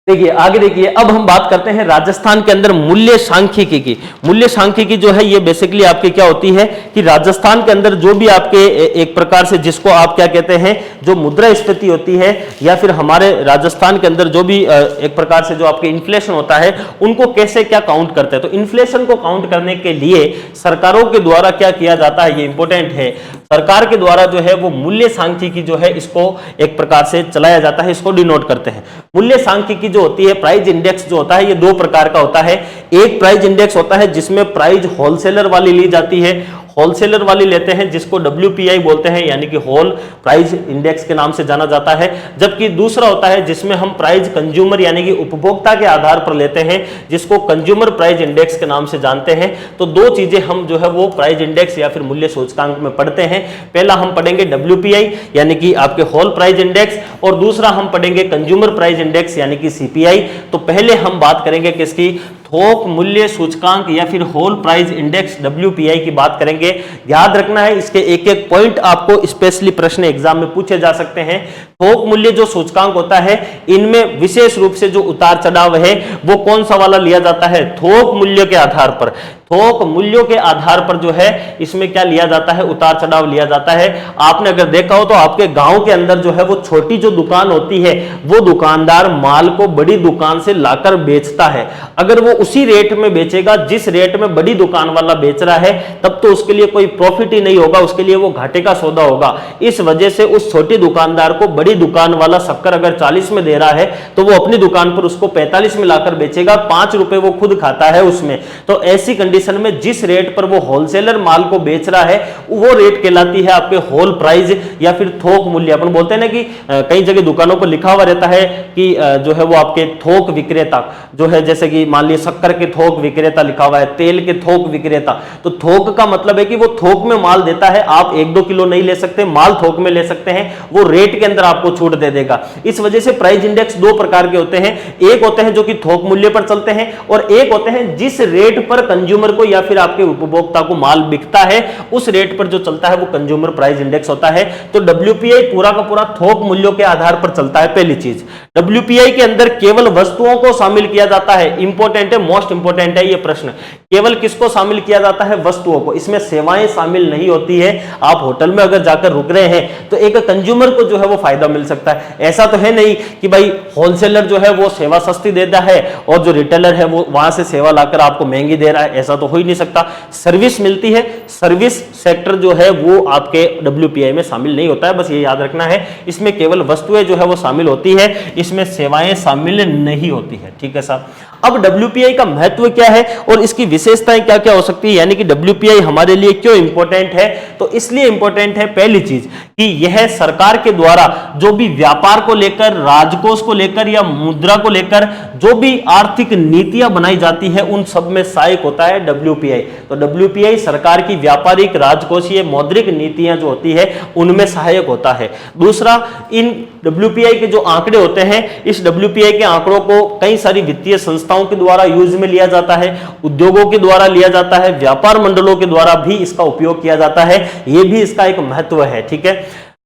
देखिए आगे, देखिए अब हम बात करते हैं राजस्थान के अंदर मूल्य सांख्यिकी की। मूल्य सांख्यिकी जो है ये बेसिकली आपकी क्या होती है कि राजस्थान के अंदर जो भी आपके एक प्रकार से जिसको आप क्या कहते हैं, जो मुद्रास्फीति होती है, या फिर हमारे राजस्थान के अंदर जो भी एक प्रकार से जो आपके इन्फ्लेशन होता है उनको कैसे क्या काउंट करते हैं। तो इन्फ्लेशन को काउंट करने के लिए सरकारों के द्वारा क्या किया जाता है, ये इंपॉर्टेंट है। सरकार के द्वारा जो है वो मूल्य सांख्यिकी जो है इसको एक प्रकार से चलाया जाता है, इसको डिनोट करते हैं। मूल्य सांख्यिकी जो होती है, प्राइस इंडेक्स जो होता है, ये 2 प्रकार का होता है। एक प्राइस इंडेक्स होता है जिसमें प्राइस होलसेलर वाली ली जाती है, होलसेलर वाली लेते हैं जिसको WPI बोलते हैं, यानी कि होल प्राइस इंडेक्स के नाम से जाना जाता है। जबकि दूसरा होता है जिसमें हम प्राइस कंज्यूमर यानी कि उपभोक्ता के आधार पर लेते हैं, जिसको कंज्यूमर प्राइस इंडेक्स के नाम से जानते हैं। तो 2 चीजें हम जो है वो प्राइस इंडेक्स या फिर मूल्य सूचकांक में पढ़ते हैं। पहला हम पढ़ेंगे WPI यानी कि आपके होल प्राइस इंडेक्स, और दूसरा हम पढ़ेंगे कंज्यूमर प्राइस इंडेक्स यानी कि CPI। तो पहले हम बात करेंगे किसकी, थोक मूल्य सूचकांक या फिर होल प्राइस इंडेक्स WPI की बात करेंगे। याद रखना है, इसके एक एक पॉइंट आपको स्पेशली प्रश्न एग्जाम में पूछे जा सकते हैं। थोक मूल्य जो सूचकांक होता है, इनमें विशेष रूप से जो उतार चढ़ाव है वो कौन सा वाला लिया जाता है, थोक मूल्य के आधार पर। थोक मूल्यों के आधार पर जो है इसमें क्या लिया जाता है, उतार चढ़ाव लिया जाता है। आपने अगर देखा हो तो आपके गांव के अंदर जो है वो छोटी जो दुकान होती है, वो दुकानदार माल को बड़ी दुकान से लाकर बेचता है। अगर वो उसी रेट में बेचेगा जिस रेट में बड़ी दुकान वाला बेच रहा है, तब तो उसके लिए कोई प्रॉफिट ही नहीं होगा, उसके लिए वो घाटे का सौदा होगा। इस वजह से उस छोटी दुकानदार को बड़ी दुकान वाला शक्कर अगर 40 में दे रहा है तो वो अपनी दुकान पर उसको 45 में लाकर बेचेगा, 5 रुपए वो खुद खाता है उसमें। तो ऐसी कंडीशन कंडीशन में जिस रेट पर वो होलसेलर माल को बेच रहा है वो रेट कहलाती है आपके होल प्राइस या फिर थोक मूल्य। अपन बोलते हैं ना कि कई जगह दुकानों पर लिखा हुआ रहता है कि जो है वो आपके थोक विक्रेता जो है, जैसे कि मान लीजिए शक्कर के थोक विक्रेता लिखा हुआ है, तेल के थोक विक्रेता। तो थोक का मतलब है कि वो थोक में माल देता है, आप 1-2 किलो नहीं ले सकते, माल थोक में ले सकते हैं, वो रेट के अंदर आपको छूट दे देगा। इस वजह से प्राइस इंडेक्स दो प्रकार के होते हैं, एक होते हैं जो कि थोक मूल्य पर चलते हैं और एक होते हैं जिस रेट पर कंज्यूमर को या फिर आपके उपभोक्ता को माल बिकता है उस रेट पर जो चलता है वो कंज्यूमर प्राइस इंडेक्स होता है। तो WPI पूरा का पूरा थोक मूल्यों के आधार पर चलता है। पहली चीज, WPI के अंदर केवल वस्तुओं को शामिल किया जाता है। इंपॉर्टेंट है, मोस्ट इंपॉर्टेंट है ये प्रश्न। केवल किसको शामिल किया जाता है? वस्तुओं को। इसमें सेवाएं शामिल नहीं होती है। आप होटल में अगर जाकर रुक रहे हैं तो एक कंज्यूमर को जो है वो फायदा मिल सकता है। ऐसा तो है नहीं कि भाई होलसेलर जो है वो सेवा सस्ती देता है और जो रिटेलर है वो वहां से सेवा लाकर आपको महंगी दे रहा है, ऐसा तो हो ही नहीं सकता। सर्विस मिलती है, सर्विस सेक्टर जो है वो आपके WPI में शामिल नहीं होता है, बस ये याद रखना है। इसमें केवल वस्तुएं जो है वो शामिल होती है, इसमें सेवाएं शामिल नहीं होती है। ठीक है साहब। अब WPI का महत्व क्या है और इसकी विशेषताएं क्या क्या हो सकती है, यानी कि WPI हमारे लिए क्यों इंपॉर्टेंट है? तो इसलिए इंपॉर्टेंट है पहली चीज कि यह सरकार के द्वारा जो भी व्यापार को लेकर, राजकोष को लेकर या मुद्रा को लेकर जो भी आर्थिक नीतियां बनाई जाती है उन सब में सहायक होता है WPI। तो WPI सरकार की व्यापारिक, राजकोषीय, मौद्रिक नीतियां जो होती है उनमें सहायक होता है। दूसरा, इन WPI के जो आंकड़े होते हैं, इस WPI के आंकड़ों को कई सारी वित्तीय संस्थाओं के द्वारा यूज में लिया जाता है, उद्योगों के द्वारा लिया जाता है, व्यापार मंडलों के द्वारा भी इसका उपयोग किया जाता है। यह भी इसका एक महत्व है। ठीक है।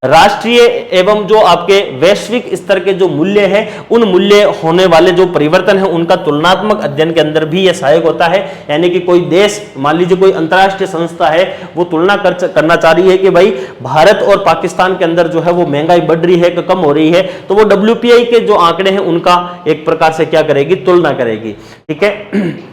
राष्ट्रीय एवं जो आपके वैश्विक स्तर के जो मूल्य हैं, उन मूल्य होने वाले जो परिवर्तन है उनका तुलनात्मक अध्ययन के अंदर भी यह सहायक होता है। यानी कि कोई देश, मान लीजिए कोई अंतरराष्ट्रीय संस्था है, वो तुलना करना चाह रही है कि भाई भारत और पाकिस्तान के अंदर जो है वो महंगाई बढ़ रही है कि कम हो रही है, तो वो WPI के जो आंकड़े हैं उनका एक प्रकार से क्या करेगी? तुलना करेगी। ठीक है।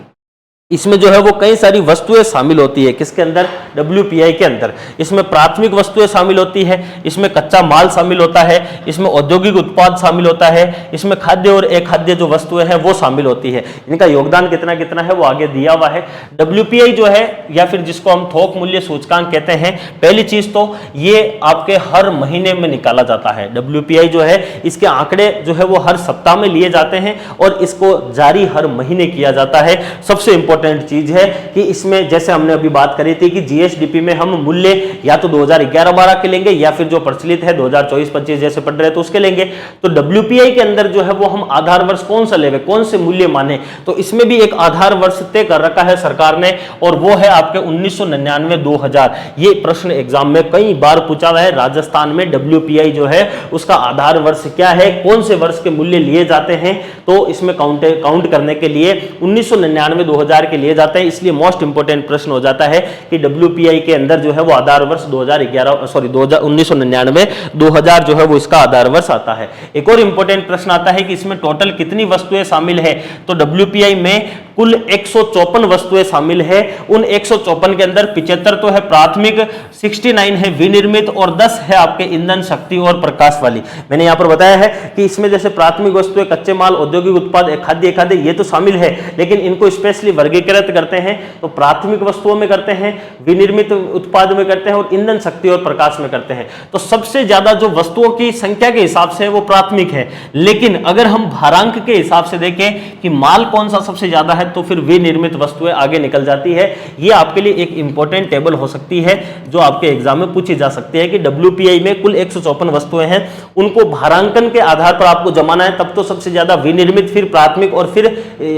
इसमें जो है वो कई सारी वस्तुएं शामिल होती है। किसके अंदर? WPI के अंदर। इसमें प्राथमिक वस्तुएं शामिल होती है, इसमें कच्चा माल शामिल होता है, इसमें औद्योगिक उत्पाद शामिल होता है, इसमें खाद्य और अखाद्य जो वस्तुएं हैं वो शामिल होती है। इनका योगदान कितना कितना है वो आगे दिया हुआ है। WPI जो है, या फिर जिसको हम थोक मूल्य सूचकांक कहते हैं, पहली चीज तो ये आपके हर महीने में निकाला जाता है। WPI जो है, इसके आंकड़े जो है वो हर सप्ताह में लिए जाते हैं और इसको जारी हर महीने किया जाता है। सबसे इंपॉर्टेंट चीज है कि इसमें, जैसे हमने अभी बात करी थी कि GSDP में हम मूल्य या तो 2011-12 के लेंगे या फिर जो प्रचलित है 2024-25 जैसे पढ़ रहे हैं तो उसके लेंगे। तो WPI के अंदर जो है वो हम आधार वर्ष कौन सा लेंगे, कौन से मूल्य माने, तो इसमें भी एक आधार वर्ष तय कर रखा है सरकार ने और वो है आपके 1999-2000। ये प्रश्न एग्जाम में कई बार पूछा हुआ है। राजस्थान में WPI जो है उसका आधार वर्ष क्या है, कौन से वर्ष के मूल्य लिए जाते हैं, तो इसमें काउंट करने के लिए 1999-2000 के लिए जाते हैं। इसलिए मोस्ट इंपोर्टेंट प्रश्न हो जाता है कि WPI के अंदर जो है वो आधार वर्ष 1999-2000 जो है वो इसका आधार वर्ष आता है। एक और इंपोर्टेंट प्रश्न आता है कि इसमें टोटल कितनी वस्तुएं शामिल है, तो WPI में कुल 154 वस्तुएं शामिल है। उन 154 के अंदर 75 तो है प्राथमिक, 69 है विनिर्मित और 10 है आपके ईंधन, शक्ति और प्रकाश वाली। मैंने यहां पर बताया है कि इसमें जैसे प्राथमिक वस्तुएं, कच्चे माल, औद्योगिक उत्पाद, खाद्य ये तो शामिल है, लेकिन इनको स्पेशली वर्गीकृत करते हैं तो प्राथमिक वस्तुओं में करते हैं, विनिर्मित उत्पाद में करते हैं और ईंधन, शक्ति और प्रकाश में करते हैं। तो सबसे ज्यादा जो वस्तुओं की संख्या के हिसाब से वो प्राथमिक है, लेकिन अगर हम भारांक के हिसाब से देखें कि माल कौन सा सबसे ज्यादा है तो फिर विनिर्मित वस्तुएं आगे निकल जाती है। ये आपके लिए एक इंपॉर्टेंट टेबल हो सकती है जो आपके एग्जाम में पूछी जा सकती है कि WPI में कुल 154 वस्तुएं हैं, उनको भारांकन के आधार पर आपको जमाना है, तब तो सबसे ज्यादा विनिर्मित, फिर प्राथमिक और फिर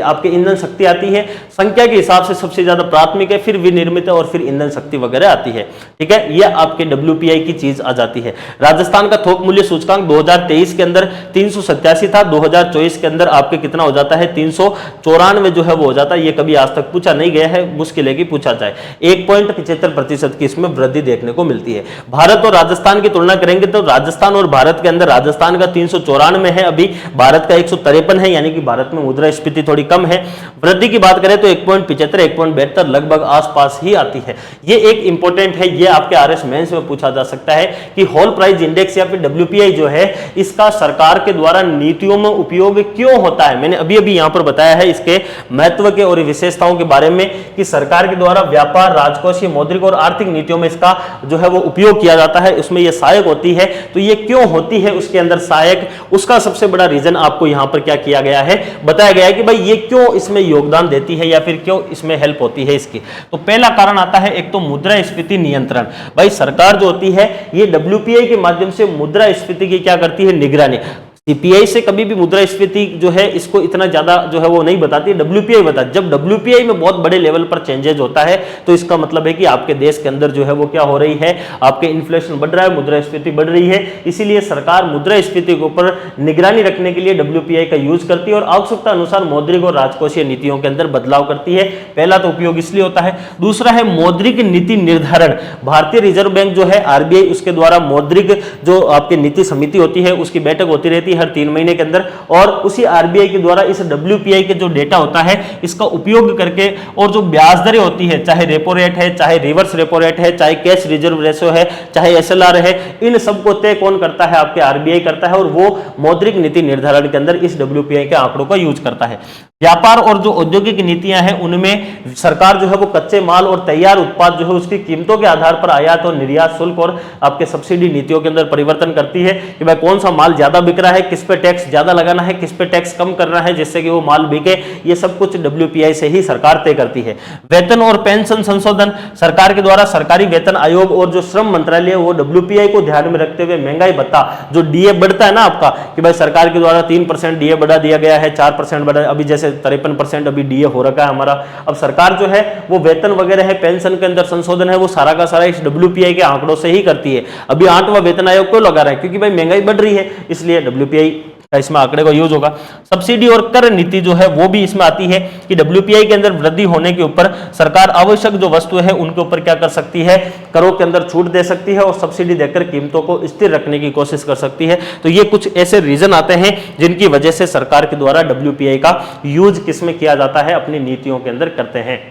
आपके ईंधन शक्ति आती है। संख्या के हिसाब से सबसे ज्यादा प्राथमिक है, फिर विनिर्मित और फिर ईंधन शक्ति वगैरह आती है। ठीक है, यह आपके WPI की चीज आ जाती है। राजस्थान का थोक मूल्य सूचकांक 2023 के अंदर 387 था, 2024 के अंदर आपके कितना हो जाता है? 394 जो है वो हो जाता है। ये कभी आज तक पूछा नहीं गया है, मुश्किल है कि पूछा जाए। 1.75% की इसमें वृद्धि देखने को मिलती है। भारत और राजस्थान की तुलना करेंगे तो राजस्थान और भारत के अंदर राजस्थान का 394 है अभी, भारत का 153 है, यानी कि भारत में मुद्रास्फीति थोड़ी कम है। वृद्धि की बात करें तो 1.75, 1.72 लगभग आसपास ही आती है। ये एक इंपॉर्टेंट है, ये आपके RS मेंस में पूछा जा सकता है कि होल प्राइस इंडेक्स या फिर WPI जो है इसका सरकार के द्वारा नीतियों में उपयोग क्यों होता है। मैंने अभी अभी यहां पर बताया है इसके महत्व के और विशेषताओं के बारे में कि सरकार के द्वारा व्यापार, राजकोषीय, मौद्रिक और आर्थिक नीतियों में इसका जो है वो उपयोग किया जाता है, उसमें ये सहायक होती है। तो ये क्यों होती है उसके अंदर सहायक, उसका सबसे बड़ा रीजन आपको यहां पर क्या किया गया है, बताया गया है कि भाई ये क्यों इसमें योगदान देती है या फिर क्यों इसमें हेल्प होती है इसकी। तो पहला कारण आता है एक तो मुद्रास्फीति नियंत्रण। भाई सरकार जो होती है ये डब्ल्यूपीआई के माध्यम से मुद्रास्फीति की क्या करती है, निगरानी। सीपीआई से कभी भी मुद्रास्फीति जो है इसको इतना ज्यादा जो है वो नहीं बताती, डब्ल्यूपीआई बताती। जब डब्ल्यूपीआई में बहुत बड़े लेवल पर चेंजेस होता है तो इसका मतलब है कि आपके देश के अंदर जो है वो क्या हो रही है, आपके इन्फ्लेशन बढ़ रहा है, मुद्रास्फीति बढ़ रही है। इसीलिए सरकार मुद्रास्फीति के ऊपर निगरानी रखने के लिए डब्ल्यूपीआई का यूज करती है और आवश्यकता अनुसार मौद्रिक और राजकोषीय नीतियों के अंदर बदलाव करती है। पहला तो उपयोग इसलिए होता है। दूसरा है मौद्रिक नीति निर्धारण। भारतीय रिजर्व बैंक जो है आरबीआई, उसके द्वारा मौद्रिक जो आपकी नीति समिति होती है उसकी बैठक होती रहती है हर 3 महीने के अंदर, और उसी आरबीआई के द्वारा इस डब्ल्यूपीआई के जो डेटा होता है इसका उपयोग करके और जो ब्याज दरें होती है, चाहे रेपो रेट है, चाहे रिवर्स रेपो रेट है, चाहे कैश रिजर्व रेशो है, चाहे एसएलआर है, इन सबको तय कौन करता है, आपके आरबीआई करता है, और वो मौद्रिक नीति निर्धारण के अंदर इस डब्ल्यूपीआई के आंकड़ों का यूज करता है। व्यापार और जो औद्योगिक नीतियां हैं उनमें सरकार जो है वो कच्चे माल और तैयार उत्पाद जो है उसकी कीमतों के आधार पर आयात और निर्यात शुल्क और आपके सब्सिडी नीतियों के अंदर परिवर्तन करती है कि भाई कौन सा माल ज्यादा बिक रहा है, किस पे टैक्स ज्यादा लगाना है, किस पे टैक्स कम करना है जिससे कि वो माल बिके। ये सब कुछ डब्ल्यूपीआई से ही सरकार तय करती है। वेतन और पेंशन संशोधन, सरकार के द्वारा सरकारी वेतन आयोग और जो श्रम मंत्रालय वो डब्ल्यूपीआई को ध्यान में रखते हुए महंगाई भत्ता जो डीए बढ़ता है ना आपका, कि भाई सरकार के द्वारा 3% डीए बढ़ा दिया गया है, 4% बढ़ा, अभी जैसे 53% अभी डीए हो रखा है हमारा। अब सरकार जो है वो वेतन वगैरह है, पेंशन के अंदर संशोधन है, वो सारा का सारा इस डब्ल्यूपीआई के आंकड़ों से ही करती है। अभी 8वां वेतन आयोग क्यों लगा रहा है, क्योंकि भाई महंगाई बढ़ रही है, इसलिए डब्ल्यूपीआई का इसमें आंकड़े का यूज होगा। सब्सिडी और कर नीति जो है वो भी इसमें आती है कि डब्ल्यूपीआई के अंदर वृद्धि होने के ऊपर सरकार आवश्यक जो वस्तुएं हैं उनके ऊपर क्या कर सकती है, करों के अंदर छूट दे सकती है और सब्सिडी देकर कीमतों को स्थिर रखने की कोशिश कर सकती है। तो ये कुछ ऐसे रीजन आते हैं जिनकी वजह से सरकार के द्वारा डब्ल्यूपीआई का यूज किसमें किया जाता है, अपनी नीतियों के अंदर करते हैं।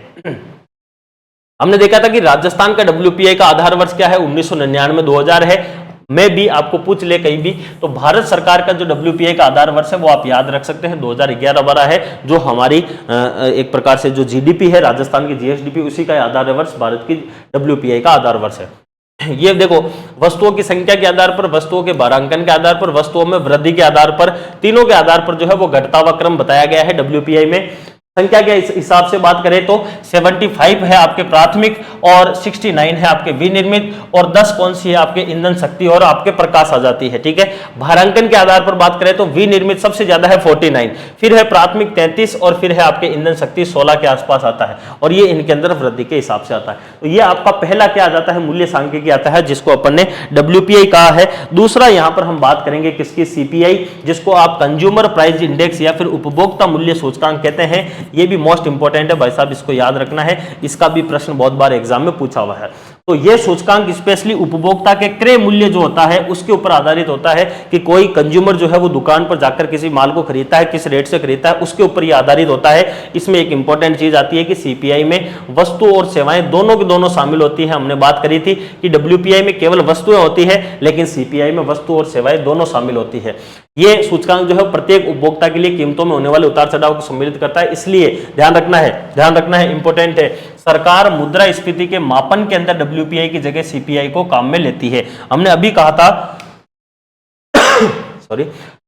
हमने देखा था कि राजस्थान का डब्ल्यूपीआई का आधार वर्ष क्या है, 1999-2000 है। मैं भी आपको पूछ ले कहीं भी तो भारत सरकार का जो डब्ल्यूपीआई का आधार वर्ष है वो आप याद रख सकते हैं, 2011-12 है, जो हमारी एक प्रकार से जो जीडीपी है राजस्थान की जीएसडीपी उसी का आधार वर्ष भारत की डब्ल्यूपीआई का आधार वर्ष है। ये देखो वस्तुओं की संख्या के आधार पर, वस्तुओं के भारांकन के आधार पर, वस्तुओं में वृद्धि के आधार पर, तीनों के आधार पर जो है वो घटता हुआ क्रम बताया गया है डब्ल्यूपीआई में। संख्या के हिसाब से बात करें तो 75 है आपके प्राथमिक और 69 है आपके विनिर्मित और 10 कौन सी है आपके ईंधन शक्ति और आपके प्रकाश आ जाती है। ठीक है, भारांकन के आधार पर बात करें तो विनिर्मित सबसे ज्यादा है 49, फिर है प्राथमिक 33 और फिर है आपके ईंधन शक्ति 16 के आसपास आता है, और ये इनके अंदर वृद्धि के हिसाब से आता है। तो ये आपका पहला क्या आ जाता है, मूल्य सांख्यिकी आता है जिसको अपन ने डब्ल्यूपीआई कहा है। दूसरा यहां पर हम बात करेंगे किसकी, सीपीआई, जिसको आप कंज्यूमर प्राइस इंडेक्स या फिर उपभोक्ता मूल्य सूचकांक कहते हैं। ये भी मोस्ट इंपोर्टेंट है भाई साहब, इसको याद रखना है, इसका भी प्रश्न बहुत बार एग्जाम में पूछा हुआ है। तो ये सूचकांक स्पेशली उपभोक्ता के क्रय मूल्य जो होता है उसके ऊपर आधारित होता है कि कोई कंज्यूमर जो है वो दुकान पर जाकर किसी माल को खरीदता है, किस रेट से खरीदता है, उसके ऊपर ये आधारित होता है। इसमें एक इंपॉर्टेंट चीज आती है कि सीपीआई में वस्तु और सेवाएं दोनों की दोनों शामिल होती है। हमने बात करी थी कि डब्ल्यूपीआई में केवल वस्तुएं होती है लेकिन सीपीआई में वस्तु और सेवाएं दोनों शामिल होती है। ये सूचकांक जो है प्रत्येक उपभोक्ता के लिए कीमतों में होने वाले उतार चढ़ाव को सम्मिलित करता है, इसलिए ध्यान रखना है, इंपॉर्टेंट है। सरकार मुद्रास्फीति के मापन के अंदर डब्ल्यूपीआई की जगह सीपीआई को काम में लेती है। हमने अभी कहा था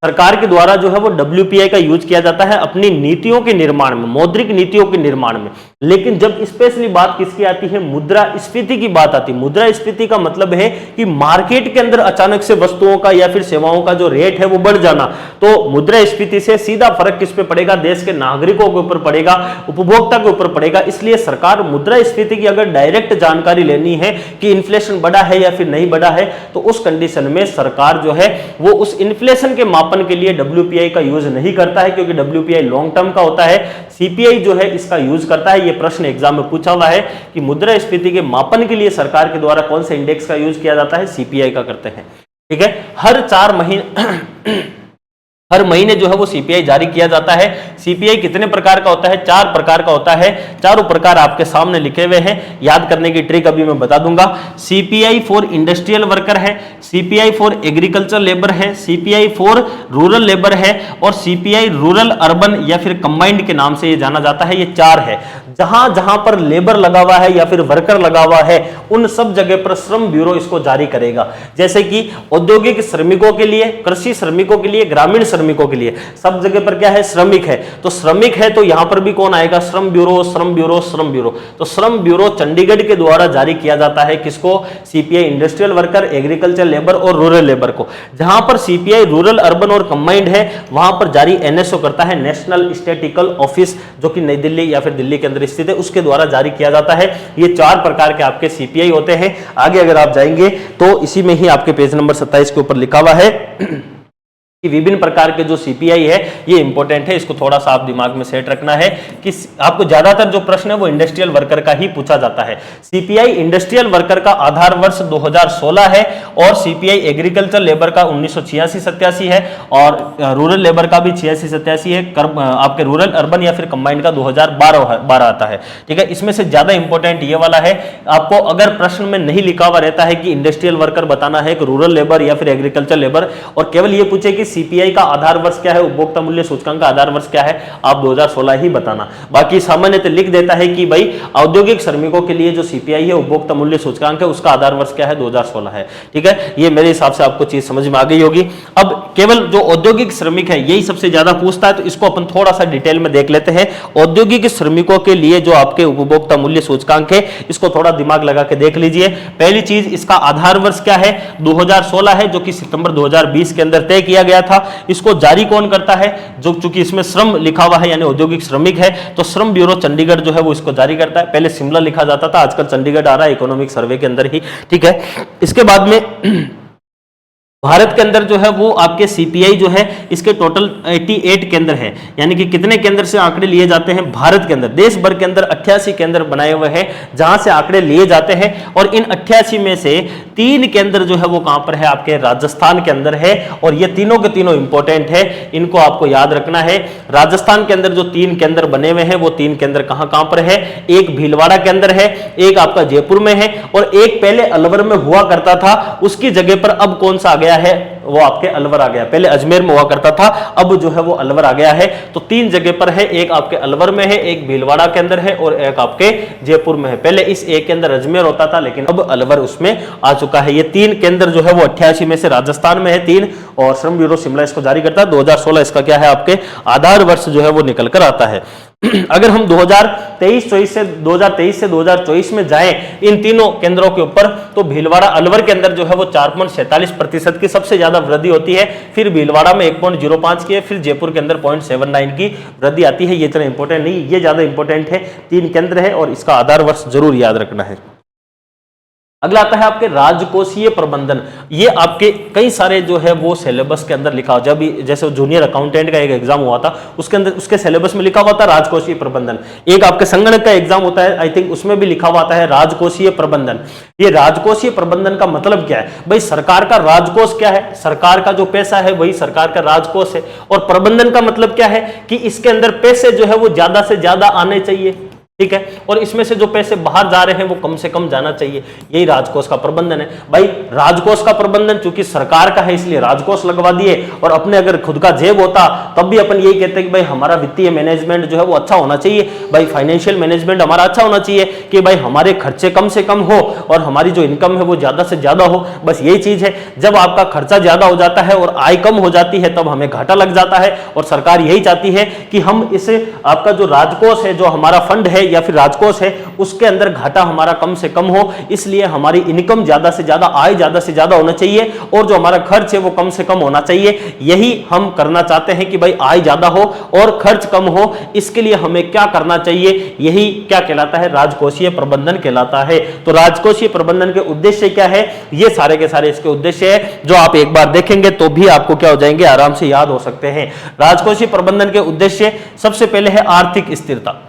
सरकार के द्वारा जो है वो डब्ल्यूपीआई का यूज किया जाता है अपनी नीतियों के निर्माण में, मौद्रिक नीतियों के निर्माण में। लेकिन जब स्पेशली बात किसकी आती है, मुद्रास्फीति की बात आती है। मुद्रास्फीति का मतलब है कि मार्केट के अंदर अचानक से वस्तुओं का या फिर सेवाओं का जो रेट है वो बढ़ जाना। तो मुद्रास्फीति से सीधा फर्क किस पे पड़ेगा, देश के नागरिकों के ऊपर पड़ेगा, उपभोक्ता के ऊपर पड़ेगा। इसलिए सरकार मुद्रास्फीति की अगर डायरेक्ट जानकारी लेनी है कि इन्फ्लेशन बढ़ा है या फिर नहीं बढ़ा है, तो उस कंडीशन में सरकार जो है वो उस इन्फ्लेशन के मापन के लिए डब्ल्यूपीआई का यूज नहीं करता है, क्योंकि डब्ल्यूपीआई लॉन्ग टर्म का होता है। सीपीआई जो है इसका यूज करता है। यह प्रश्न एग्जाम में पूछा हुआ है कि मुद्रास्फीति के मापन के लिए सरकार के द्वारा कौन से इंडेक्स का यूज किया जाता है, सीपीआई का करते हैं। ठीक है, हर 4 महीने हर महीने जो है वो सीपीआई जारी किया जाता है। सीपीआई कितने प्रकार का होता है? 4 प्रकार का होता है। चारों प्रकार आपके सामने लिखे हुए हैं, याद करने की ट्रिक अभी मैं बता दूंगा। सीपीआई फॉर इंडस्ट्रियल वर्कर है, सीपीआई फॉर एग्रीकल्चर लेबर है, सीपीआई फॉर रूरल लेबर है और सीपीआई रूरल अर्बन या फिर कंबाइंड के नाम से ये जाना जाता है। ये 4 है। जहां जहां पर लेबर लगा हुआ है या फिर वर्कर लगा हुआ है उन सब जगह पर श्रम ब्यूरो इसको जारी करेगा। जैसे कि औद्योगिक श्रमिकों के लिए, कृषि श्रमिकों के लिए, ग्रामीण श्रमिकों के लिए, सब जगह पर क्या है? श्रमिक है। तो श्रमिक है तो यहां पर भी कौन आएगा? श्रम ब्यूरो, श्रम ब्यूरो, श्रम ब्यूरो। तो श्रम ब्यूरो चंडीगढ़ के द्वारा जारी किया जाता है। किसको? CPI industrial worker, agriculture labour और रूरल लेबर को। जहां पर सीपीआई रूरल अर्बन और कंबाइंड है वहां पर जारी एनएसओ करता है, नेशनल स्टैटिस्टिकल ऑफिस, जो कि नई दिल्ली या फिर दिल्ली के अंदर स्थित है, उसके द्वारा जारी किया जाता है। ये 4 प्रकार के आपके सीपीआई होते हैं। आगे अगर आप जाएंगे तो इसी में ही आपके पेज नंबर 27 के ऊपर लिखा हुआ है कि विभिन्न प्रकार के जो सीपीआई है ये इंपॉर्टेंट है, इसको थोड़ा सा आप दिमाग में सेट रखना है कि आपको ज्यादातर जो प्रश्न है वो इंडस्ट्रियल वर्कर का ही पूछा जाता है। सीपीआई इंडस्ट्रियल वर्कर का आधार वर्ष 2016 है और सीपीआई एग्रीकल्चर लेबर का 1986-87 है और रूरल लेबर का भी 86-87 है। आपके रूरल अर्बन या फिर कंबाइंड का 2012 आता है। ठीक है, इसमें से ज्यादा इंपॉर्टेंट ये वाला है। आपको अगर प्रश्न में नहीं लिखा हुआ रहता है कि इंडस्ट्रियल वर्कर बताना है कि रूरल लेबर या फिर एग्रीकल्चर लेबर, और केवल ये पूछे कि सीपीआई का आधार वर्ष क्या है, उपभोक्ता मूल्य सूचकांक का आधार वर्ष क्या है, आप 2016 ही बताना। बाकी सामान्यतः लिख देता है कि भाई औद्योगिक श्रमिकों के लिए जो सीपीआई है, उपभोक्ता मूल्य सूचकांक है, उसका आधार वर्ष क्या है, 2016 है। ठीक है, ये मेरे हिसाब से आपको चीज समझ में आ गई होगी। अब केवल जो औद्योगिक श्रमिक है यही सबसे ज्यादा पूछता है, तो इसको अपन थोड़ा सा डिटेल में देख लेते हैं। औद्योगिक श्रमिकों के लिए जो आपके उपभोक्ता मूल्य सूचकांक है, इसको थोड़ा दिमाग लगा के देख लीजिए। पहली चीज, इसका आधार वर्ष क्या है, 2016 है, जो कि सितंबर 2020 के अंदर तय किया गया था। इसको जारी कौन करता है? जो चूंकि इसमें श्रम लिखा हुआ है यानी औद्योगिक श्रमिक है, तो श्रम ब्यूरो चंडीगढ़ जो है वो इसको जारी करता है। पहले शिमला लिखा जाता था, आजकल चंडीगढ़ आ रहा है इकोनॉमिक सर्वे के अंदर ही। ठीक है, इसके बाद में भारत के अंदर जो है वो आपके सीपीआई जो है इसके टोटल 88 केंद्र है। यानी कि कितने केंद्र से आंकड़े लिए जाते हैं भारत के अंदर? देश भर के अंदर 88 केंद्र बनाए हुए हैं जहां से आंकड़े लिए जाते हैं, और इन 88 में से 3 केंद्र जो है वो कहां पर है? आपके राजस्थान के अंदर है। और ये तीनों के तीनों इंपॉर्टेंट है, इनको आपको याद रखना है। राजस्थान के अंदर जो 3 केंद्र बने हुए हैं वो 3 केंद्र कहां कहां पर है? एक भीलवाड़ा के अंदर है, एक आपका जयपुर में है, और एक पहले अलवर में हुआ करता था, उसकी जगह पर अब कौन सा आ गया है? वो आपके अलवर आ गया। पहले अजमेर में हुआ करता था, अब जो है वो अलवर आ गया है। तो 3 जगह पर है, एक आपके अलवर में है, एक भीलवाड़ा के अंदर है और एक आपके जयपुर में है। पहले इस एक के अंदर अजमेर होता था, लेकिन अब अलवर उसमें आ चुका है। ये 3 केंद्र जो है वो 88 में से राजस्थान में है 3, और श्रम ब्यूरो शिमला इसको जारी करता है। 2016 इसका क्या है? आपके आधार वर्ष जो है वो निकल कर आता है। अगर हम 2023 से 2024 में जाएं इन तीनों केंद्रों के ऊपर, तो भीलवाड़ा अलवर के अंदर जो है वो 4.46% की सबसे ज्यादा वृद्धि होती है। फिर भीलवाड़ा में 1.05 की है, फिर जयपुर के अंदर 0.79 की वृद्धि आती है। ये इतना इंपॉर्टेंट नहीं, ये ज्यादा इंपॉर्टेंट है। 3 केंद्र है और इसका आधार वर्ष जरूर याद रखना है। अगला आता है आपके राजकोषीय प्रबंधन। ये आपके कई सारे जो है वो सिलेबस के अंदर लिखा हो, जब जैसे जूनियर अकाउंटेंट का एक एग्जाम हुआ था उसके अंदर उसके सिलेबस में लिखा हुआ था राजकोषीय प्रबंधन। एक आपके संगणक का एग्जाम होता है, आई थिंक उसमें भी लिखा हुआ है राजकोषीय प्रबंधन। ये राजकोषीय प्रबंधन का मतलब क्या है? भाई सरकार का राजकोष क्या है? सरकार का जो पैसा है वही सरकार का राजकोष है। और प्रबंधन का मतलब क्या है? कि इसके अंदर पैसे जो है वो ज्यादा से ज्यादा आने चाहिए। ठीक है, और इसमें से जो पैसे बाहर जा रहे हैं वो कम से कम जाना चाहिए। यही राजकोष का प्रबंधन है। भाई राजकोष का प्रबंधन चूंकि सरकार का है इसलिए राजकोष लगवा दिए, और अपने अगर खुद का जेब होता तब भी अपन यही कहते हैं कि भाई हमारा वित्तीय मैनेजमेंट जो है वो अच्छा होना चाहिए, भाई फाइनेंशियल मैनेजमेंट हमारा अच्छा होना चाहिए, कि भाई हमारे खर्चे कम से कम हो और हमारी जो इनकम है वो ज्यादा से ज्यादा हो। बस यही चीज है। जब आपका खर्चा ज्यादा हो जाता है और आय कम हो जाती है तब हमें घाटा लग जाता है, और सरकार यही चाहती है कि हम इसे आपका जो राजकोष है, जो हमारा फंड है या फिर राजकोष है, उसके अंदर घाटा हमारा कम से कम हो। इसलिए हमारी इनकम ज्यादा से ज्यादा, आय ज्यादा से ज्यादा होना चाहिए, और जो हमारा खर्च है वो कम से कम होना चाहिए। यही हम करना चाहते हैं कि भाई आय ज्यादा हो और खर्च कम हो। इसके लिए हमें क्या करना चाहिए? यही क्या कहलाता है? राजकोषीय प्रबंधन कहलाता है। तो राजकोषीय प्रबंधन के उद्देश्य क्या है? ये सारे के सारे इसके उद्देश्य है, जो आप एक बार देखेंगे तो भी आपको क्या हो जाएंगे? आराम से याद हो सकते हैं। राजकोषीय प्रबंधन के उद्देश्य सबसे पहले है आर्थिक स्थिरता।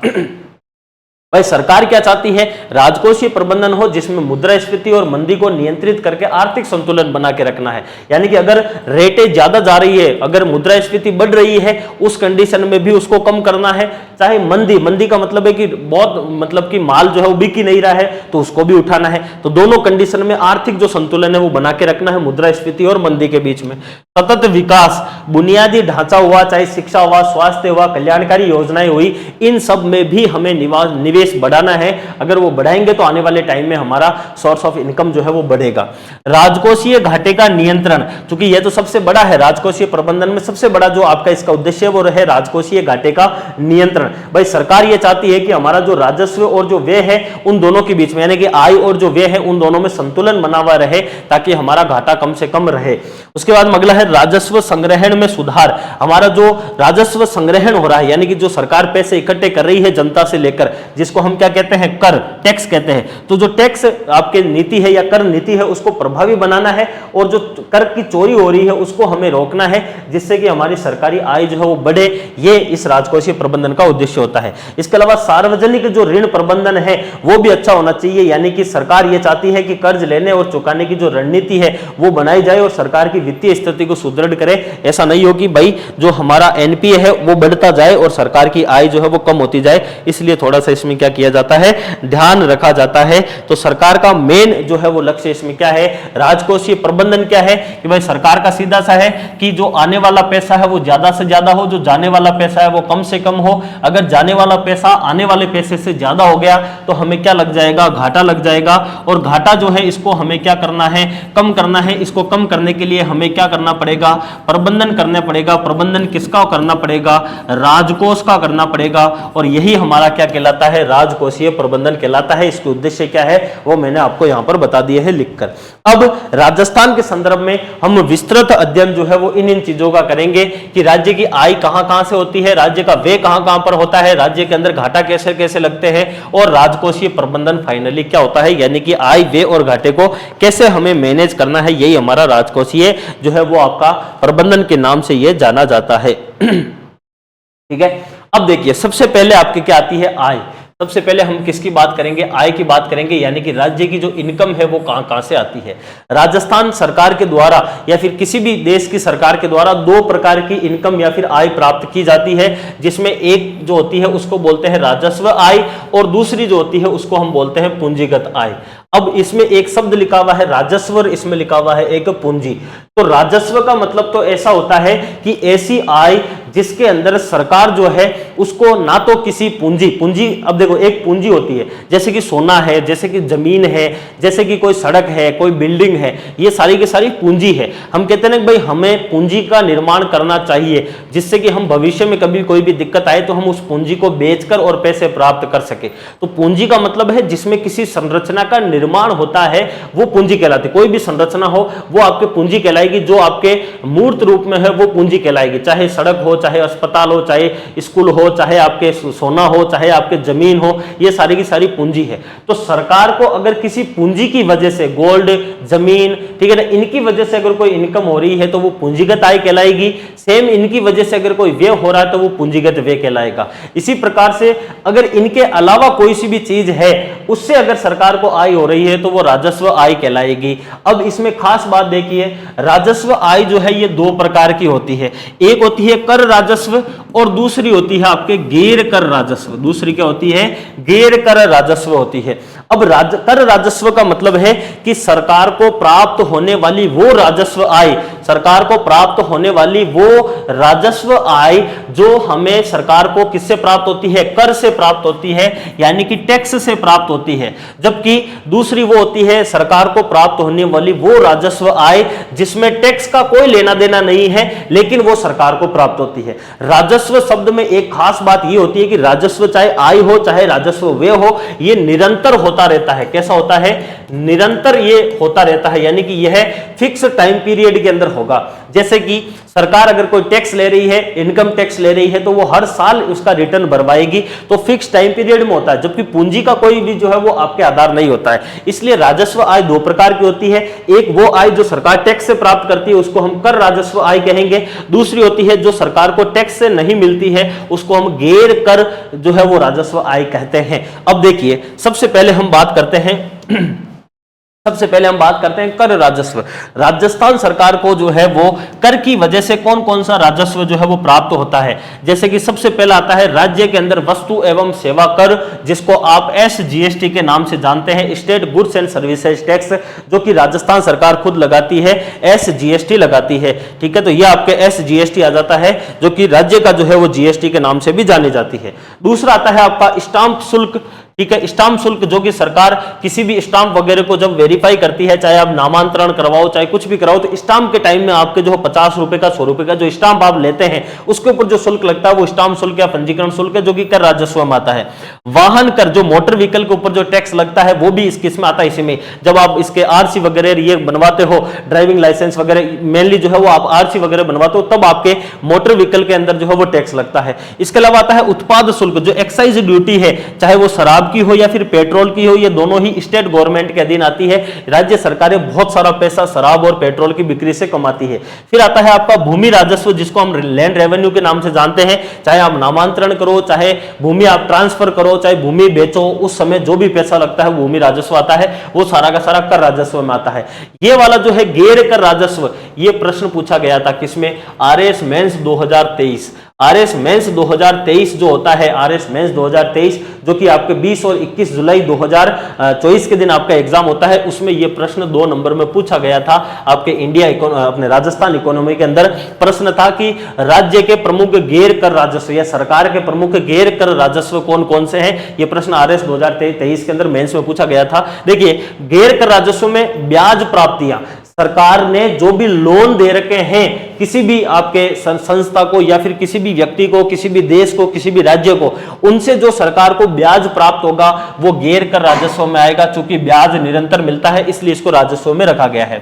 भाई सरकार क्या चाहती है, राजकोषीय प्रबंधन हो जिसमें मुद्रास्फीति और मंदी को नियंत्रित करके आर्थिक संतुलन बना के रखना है। यानी कि अगर रेटें ज्यादा जा रही है, अगर मुद्रास्फीति बढ़ रही है, उस कंडीशन में भी उसको कम करना है। चाहे मंदी का मतलब है कि बहुत मतलब कि माल जो है वो बिक ही नहीं रहा है, तो उसको भी उठाना है। तो दोनों कंडीशन में आर्थिक जो संतुलन है वो बना के रखना है मुद्रास्फीति और मंदी के बीच में। सतत विकास, बुनियादी ढांचा हुआ, चाहे शिक्षा हुआ, स्वास्थ्य हुआ, कल्याणकारी योजनाएं हुई, इन सब में भी हमें निवेश बढ़ाना है। अगर वो बढ़ाएंगे तो आने वाले टाइम में हमारा सोर्स ऑफ इनकम जो है वो बढ़ेगा। राजकोषीय घाटे का नियंत्रण, क्योंकि यह तो सबसे बड़ा है, राजकोषीय प्रबंधन में सबसे बड़ा जो आपका इसका उद्देश्य है वो है राजकोषीय घाटे का नियंत्रण। भाई सरकार ये चाहती है कि हमारा जो राजस्व और जो व्यय है उन दोनों के बीच में, यानी कि आय और जो व्यय है उन दोनों में संतुलन बना हुआ रहे, ताकि हमारा घाटा कम से कम रहे। उसके बाद अगला है राजस्व संग्रहण में सुधार। हमारा जो राजस्व संग्रहण हो रहा है, यानी कि जो सरकार पैसे इकट्ठे कर रही है जनता से लेकर, जिसको हम क्या कहते हैं, कर, टैक्स कहते हैं। तो जो टैक्स आपके नीति है या कर नीति है उसको प्रभावी बनाना है, और जो कर की चोरी हो रही है उसको हमें रोकना है, जिससे कि हमारी सरकारी आय जो है वो बढ़े। ये इस राजकोषीय प्रबंधन का उद्देश्य होता है। इसके अलावा सार्वजनिक जो ऋण प्रबंधन है वो भी अच्छा होना चाहिए, यानी कि सरकार ये चाहती है कि कर्ज लेने और चुकाने की जो रणनीति है वो बनाई जाए और सरकार की वित्तीय स्थिति को सुदृढ़ करे। ऐसा नहीं हो कि भाई जो हमारा एनपीए है वो बढ़ता जाए और सरकार की आय जो है वो कम होती जाए। इसलिए थोड़ा सा इसमें क्या किया जाता है, ध्यान रखा जाता है। तो सरकार का मेन जो है वो लक्ष्य इसमें क्या है, राजकोषीय प्रबंधन क्या है कि भाई सरकार का सीधा सा है कि जो आने वाला पैसा है वो ज्यादा से ज्यादा हो, जो जाने वाला पैसा है वो कम से कम हो। अगर जाने वाला पैसा आने वाले पैसे से ज्यादा हो गया तो हमें क्या लग जाएगा, घाटा लग जाएगा। और घाटा जो है इसको हमें क्या करना है, कम करना है। इसको कम करने के लिए हमें क्या करना पड़ेगा, प्रबंधन करना पड़ेगा। प्रबंधन किसका करना पड़ेगा, राजकोष का करना पड़ेगा। और यही हमारा क्या कहलाता है, राजकोषीय प्रबंधन कहलाता है। इसके उद्देश्य क्या है वो मैंने आपको यहां पर बता दिए हैं लिखकर। अब राजस्थान के संदर्भ में हम विस्तृत अध्ययन जो है वो इन चीजों का करेंगे कि राज्य की आय कहां कहां से होती है, राज्य का व्यय कहां कहां पर होता है, राज्य के अंदर घाटा कैसे कैसे लगते हैं, और राजकोषीय प्रबंधन फाइनली क्या होता है, यानी कि आय व्यय और घाटे को कैसे हमें मैनेज करना है। यही हमारा राजकोषीय जो है वो आपका प्रबंधन के नाम से ये जाना जाता है। ठीक है, अब देखिए सबसे पहले आपके क्या आती है, आय। सबसे पहले हम किसकी बात करेंगे, आय की बात करेंगे, यानी कि राज्य की जो इनकम है वो कहां कहां से आती है। राजस्थान सरकार के द्वारा या फिर किसी भी देश की सरकार के द्वारा दो प्रकार की इनकम या फिर आय प्राप्त की जाती है, जिसमें एक जो होती है उसको बोलते हैं राजस्व आय, और दूसरी जो होती है उसको हम बोलते हैं पूंजीगत आय। अब इसमें एक शब्द लिखा हुआ है राजस्व और इसमें लिखा हुआ है एक पूंजी। तो राजस्व का मतलब तो ऐसा होता है कि ऐसी आय जिसके अंदर सरकार जो है उसको ना तो किसी पूंजी, अब देखो एक पूंजी होती है जैसे कि सोना है, जैसे कि जमीन है, जैसे कि कोई सड़क है, कोई बिल्डिंग है, ये सारी की सारी पूंजी है। हम कहते हैं भाई हमें पूंजी का निर्माण करना चाहिए जिससे कि हम भविष्य में कभी कोई भी दिक्कत आए तो हम उस पूंजी को बेचकर और पैसे प्राप्त कर सके। तो पूंजी का मतलब है जिसमें किसी संरचना का निर्माण होता है वो पूंजी कहलाती है। कोई भी संरचना हो वो आपके पूंजी कहलाएगी, जो आपके मूर्त रूप में है वो पूंजी कहलाएगी। चाहे सड़क हो, चाहे अस्पताल हो, चाहे स्कूल हो, चाहे आपके सोना हो, चाहे आपके जमीन हो, ये सारी की सारी पूंजी है। तो सरकार को अगर किसी पूंजी की वजह से, गोल्ड, जमीन, ठीक है ना, इनकी वजह से अगर कोई इनकम हो रही है तो वो पूंजीगत आय कहलाएगी। सेम इनकी वजह से अगर कोई व्यय हो रहा है तो वो पूंजीगत व्यय कहलाएगा। इसी प्रकार से अगर इनके अलावा कोई सी भी चीज है उससे अगर सरकार को आय हो रही है तो वो राजस्व आय कहलाएगी। अब इसमें खास बात देखिए, राजस्व आय जो है ये दो प्रकार की होती है। एक होती है कर राजस्व और दूसरी होती है आपके गैर कर राजस्व। दूसरी क्या होती है, गैर कर राजस्व होती है। अब कर राजस्व का मतलब है कि सरकार को प्राप्त होने वाली वो राजस्व आय, सरकार को प्राप्त होने वाली वो राजस्व आय जो हमें सरकार को किससे प्राप्त होती है, कर से प्राप्त होती है, यानी कि टैक्स से प्राप्त होती है। जबकि दूसरी वो होती है सरकार को प्राप्त होने वाली वो राजस्व आय जिसमें टैक्स का कोई लेना देना नहीं है लेकिन वो सरकार को प्राप्त होती है। राजस्व शब्द में एक खास बात ये होती है कि राजस्व चाहे आय हो चाहे राजस्व व्यय हो, ये निरंतर होता रहता है। कैसा होता है, निरंतर ये होता रहता है, यानी कि यह फिक्स टाइम पीरियड के अंदर होगा। जैसे कि सरकार अगर कोई टैक्स ले रही है, इनकम टैक्स ले रही है, तो वो हर साल उसका रिटर्न भरवाएगी, तो फिक्स टाइम पीरियड में होता है, जबकि पूंजी का कोई भी जो है वो आपके आधार नहीं होता है। इसलिए राजस्व आय दो प्रकार की होती है, एक वो आय जो सरकार टैक्स से प्राप्त करती है उसको हम कर राजस्व आय कहेंगे, दूसरी होती है जो सरकार को टैक्स से नहीं मिलती है उसको हम गैर कर जो है वो राजस्व आय कहते हैं। अब देखिए सबसे पहले हम बात करते हैं कर राजस्व। राजस्थान सरकार को जो है वो कर की वजह से कौन कौन सा राजस्व जो है वो प्राप्त होता है। जैसे कि सबसे पहला आता है राज्य के अंदर वस्तु एवं सेवा कर, जिसको आप SGST के नाम से जानते हैं, state goods and services tax, जो कि राजस्थान सरकार खुद लगाती है, SGST लगाती है। ठीक है, तो यह आपके SGST आ जाता है, जो कि राज्य का जो है वो GST के नाम से भी जानी जाती है। दूसरा आता है आपका स्टाम्प शुल्क। ठीक है, स्टाम्प शुल्क जो कि सरकार किसी भी स्टाम्प वगैरह को जब वेरीफाई करती है, चाहे आप नामांतरण करवाओ चाहे कुछ भी कराओ, तो स्टाम्प के टाइम में आपके जो 50 रुपए का 100 रुपए का जो स्टाम्प आप लेते हैं उसके ऊपर जो शुल्क लगता है वो स्टाम्प शुल्क या पंजीकरण शुल्क है, जो कि कर राजस्व में आता है। वाहन कर, जो मोटर व्हीकल के ऊपर जो टैक्स लगता है वो भी इसमें आता है। इसी में जब आप इसके RC वगैरह ये बनवाते हो, ड्राइविंग लाइसेंस वगैरह मेनली जो है वो आप RC वगैरह बनवाते हो, तब आपके मोटर व्हीकल के अंदर जो है वो टैक्स लगता है। इसके अलावा आता है उत्पाद शुल्क, जो एक्साइज ड्यूटी है, चाहे वो शराब की हो या फिर पेट्रोल की हो, ये दोनों ही स्टेट गवर्नमेंट के अधीन आती है। राज्य सरकारें बहुत सारा पैसा शराब और पेट्रोल की बिक्री से कमाती है। फिर आता है आपका भूमि राजस्व, जिसको हम लैंड रेवेन्यू के नाम से जानते हैं। चाहे आप नामांतरण करो, चाहे भूमि आप ट्रांसफर करो, चाहे भूमि बेचो, उस समय जो भी पैसा लगता है भूमि राजस्व आता है, वो सारा का सारा कर राजस्व में आता है। ये वाला जो है गैर कर राजस्व, ये प्रश्न पूछा गया था किसमें, RS मेंस 2023। RS मेंस 2023 जो होता है, RS मेंस 2023 जो कि आपके 20 और 21 जुलाई 2024 के दिन आपका एग्जाम होता है, उसमें यह प्रश्न 2 नंबर में पूछा गया था। आपके अपने राजस्थान इकोनॉमी के अंदर प्रश्न था कि राज्य के प्रमुख गैर कर राजस्व या सरकार के प्रमुख गैर कर राजस्व कौन कौन से हैं। यह प्रश्न RS 2023 के अंदर मेंस में पूछा गया था। देखिए, गैर कर राजस्व में ब्याज प्राप्तियां, सरकार ने जो भी लोन दे रखे हैं किसी भी आपके संस्था को या फिर किसी भी व्यक्ति को, किसी भी देश को, किसी भी राज्य को, उनसे जो सरकार को ब्याज प्राप्त होगा वो गैर कर राजस्व में आएगा। चूंकि ब्याज निरंतर मिलता है इसलिए इसको राजस्व में रखा गया है।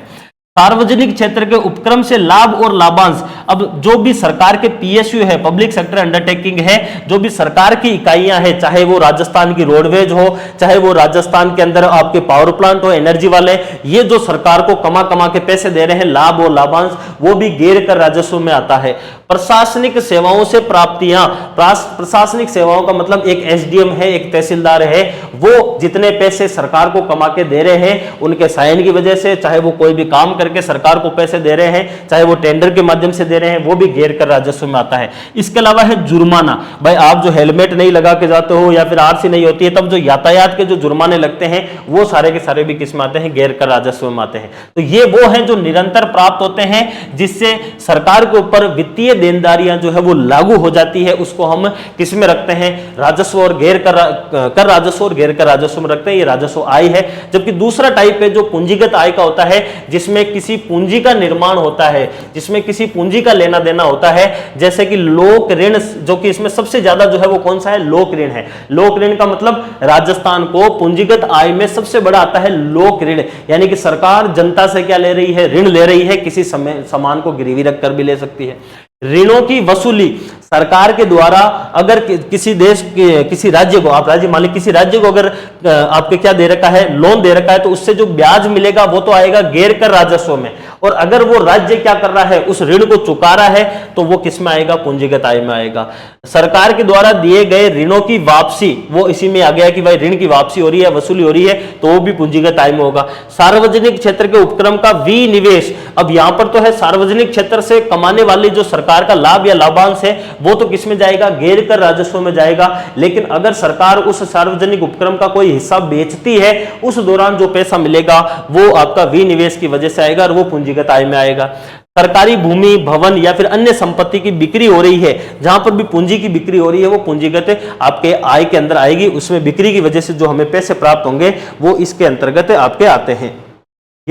सार्वजनिक क्षेत्र के उपक्रम से लाभ और लाभांश, अब जो भी सरकार के PSU है, पब्लिक सेक्टर अंडरटेकिंग है, जो भी सरकार की इकाइयां हैं, चाहे वो राजस्थान की रोडवेज हो, चाहे वो राजस्थान के अंदर आपके पावर प्लांट हो, एनर्जी वाले, ये जो सरकार को कमा कमा के पैसे दे रहे हैं लाभ और लाभांश, वो भी गैर कर राजस्व में आता है। प्रशासनिक सेवाओं से प्राप्तियां, प्रशासनिक सेवाओं का मतलब एक SDM है, एक तहसीलदार है, वो जितने पैसे सरकार को कमा के दे रहे हैं उनके साइन की वजह से, चाहे वो कोई भी काम करके सरकार को पैसे दे रहे हैं, चाहे वो टेंडर के माध्यम से दे रहे हैं, वो भी गैर कर राजस्व में आता है। इसके अलावा है जुर्माना। भाई आप जो हेलमेट नहीं लगा के जाते हो या फिर RC नहीं होती है, तब जो यातायात के जो जुर्माने लगते हैं वो सारे के सारे भी किस में आते हैं, गैर कर राजस्व में आते हैं। तो ये वो हैं जो निरंतर प्राप्त होते हैं, जिससे सरकार के ऊपर वित्तीय देनदारियां जो है वो लागू हो जाती है। उसको हम किस में रखते हैं, राजस्व और गैर कर राजस्व और गैर कर राजस्व में रखते हैं। ये राजस्व आय है। जबकि दूसरा टाइप है जो पूंजीगत आय का होता है, जिसमें किसी पूंजी का निर्माण होता है, जिसमें किसी पूंजी का लेना देना होता है, जैसे कि लोक ऋण, जो कि इसमें सबसे ज्यादा जो है वो कौन सा है, लोक ऋण है। लोक ऋण का मतलब राजस्थान को पूंजीगत आय में सबसे बड़ा आता है लोक ऋण, यानी कि सरकार जनता से क्या ले रही है, ऋण ले रही है, किसी सामान को गिरवी रखकर भी ले सकती है। ऋणों की वसूली सरकार के द्वारा, अगर किसी देश के किसी राज्य को, आप राज्य मालिक किसी राज्य को अगर आपके क्या दे रखा है, लोन दे रखा है, तो उससे जो ब्याज मिलेगा वो तो आएगा गैर कर राजस्व में, और अगर वो राज्य क्या कर रहा है, उस ऋण को चुका रहा है, तो वो किस में आएगा, पूंजीगत आय में आएगा। सरकार के द्वारा दिए गए ऋणों की वापसी, वो इसी में आ गया कि भाई ऋण की वापसी हो रही है, वसूली हो रही है, तो वो भी पूंजीगत आय में होगा। सार्वजनिक क्षेत्र के उपक्रम का विनिवेश, अब यहां पर तो है सार्वजनिक क्षेत्र से कमाने वाली जो सरकार का लाभ या लाभांश है, वो तो किस में जाएगा, गैर कर राजस्व में जाएगा। लेकिन अगर सरकार उस सार्वजनिक उपक्रम का कोई हिस्सा बेचती है, उस दौरान जो पैसा मिलेगा वो आपका विनिवेश की वजह से आएगा और वो पूंजीगत आय में आएगा। सरकारी भूमि, भवन या फिर अन्य संपत्ति की बिक्री हो रही है, जहां पर भी पूंजी की बिक्री हो रही है, वो पूंजीगत आपके आय के अंदर आएगी। उसमें बिक्री की वजह से जो हमें पैसे प्राप्त होंगे वो इसके अंतर्गत आपके आते हैं।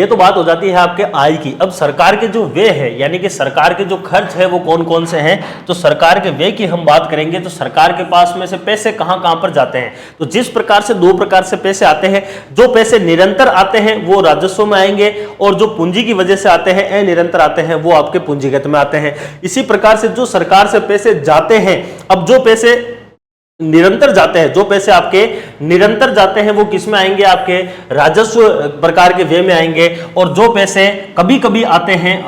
ये तो बात हो जाती है आपके आय की। अब सरकार के जो व्यय है, यानी कि सरकार के जो खर्च है वो कौन कौन से हैं, तो सरकार के व्यय की हम बात करेंगे तो सरकार के पास में से पैसे कहां कहां पर जाते हैं। तो जिस प्रकार से दो प्रकार से पैसे आते हैं, जो पैसे निरंतर आते हैं वो राजस्व में आएंगे, और जो पूंजी की वजह से आते हैं, अनिरंतर आते हैं, वो आपके पूंजीगत में आते हैं। इसी प्रकार से जो सरकार से पैसे जाते हैं, अब जो पैसे निरंतर जाते हैं, जो पैसे आपके निरंतर जाते हैं वो किस में आएंगे, आपके राजस्व प्रकार के व्यय में आएंगे। और जो पैसे कभी कभी आते हैं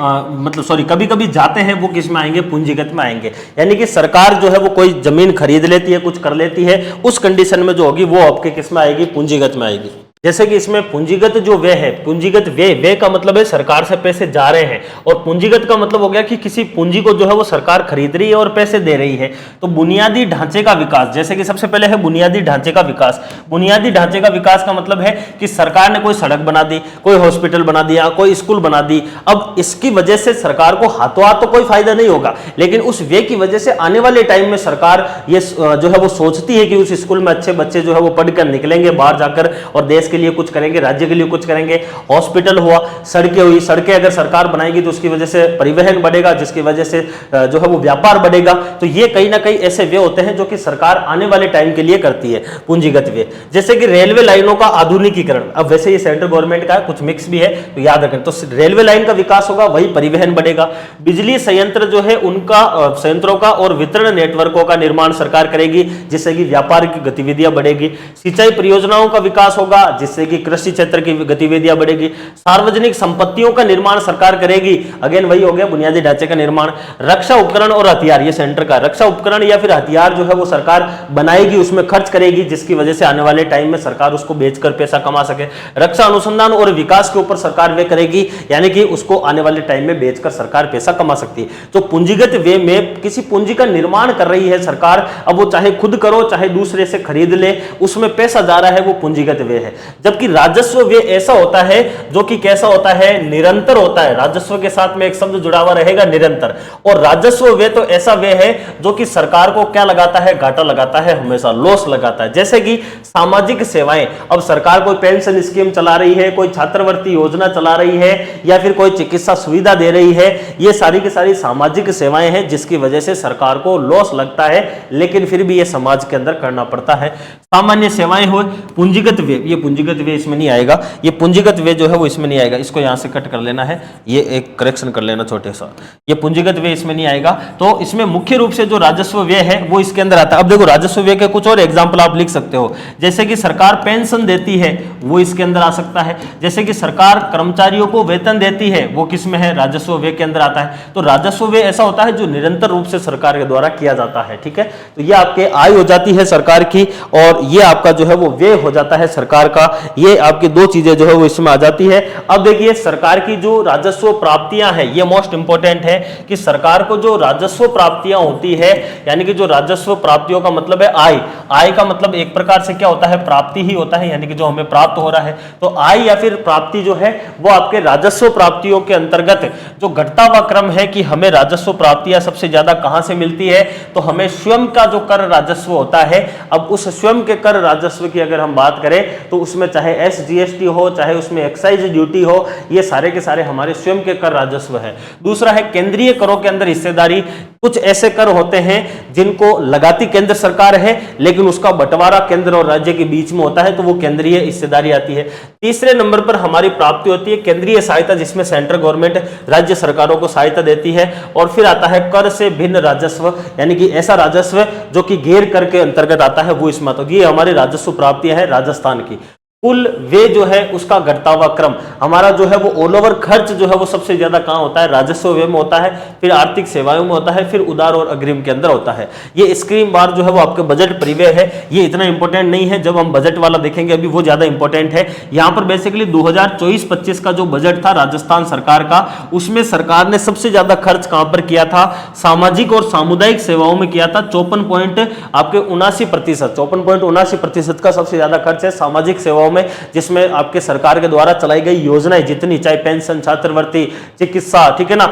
कभी कभी जाते हैं, वो किस में आएंगे, पूंजीगत में आएंगे। यानी कि सरकार जो है वो कोई जमीन खरीद लेती है, कुछ कर लेती है, उस कंडीशन में जो होगी वो आपके किस में आएगी, पूंजीगत में आएगी। जैसे कि इसमें पूंजीगत जो व्यय है, पूंजीगत व्यय का मतलब है सरकार से पैसे जा रहे हैं, और पूंजीगत का मतलब हो गया कि किसी पूंजी को जो है वो सरकार खरीद रही है और पैसे दे रही है। तो बुनियादी ढांचे का विकास, जैसे कि सबसे पहले है बुनियादी ढांचे का विकास। बुनियादी ढांचे का विकास का मतलब है कि सरकार ने कोई सड़क बना दी, कोई हॉस्पिटल बना दिया, कोई स्कूल बना दी। अब इसकी वजह से सरकार को हाथों हाथ तो कोई फायदा नहीं होगा, लेकिन उस व्यय की वजह से आने वाले टाइम में सरकार ये जो है वो सोचती है कि उस स्कूल में अच्छे बच्चे जो है वो पढ़कर निकलेंगे बाहर जाकर, और देश के लिए कुछ करेंगे, राज्य के लिए कुछ करेंगे। हॉस्पिटल हुआ, सड़कें हुई, सड़कें अगर सरकार बनाएगी तो उसकी वजह से परिवहन बढ़ेगा, जिसकी वजह से जो है वो व्यापार बढ़ेगा। तो ये कहीं ना कहीं ऐसे व्यय होते हैं जो कि सरकार आने वाले टाइम के लिए करती है, पूंजीगत व्यय। जैसे कि रेलवे लाइनों का आधुनिकीकरण, अब वैसे ये सेंट्रल गवर्नमेंट का है, कुछ मिक्स भी है तो याद रखें। तो रेलवे लाइन का विकास होगा, वही परिवहन बढ़ेगा। बिजली संयंत्र जो है उनका संयंत्रों का और वितरण नेटवर्कों का निर्माण सरकार करेगी, जिससे कि व्यापार की गतिविधियां बढ़ेगी। सिंचाई परियोजनाओं का विकास होगा, जिससे कि कृषि क्षेत्र की गतिविधियां बढ़ेगी। सार्वजनिक संपत्तियों का निर्माण सरकार करेगी, अगेन वही हो गया बुनियादी ढांचे का निर्माण। रक्षा उपकरण और हथियार, ये सेंटर का रक्षा उपकरण या फिर हथियार जो है वो सरकार बनाएगी, उसमें खर्च करेगी, जिसकी वजह से आने वाले टाइम में सरकार उसको बेचकर पैसा कमा सके। रक्षा अनुसंधान और विकास के ऊपर सरकार व्यय करेगी, यानी कि उसको आने वाले टाइम में बेचकर सरकार पैसा कमा सकती है। तो पूंजीगत व्यय में किसी पूंजी का निर्माण कर रही है सरकार, अब वो चाहे खुद करो चाहे दूसरे से खरीद ले, उसमें पैसा जा रहा है, वो पूंजीगत व्यय है। जबकि राजस्व व्यय ऐसा होता है जो कि कैसा होता है, निरंतर होता है। राजस्व के साथ में एक शब्द जुड़ा हुआ रहेगा, निरंतर। और राजस्व व्यय तो ऐसा व्यय है जो कि सरकार को क्या लगाता है, घाटा लगाता है, हमेशा लॉस लगाता है। जैसे कि सामाजिक सेवाएं, अब सरकार कोई पेंशन स्कीम चला रही है, कोई छात्रवृत्ति योजना चला रही है, या फिर कोई चिकित्सा सुविधा दे रही है, ये सारी की सारी सामाजिक सेवाएं हैं, जिसकी वजह से सरकार को लॉस लगता है, लेकिन फिर भी ये समाज के अंदर करना पड़ता है। सामान्य सेवाएं हो, पूंजीगत व्यय, ये पूंजीगत व्यय इसमें नहीं आएगा, ये पूंजीगत व्यय जो है वो इसमें नहीं आएगा, इसको यहां से कट कर लेना है, ये एक करेक्शन कर लेना छोटे सा, ये पूंजीगत व्यय इसमें नहीं आएगा। तो इसमें मुख्य रूप से जो राजस्व व्यय है वो इसके अंदर आता है। अब देखो राजस्व व्यय के कुछ और एग्जांपल आप लिख सकते हो, जैसे कि सरकार पेंशन देती है, वो इसके अंदर आ सकता है। जैसे कि सरकार कर्मचारियों को वेतन देती है, वो किस में है, राजस्व व्यय के अंदर आता है। तो राजस्व व्यय ऐसा होता है जो निरंतर रूप से सरकार के द्वारा किया जाता है, ठीक है। तो ये आपके आय हो जाती है सरकार की, और ये आपका जो है वो व्यय हो जाता है सरकार का। ये आपकी दो चीजें जो है वो इसमें आ जाती है। अब देखिए सरकार की जो राजस्व प्राप्तियां हैं, ये मोस्ट इंपोर्टेंट है कि सरकार को जो राजस्व प्राप्तियां होती है, यानी कि जो राजस्व प्राप्तियों का मतलब है आय, आय का मतलब एक प्रकार से क्या होता है, प्राप्ति ही होता है, यानी कि जो हमें प्राप्त हो रहा है। तो आय या फिर प्राप्ति जो है वो आपके राजस्व प्राप्तियों के अंतर्गत जो घटता हुआ क्रम है कि हमें राजस्व प्राप्तियां सबसे ज्यादा कहां से मिलती है, तो हमें स्वयं का जो कर राजस्व होता है। अब उस स्वयं के कर राजस्व की अगर हम बात करें तो उसमें चाहे SGST हो, चाहे उसमें एक्साइज ड्यूटी हो, ये सारे के सारे हमारे स्वयं के कर राजस्व है। दूसरा है केंद्रीय करों के अंदर हिस्सेदारी। कुछ ऐसे कर होते हैं जिनको लगाती केंद्र सरकार है, लेकिन उसका बंटवारा केंद्र और राज्य के बीच में होता है, तो वो केंद्रीय हिस्सेदारी आती है। तीसरे नंबर पर हमारी प्राप्ति होती है केंद्रीय सहायता, जिसमें सेंट्रल गवर्नमेंट राज्य सरकारों को सहायता देती है। और फिर आता है कर से भिन्न राजस्व, यानी कि ऐसा राजस्व जो कि गैर कर के अंतर्गत आता है, वो इसमें। तो ये हमारी राजस्व प्राप्तियां है राजस्थान की। कुल वे जो है उसका घटता हुआ क्रम, हमारा जो है वो ऑल ओवर खर्च जो है वो सबसे ज्यादा कहां होता है, राजस्व व्यय में होता है, फिर आर्थिक सेवाओं में होता है, फिर उदार और अग्रिम के अंदर होता है। ये स्क्रीन बार जो है वो आपके बजट परिव्यय है, ये इतना इंपॉर्टेंट नहीं है, जब हम बजट वाला देखेंगे अभी वो ज्यादा इंपॉर्टेंट है। यहाँ पर बेसिकली 2024-25 का जो बजट था राजस्थान सरकार का, उसमें सरकार ने सबसे ज्यादा खर्च कहां पर किया था, सामाजिक और सामुदायिक सेवाओं में किया था। 54.79% का सबसे ज्यादा खर्च है सामाजिक सेवाओं में, जिसमें आपके सरकार के द्वारा चलाई गई योजनाएं जितनी, चाहे पेंशन, छात्रवृत्ति, चिकित्सा, ठीक है ना,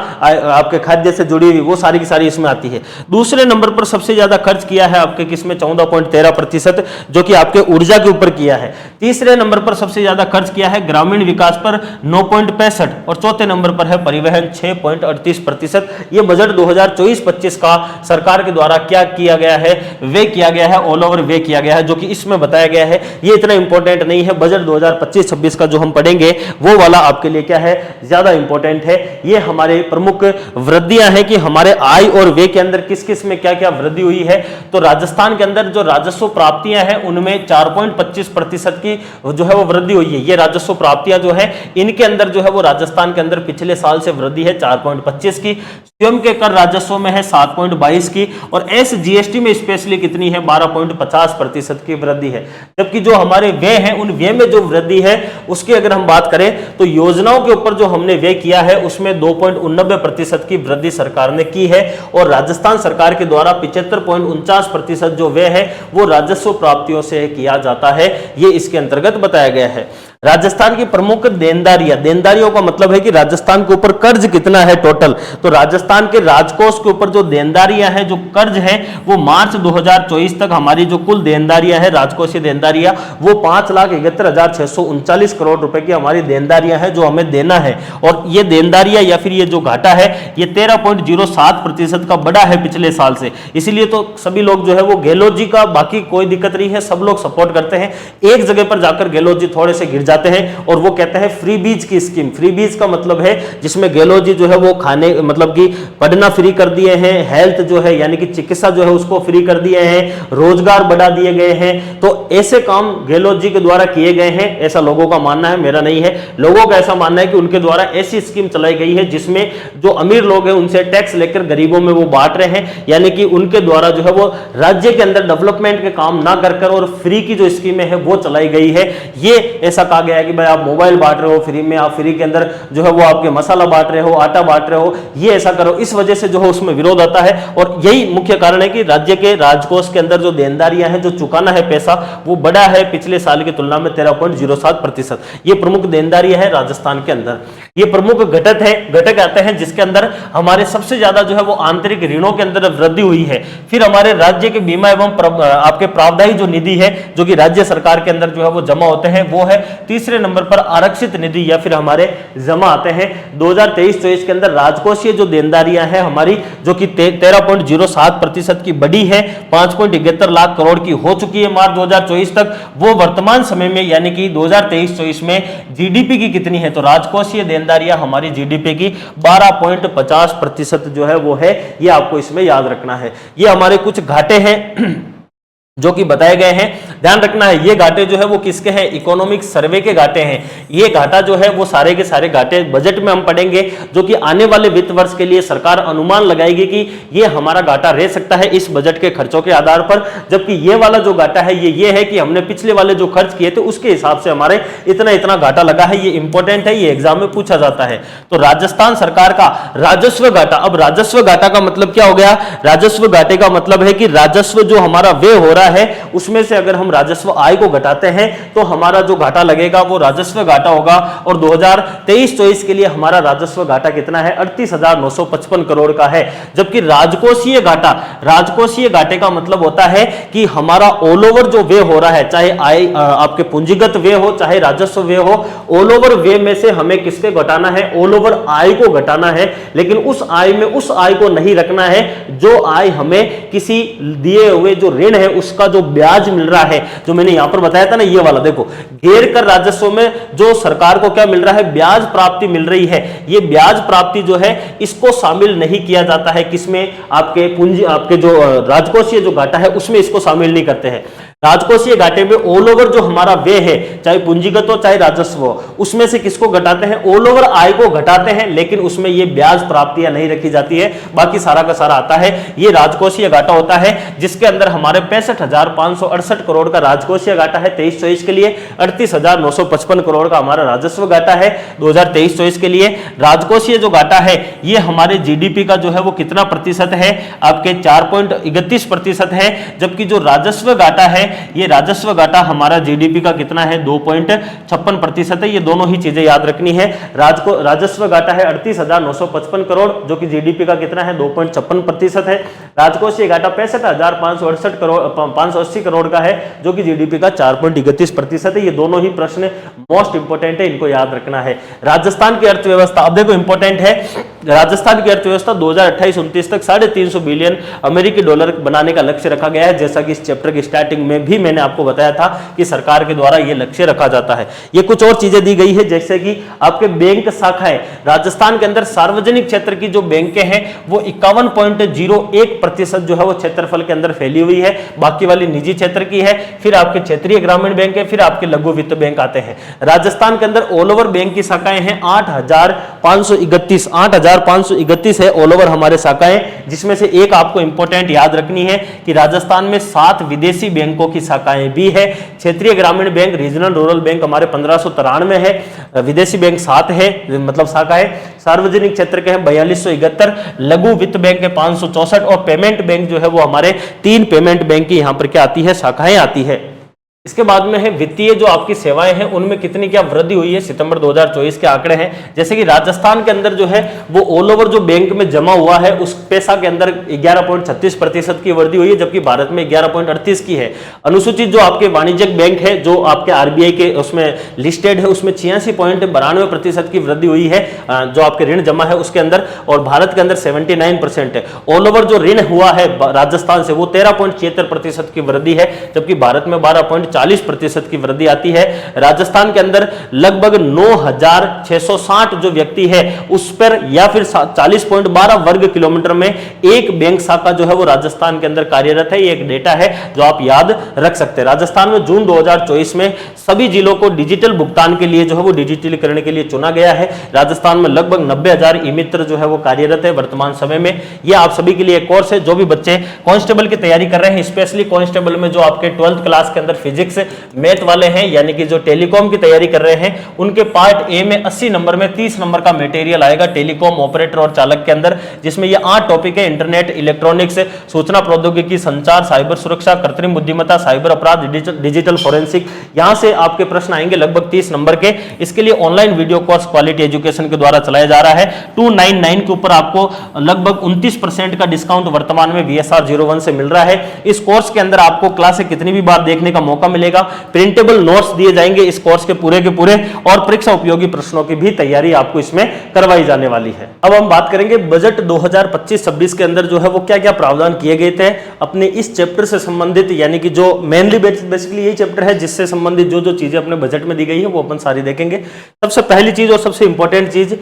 आपके खाद्य से जुड़ी हुई, वो सारी की सारी इसमें आती है। दूसरे नंबर पर सबसे ज्यादा खर्च किया है आपके किसमें, 14.13%, जो कि आपके ऊर्जा के ऊपर किया है। तीसरे नंबर पर सबसे ज्यादा खर्च किया है ग्रामीण विकास पर 9.65, और चौथे नंबर पर है परिवहन 6.38%। ये बजट 2024-25 का सरकार के द्वारा क्या किया गया है, वे किया गया है, ऑल ओवर वे किया गया है, जो कि इसमें बताया गया है। ये इतना इंपॉर्टेंट नहीं है, बजट 2025-26 का जो हम पढ़ेंगे वो वाला आपके लिए क्या है, ज्यादा इंपॉर्टेंट है। ये हमारे प्रमुख वृद्धियां हैं कि हमारे आय और व्यय के अंदर किस किस में क्या क्या वृद्धि हुई है। तो राजस्थान के अंदर जो राजस्व प्राप्तियां हैं उनमें 4.25% की जो है वो वृद्धि हुई है। ये राजस्व प्राप्तियां जो है इनके अंदर जो है वो राजस्थान के अंदर पिछले साल से वृद्धि है 4.25 की। स्वयं के कर राजस्व में है 7.22 की, और एसजीएसटी में स्पेशली कितनी है, 12.50% की वृद्धि है। जबकि जो हमारे व्यय हैं उन व्यय में जो वृद्धि है उसकी अगर हम बात करें तो योजनाओं के ऊपर जो हमने व्यय किया है उसमें 2.89% की वृद्धि सरकार ने की है, और राजस्थान सरकार के द्वारा 75.49% जो व्यय है वो राजस्व प्राप्तियों से किया जाता है। ये इसके अंतर्गत बताया गया है। राजस्थान की प्रमुख देनदारियों का मतलब है कि राजस्थान के ऊपर कर्ज कितना है टोटल। तो राजस्थान के राजकोष के ऊपर जो देनदारियां हैं, जो कर्ज है, वो मार्च 2024 तक हमारी जो कुल देनदारियां है, राजकोषीय देनदारियां, वो 5,71,639 करोड़ रुपए की हमारी देनदारियां हैं जो हमें देना है। और ये देनदारियां या फिर ये जो घाटा है ये 13.07% का बढ़ा है पिछले साल से। इसीलिए तो सभी लोग जो है वो गहलोत जी का, बाकी कोई दिक्कत नहीं है, सब लोग सपोर्ट करते हैं। एक जगह पर जाकर गहलोत जी थोड़े से गिर जाते हैं और वो कहते हैं फ्री बीज की स्कीम। फ्री बीज का मतलब है जिसमें गहलोत जी जो है वो खाने मतलब कि पढ़ना फ्री कर दिए हैं, हेल्थ जो है यानी कि चिकित्सा जो है उसको फ्री कर दिए हैं, रोजगार बढ़ा दिए गए हैं। तो ऐसे काम गहलोत जी के द्वारा किए गए हैं, ऐसा लोगों का मानना है, मेरा नहीं है। लोगों का ऐसा मानना है कि उनके द्वारा ऐसी स्कीम चलाई गई है जिसमें जो अमीर लोग हैं उनसे टैक्स लेकर गरीबों में वो बांट रहे हैं, यानी कि उनके द्वारा जो है वो राज्य के अंदर डेवलपमेंट के काम ना कर और फ्री की जो स्कीमें है वो चलाई गई है। ये ऐसा कहा गया है कि भाई आप मोबाइल बांट रहे हो फ्री में, आप फ्री के अंदर जो है वो आपके मसाला बांट रहे हो, आटा बांट रहे हो, ये ऐसा करो। इस वजह से जो है उसमें विरोध आता है, और यही मुख्य कारण है कि राज्य के राजकोष के अंदर जो देनदारियां हैं, जो चुकाना है पैसा, वो बढ़ा है पिछले साल की तुलना में 13.07%। ये प्रमुख देनदारियां है राजस्थान के अंदर। ये प्रमुख घटक आते हैं जिसके अंदर हमारे सबसे ज्यादा जो है वो आंतरिक ऋणों के अंदर वृद्धि हुई है। फिर हमारे राज्य के बीमा एवं आपके प्रावधायी जो निधि है जो कि राज्य सरकार के अंदर जो है वो जमा होते हैं, वो है तीसरे नंबर पर आरक्षित निधि या फिर हमारे जमा आते हैं। 2023-24 के अंदर राजकोषीय जो देनदारियां हैं हमारी, जो कि 13.07% की बढ़ी है, 5.71 लाख करोड़ की हो चुकी है मार्च 2024 तक। वो वर्तमान समय में यानी कि 2023-24 में जीडीपी की कितनी है, तो राजकोषीय देनदारियां हमारी जीडीपी की 12.50% जो है वो है। ये आपको इसमें याद रखना है। ये हमारे कुछ घाटे हैं जो कि बताए गए हैं, ध्यान रखना है। ये घाटे जो है वो किसके हैं, इकोनॉमिक सर्वे के घाटे हैं। ये घाटा जो है वो सारे के सारे घाटे बजट में हम पढ़ेंगे, जो कि आने वाले वित्त वर्ष के लिए सरकार अनुमान लगाएगी कि ये हमारा घाटा रह सकता है इस बजट के खर्चों के आधार पर। जबकि ये वाला जो घाटा है ये है कि हमने पिछले वाले जो खर्च किए थे उसके हिसाब से हमारे इतना घाटा लगा है। ये इंपॉर्टेंट है, ये एग्जाम में पूछा जाता है। तो राजस्थान सरकार का राजस्व घाटा, अब राजस्व घाटा का मतलब क्या हो गया, राजस्व घाटे का मतलब है कि राजस्व जो हमारा व्यय हो रहा है उसमें से अगर हम राजस्व आय को घटाते हैं तो हमारा जो घाटा लगेगा वो राजस्व घाटा होगा। और 2023-24 के लिए हमारा राजस्व घाटा कितना है, 38,955 करोड़ का है। जबकि राजकोषीय घाटे का मतलब होता है कि हमारा ऑल ओवर जो व्यय हो रहा है, चाहे आय आपके पूंजीगत व्यय हो चाहे राजस्व व्यय हो, ऑल ओवर व्यय में से हमें किसके घटाना है, ऑल ओवर आय को घटाना है। लेकिन उस आय में उस आय को नहीं रखना है जो आय हमें किसी दिए हुए जो ऋण है उसका जो ब्याज मिल रहा है, जो मैंने यहां पर बताया था ना, ये वाला देखो, गैर कर राजस्व में जो सरकार को क्या मिल रहा है, ब्याज प्राप्ति मिल रही है। ये ब्याज प्राप्ति जो है इसको शामिल नहीं किया जाता है किसमें, आपके पूंजी आपके जो राजकोषीय जो घाटा है उसमें इसको शामिल नहीं करते हैं। राजकोषीय घाटे में ऑल ओवर जो हमारा व्यय है, चाहे पूंजीगत हो चाहे राजस्व हो, उसमें से किसको घटाते हैं, ऑल ओवर आय को घटाते हैं। लेकिन उसमें ये ब्याज प्राप्तियां नहीं रखी जाती है, बाकी सारा का सारा आता है। ये राजकोषीय घाटा होता है जिसके अंदर हमारे 65,568 करोड़ का राजकोषीय घाटा है 23-24 के लिए। 38,955 करोड़ का हमारा राजस्व घाटा है 2023-24 के लिए। राजकोषीय जो घाटा है ये हमारे जीडीपी का जो है वो कितना प्रतिशत है, आपके 4.31% है। जबकि जो राजस्व घाटा है ये राजस्व घाटा हमारा जीडीपी का कितना है 2.56% है। ये दोनों ही चीजें याद रखनी है। राजस्व घाटा है 38,955 करोड़ जो कि जीडीपी का कितना है 2.56% है। राजकोषीय घाटा 65,568 करोड़ 580 करोड़ का है जो कि जीडीपी का 4.31% है। ये दोनों ही प्रश्न मोस्ट इंपोर्टेंट है, इनको याद रखना है। राजस्थान की अर्थव्यवस्था, अब देखो इंपोर्टेंट है, राजस्थान की अर्थव्यवस्था 2028-29 तक 350 बिलियन अमेरिकी डॉलर बनाने का लक्ष्य रखा गया है। जैसा कि इस चैप्टर की स्टार्टिंग में भी मैंने आपको बताया था कि सरकार के द्वारा यह लक्ष्य रखा जाता है। ये कुछ और चीजें दी गई है जैसे कि आपके बैंक शाखाएं, राजस्थान के अंदर सार्वजनिक क्षेत्र की जो बैंकें हैं वो 51.01% जो है वो क्षेत्रफल के अंदर फैली हुई है, बाकी वाली निजी क्षेत्र की है। फिर आपके क्षेत्रीय ग्रामीण बैंक है, फिर आपके लघु वित्त बैंक आते हैं। राजस्थान के अंदर ऑल ओवर बैंक की शाखाएं हैं 8,531 है ऑल ओवर हमारे शाखाएं, जिसमें से एक आपको इंपॉर्टेंट याद रखनी है कि राजस्थान में 7 विदेशी बैंकों की शाखाएं भी है। क्षेत्रीय ग्रामीण बैंक, रीजनल रूरल बैंक हमारे 1593 है, विदेशी बैंक 7 है, मतलब शाखाएं। सार्वजनिक क्षेत्र के हैं 4271, लघु वित्त बैंक है 564 और पेमेंट बैंक जो है वो हमारे 3 पेमेंट बैंक की यहां पर क्या आती है, शाखाएं आती है। इसके बाद में है वित्तीय जो आपकी सेवाएं हैं उनमें कितनी क्या वृद्धि हुई है, सितंबर 2024 के आंकड़े हैं। जैसे कि राजस्थान के अंदर जो है वो ऑल ओवर जो बैंक में जमा हुआ है उस पैसा के अंदर 11.36% की वृद्धि हुई है, जबकि भारत में 11.38 की है। अनुसूचित जो आपके वाणिज्यिक बैंक है जो आपके आरबीआई के उसमें लिस्टेड है उसमें 86.92% की वृद्धि हुई है जो आपके ऋण जमा है उसके अंदर, और भारत के अंदर 79% है। ऑल ओवर जो ऋण हुआ है राजस्थान से वो 13.76% की वृद्धि है, जबकि भारत में 12.40% की वृद्धि आती है। राजस्थान के अंदर लगभग 9,660 जो व्यक्ति है उस पर या फिर 40.12 वर्ग किलोमीटर में एक बैंक शाखा जो है वो राजस्थान के अंदर कार्यरत है। ये एक डेटा है जो आप याद रख सकते हैं। राजस्थान में जून 2024 में सभी जिलों को डिजिटल भुगतान के लिए जो है वो डिजिटलीकरण के लिए चुना गया है। राजस्थान में लगभग 90,000 ई मित्र जो है वो कार्यरत है वर्तमान समय में। यह आप सभी के लिए एक कोर्स है। जो भी बच्चे कांस्टेबल की तैयारी कर रहे हैं, स्पेशली कांस्टेबल में जो आपके 12th क्लास के अंदर फिजिक्स मैथ वाले हैं, यानी कि जो टेलीकॉम की तैयारी कर रहे हैं, उनके पार्ट ए में 80 नंबर में 30 नंबर का मटेरियल आएगा टेलीकॉम ऑपरेटर और चालक के अंदर, जिसमें ये 8 टॉपिक है: इंटरनेट, इलेक्ट्रॉनिक्स, सूचना प्रौद्योगिकी, संचार, साइबर सुरक्षा, कृत्रिम बुद्धिमत्ता, साइबर अपराध, डिजिटल फोरेंसिक। यहां से आपके प्रश्न आएंगे लगभग 30 नंबर के। इसके लिए online video course quality education के द्वारा चलाया जा रहा है। 299 के ऊपर आपको लगभग 29% का डिस्काउंट वर्तमान में VSR 01 से मिल रहा है। इस कोर्स के अंदर आपको क्लासें कितनी भी बार देखने का मौका मिलेगा, प्रिंटेबल नोट्स दिए जाएंगे इस कोर्स के पूरे, और परीक्षा उपयोगी प्रश्नों की भी तैयारी आपको इसमें करवाई जाने वाली है। अब हम बात करेंगे बजट 2025-26 के अंदर जो है वो क्या क्या प्रावधान किए गए थे अपने इस चैप्टर से संबंधित, यानी कि जो मेनली बेसिकली यही चैप्टर है जिससे संबंधित जो जो चीजें अपने बजट में दी गई है वो अपन सारी देखेंगे। सबसे पहली चीज और सबसे इंपॉर्टेंट चीज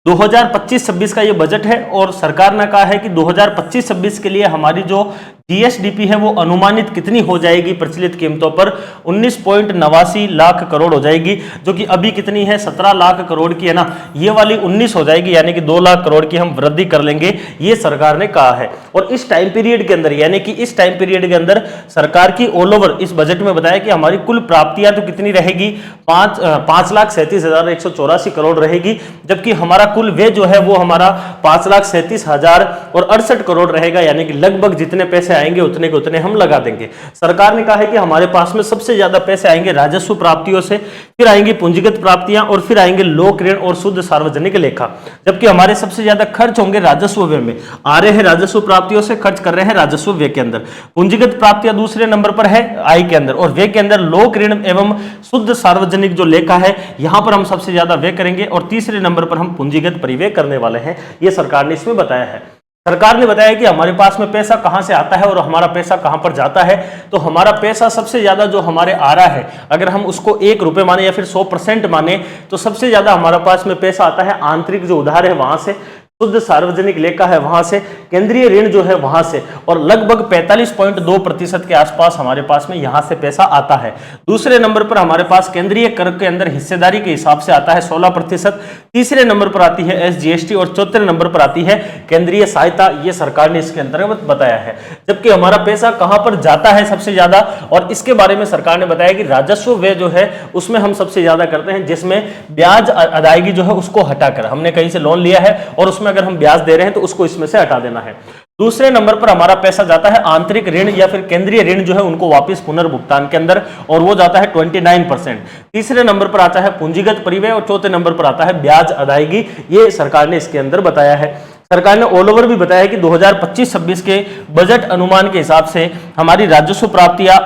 2025-26 का ये बजट है और सरकार ने कहा है कि 2025-26 के लिए हमारी जो जीएसडीपी है वो अनुमानित कितनी हो जाएगी प्रचलित कीमतों पर 19.89 लाख करोड़ हो जाएगी, जो कि अभी कितनी है 17 लाख करोड़ की है ना, ये वाली 19 हो जाएगी, यानी कि 2 लाख करोड़ की हम वृद्धि कर लेंगे, ये सरकार ने कहा है। और इस टाइम पीरियड के अंदर, यानी कि इस टाइम पीरियड के अंदर सरकार की ऑल ओवर इस बजट में बताया कि हमारी कुल प्राप्तियां तो कितनी रहेगी 5,37,184 करोड़ रहेगी, जबकि हमारा कुल व्यय जो है वो हमारा 5,37,068 करोड़ रहेगा, यानी कि लगभग जितने पैसे आएंगे उतने के उतने हम लगा देंगे। सरकार ने कहा है कि हमारे पास में सबसे ज्यादा पैसे आएंगे राजस्व प्राप्तियों से, फिर आएंगे पूंजीगत प्राप्तियां और फिर आएंगे लोक ऋण और शुद्ध सार्वजनिक लेखा, जबकि हमारे सबसे ज्यादा खर्च होंगे राजस्व व्यय में। आ रहे हैं राजस्व प्राप्तियों से, खर्च कर रहे हैं राजस्व व्यय के अंदर। पूंजीगत प्राप्तियां दूसरे नंबर पर है आय के अंदर, और व्यय के अंदर लोक ऋण एवं शुद्ध सार्वजनिक जो लेखा है यहां पर हम सबसे ज्यादा व्यय करेंगे, और तीसरे नंबर पर हम पूंजीगत परिव्यय करने वाले हैं। यह सरकार ने इसमें बताया है। सरकार ने बताया कि हमारे पास में पैसा कहां से आता है और हमारा पैसा कहां पर जाता है। तो हमारा पैसा सबसे ज्यादा जो हमारे आ रहा है, अगर हम उसको 1 रुपए माने या फिर 100% माने, तो सबसे ज्यादा हमारे पास में पैसा आता है आंतरिक जो उधार है वहां से, शुद्ध सार्वजनिक लेखा है वहां से, केंद्रीय ऋण जो है वहां से, और लगभग 45.2% के आसपास हमारे पास में यहां से पैसा आता है। दूसरे नंबर पर हमारे पास केंद्रीय कर के अंदर हिस्सेदारी के हिसाब से आता है 16%, तीसरे नंबर पर आती है SGST और चौथे नंबर पर आती है केंद्रीय सहायता। ये सरकार ने इसके अंतर्गत बताया है। जबकि हमारा पैसा कहां पर जाता है सबसे ज्यादा, और इसके बारे में सरकार ने बताया कि राजस्व व्यय जो है उसमें हम सबसे ज्यादा करते हैं, जिसमें ब्याज अदायगी जो है उसको हटाकर, हमने कहीं से लोन लिया है और उसमें अगर हम ब्याज दे रहे हैं तो उसको इसमें से हटा देना है। दूसरे नंबर पर हमारा पैसा जाता है आंतरिक ऋण या फिर केंद्रीय ऋण जो है उनको वापस पुनर्भुगतान के अंदर, और वो जाता है 29%। तीसरे नंबर पर आता है पूंजीगत परिव्यय और चौथे नंबर पर आता है ब्याज अदायगी। ये सरकार ने इसके अंदर बताया है। सरकार ने ऑल ओवर भी बताया कि 2025-26 के बजट अनुमान के हिसाब से हमारी राजस्व प्राप्तियां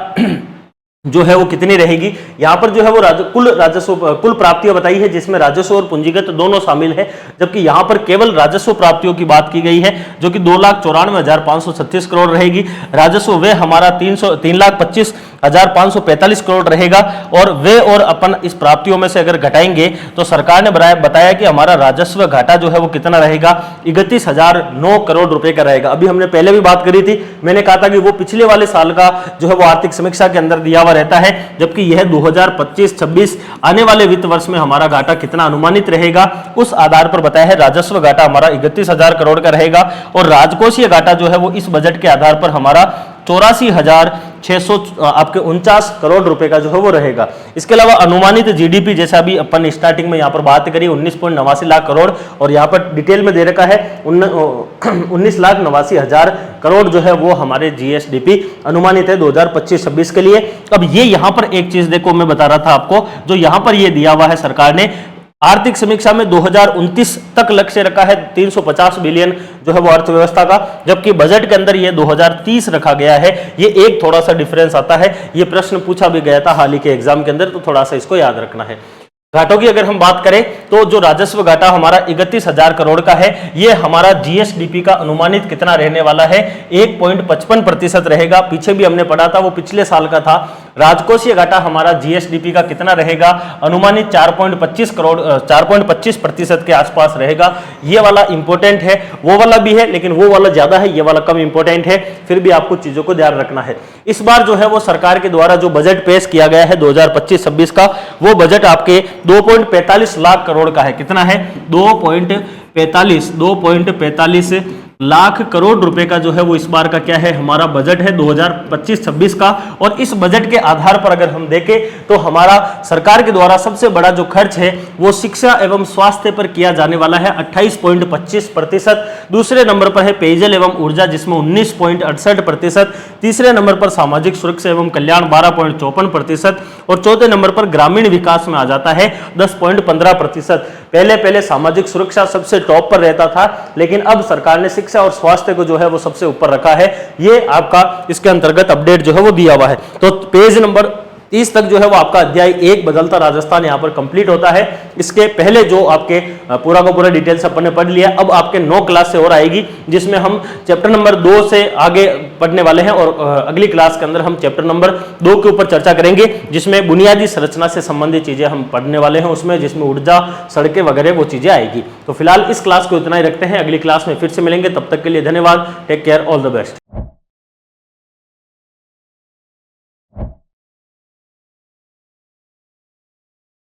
जो है वो कितनी रहेगी। यहाँ पर जो है वो कुल प्राप्तियां बताई है, जिसमें राजस्व और पूंजीगत दोनों शामिल है, जबकि यहाँ पर केवल राजस्व प्राप्तियों की बात की गई है जो कि 2,94,536 करोड़ रहेगी। राजस्व वे हमारा 3,25,545 करोड़ रहेगा, और वे और अपन इस प्राप्तियों में से अगर घटाएंगे तो सरकार ने बताया कि हमारा राजस्व घाटा जो है वो कितना रहेगा, 31,009 करोड़ रुपए का रहेगा। अभी हमने पहले भी बात करी थी, मैंने कहा था कि वो पिछले वाले साल का जो है वो आर्थिक समीक्षा के अंदर दिया हुआ रहता है, जबकि यह 2025-26 आने वाले वित्त वर्ष में हमारा घाटा कितना अनुमानित रहेगा उस आधार पर बताया है। राजस्व घाटा हमारा 31,000 करोड़ का रहेगा, और राजकोषीय घाटा जो है वो इस बजट के आधार पर हमारा 84,649 करोड़ रुपए का जो है वो रहेगा। इसके अलावा अनुमानित जीडीपी, जैसा भी अपन स्टार्टिंग में यहाँ पर बात करी, 19.89 लाख करोड़, और यहाँ पर डिटेल में दे रखा है 19,89,000 करोड़ जो है वो हमारे जीएसडीपी अनुमानित है 2025-26 के लिए। अब ये यहाँ पर एक चीज देखो, मैं बता रहा था आपको, जो यहाँ पर ये दिया हुआ है सरकार ने आर्थिक समीक्षा में 2029 तक लक्ष्य रखा है 350 बिलियन जो है वो अर्थव्यवस्था का, जबकि बजट के अंदर ये 2030 रखा गया है। ये एक थोड़ा सा डिफरेंस आता है, ये प्रश्न पूछा भी गया था हाल ही के एग्जाम के अंदर, तो थोड़ा सा इसको याद रखना है। घाटों की अगर हम बात करें तो जो राजस्व घाटा हमारा 31,000 करोड़ का है, ये हमारा जीएसडीपी का अनुमानित कितना रहने वाला है, 1.55% रहेगा। पीछे भी हमने पढ़ा था, वो पिछले साल का था। राजकोषीय घाटा हमारा जीएसडीपी का कितना रहेगा, अनुमानित 4.25% के आसपास रहेगा। ये वाला इंपॉर्टेंट है, वो वाला भी है, लेकिन वो वाला ज्यादा है, ये वाला कम इंपॉर्टेंट है। फिर भी आपको चीजों को ध्यान रखना है। इस बार जो है वो सरकार के द्वारा जो बजट पेश किया गया है 2025-26 का, वो बजट आपके 2.45 लाख करोड़ का है। कितना है, 2.45 लाख करोड़ रुपए का जो है वो इस बार का क्या है, हमारा बजट है 2025-26 का। और इस बजट के आधार पर अगर हम देखें तो हमारा सरकार के द्वारा सबसे बड़ा जो खर्च है वो शिक्षा एवं स्वास्थ्य पर किया जाने वाला है 28.25%। दूसरे नंबर पर है पेयजल एवं ऊर्जा जिसमें 19.68%। तीसरे नंबर पर सामाजिक सुरक्षा एवं कल्याण 12.54%, और चौथे नंबर पर ग्रामीण विकास में आ जाता है 10.15%। पहले सामाजिक सुरक्षा सबसे टॉप पर रहता था, लेकिन अब सरकार ने शिक्षा और स्वास्थ्य को जो है वो सबसे ऊपर रखा है। ये आपका इसके अंतर्गत अपडेट जो है वो दिया हुआ है। तो पेज नंबर 30 तक जो है वो आपका अध्याय 1 बदलता राजस्थान यहाँ पर कंप्लीट होता है। इसके पहले जो आपके पूरा का पूरा डिटेल्स अपन ने पढ़ लिया, अब आपके 9 क्लास से और आएगी जिसमें हम चैप्टर नंबर 2 से आगे पढ़ने वाले हैं, और अगली क्लास के अंदर हम चैप्टर नंबर 2 के ऊपर चर्चा करेंगे, जिसमें बुनियादी संरचना से संबंधित चीजें हम पढ़ने वाले हैं उसमें, जिसमें ऊर्जा, सड़कें वगैरह वो चीजें आएगी। तो फिलहाल इस क्लास को इतना ही रखते हैं, अगली क्लास में फिर से मिलेंगे। तब तक के लिए धन्यवाद, take care, all the best.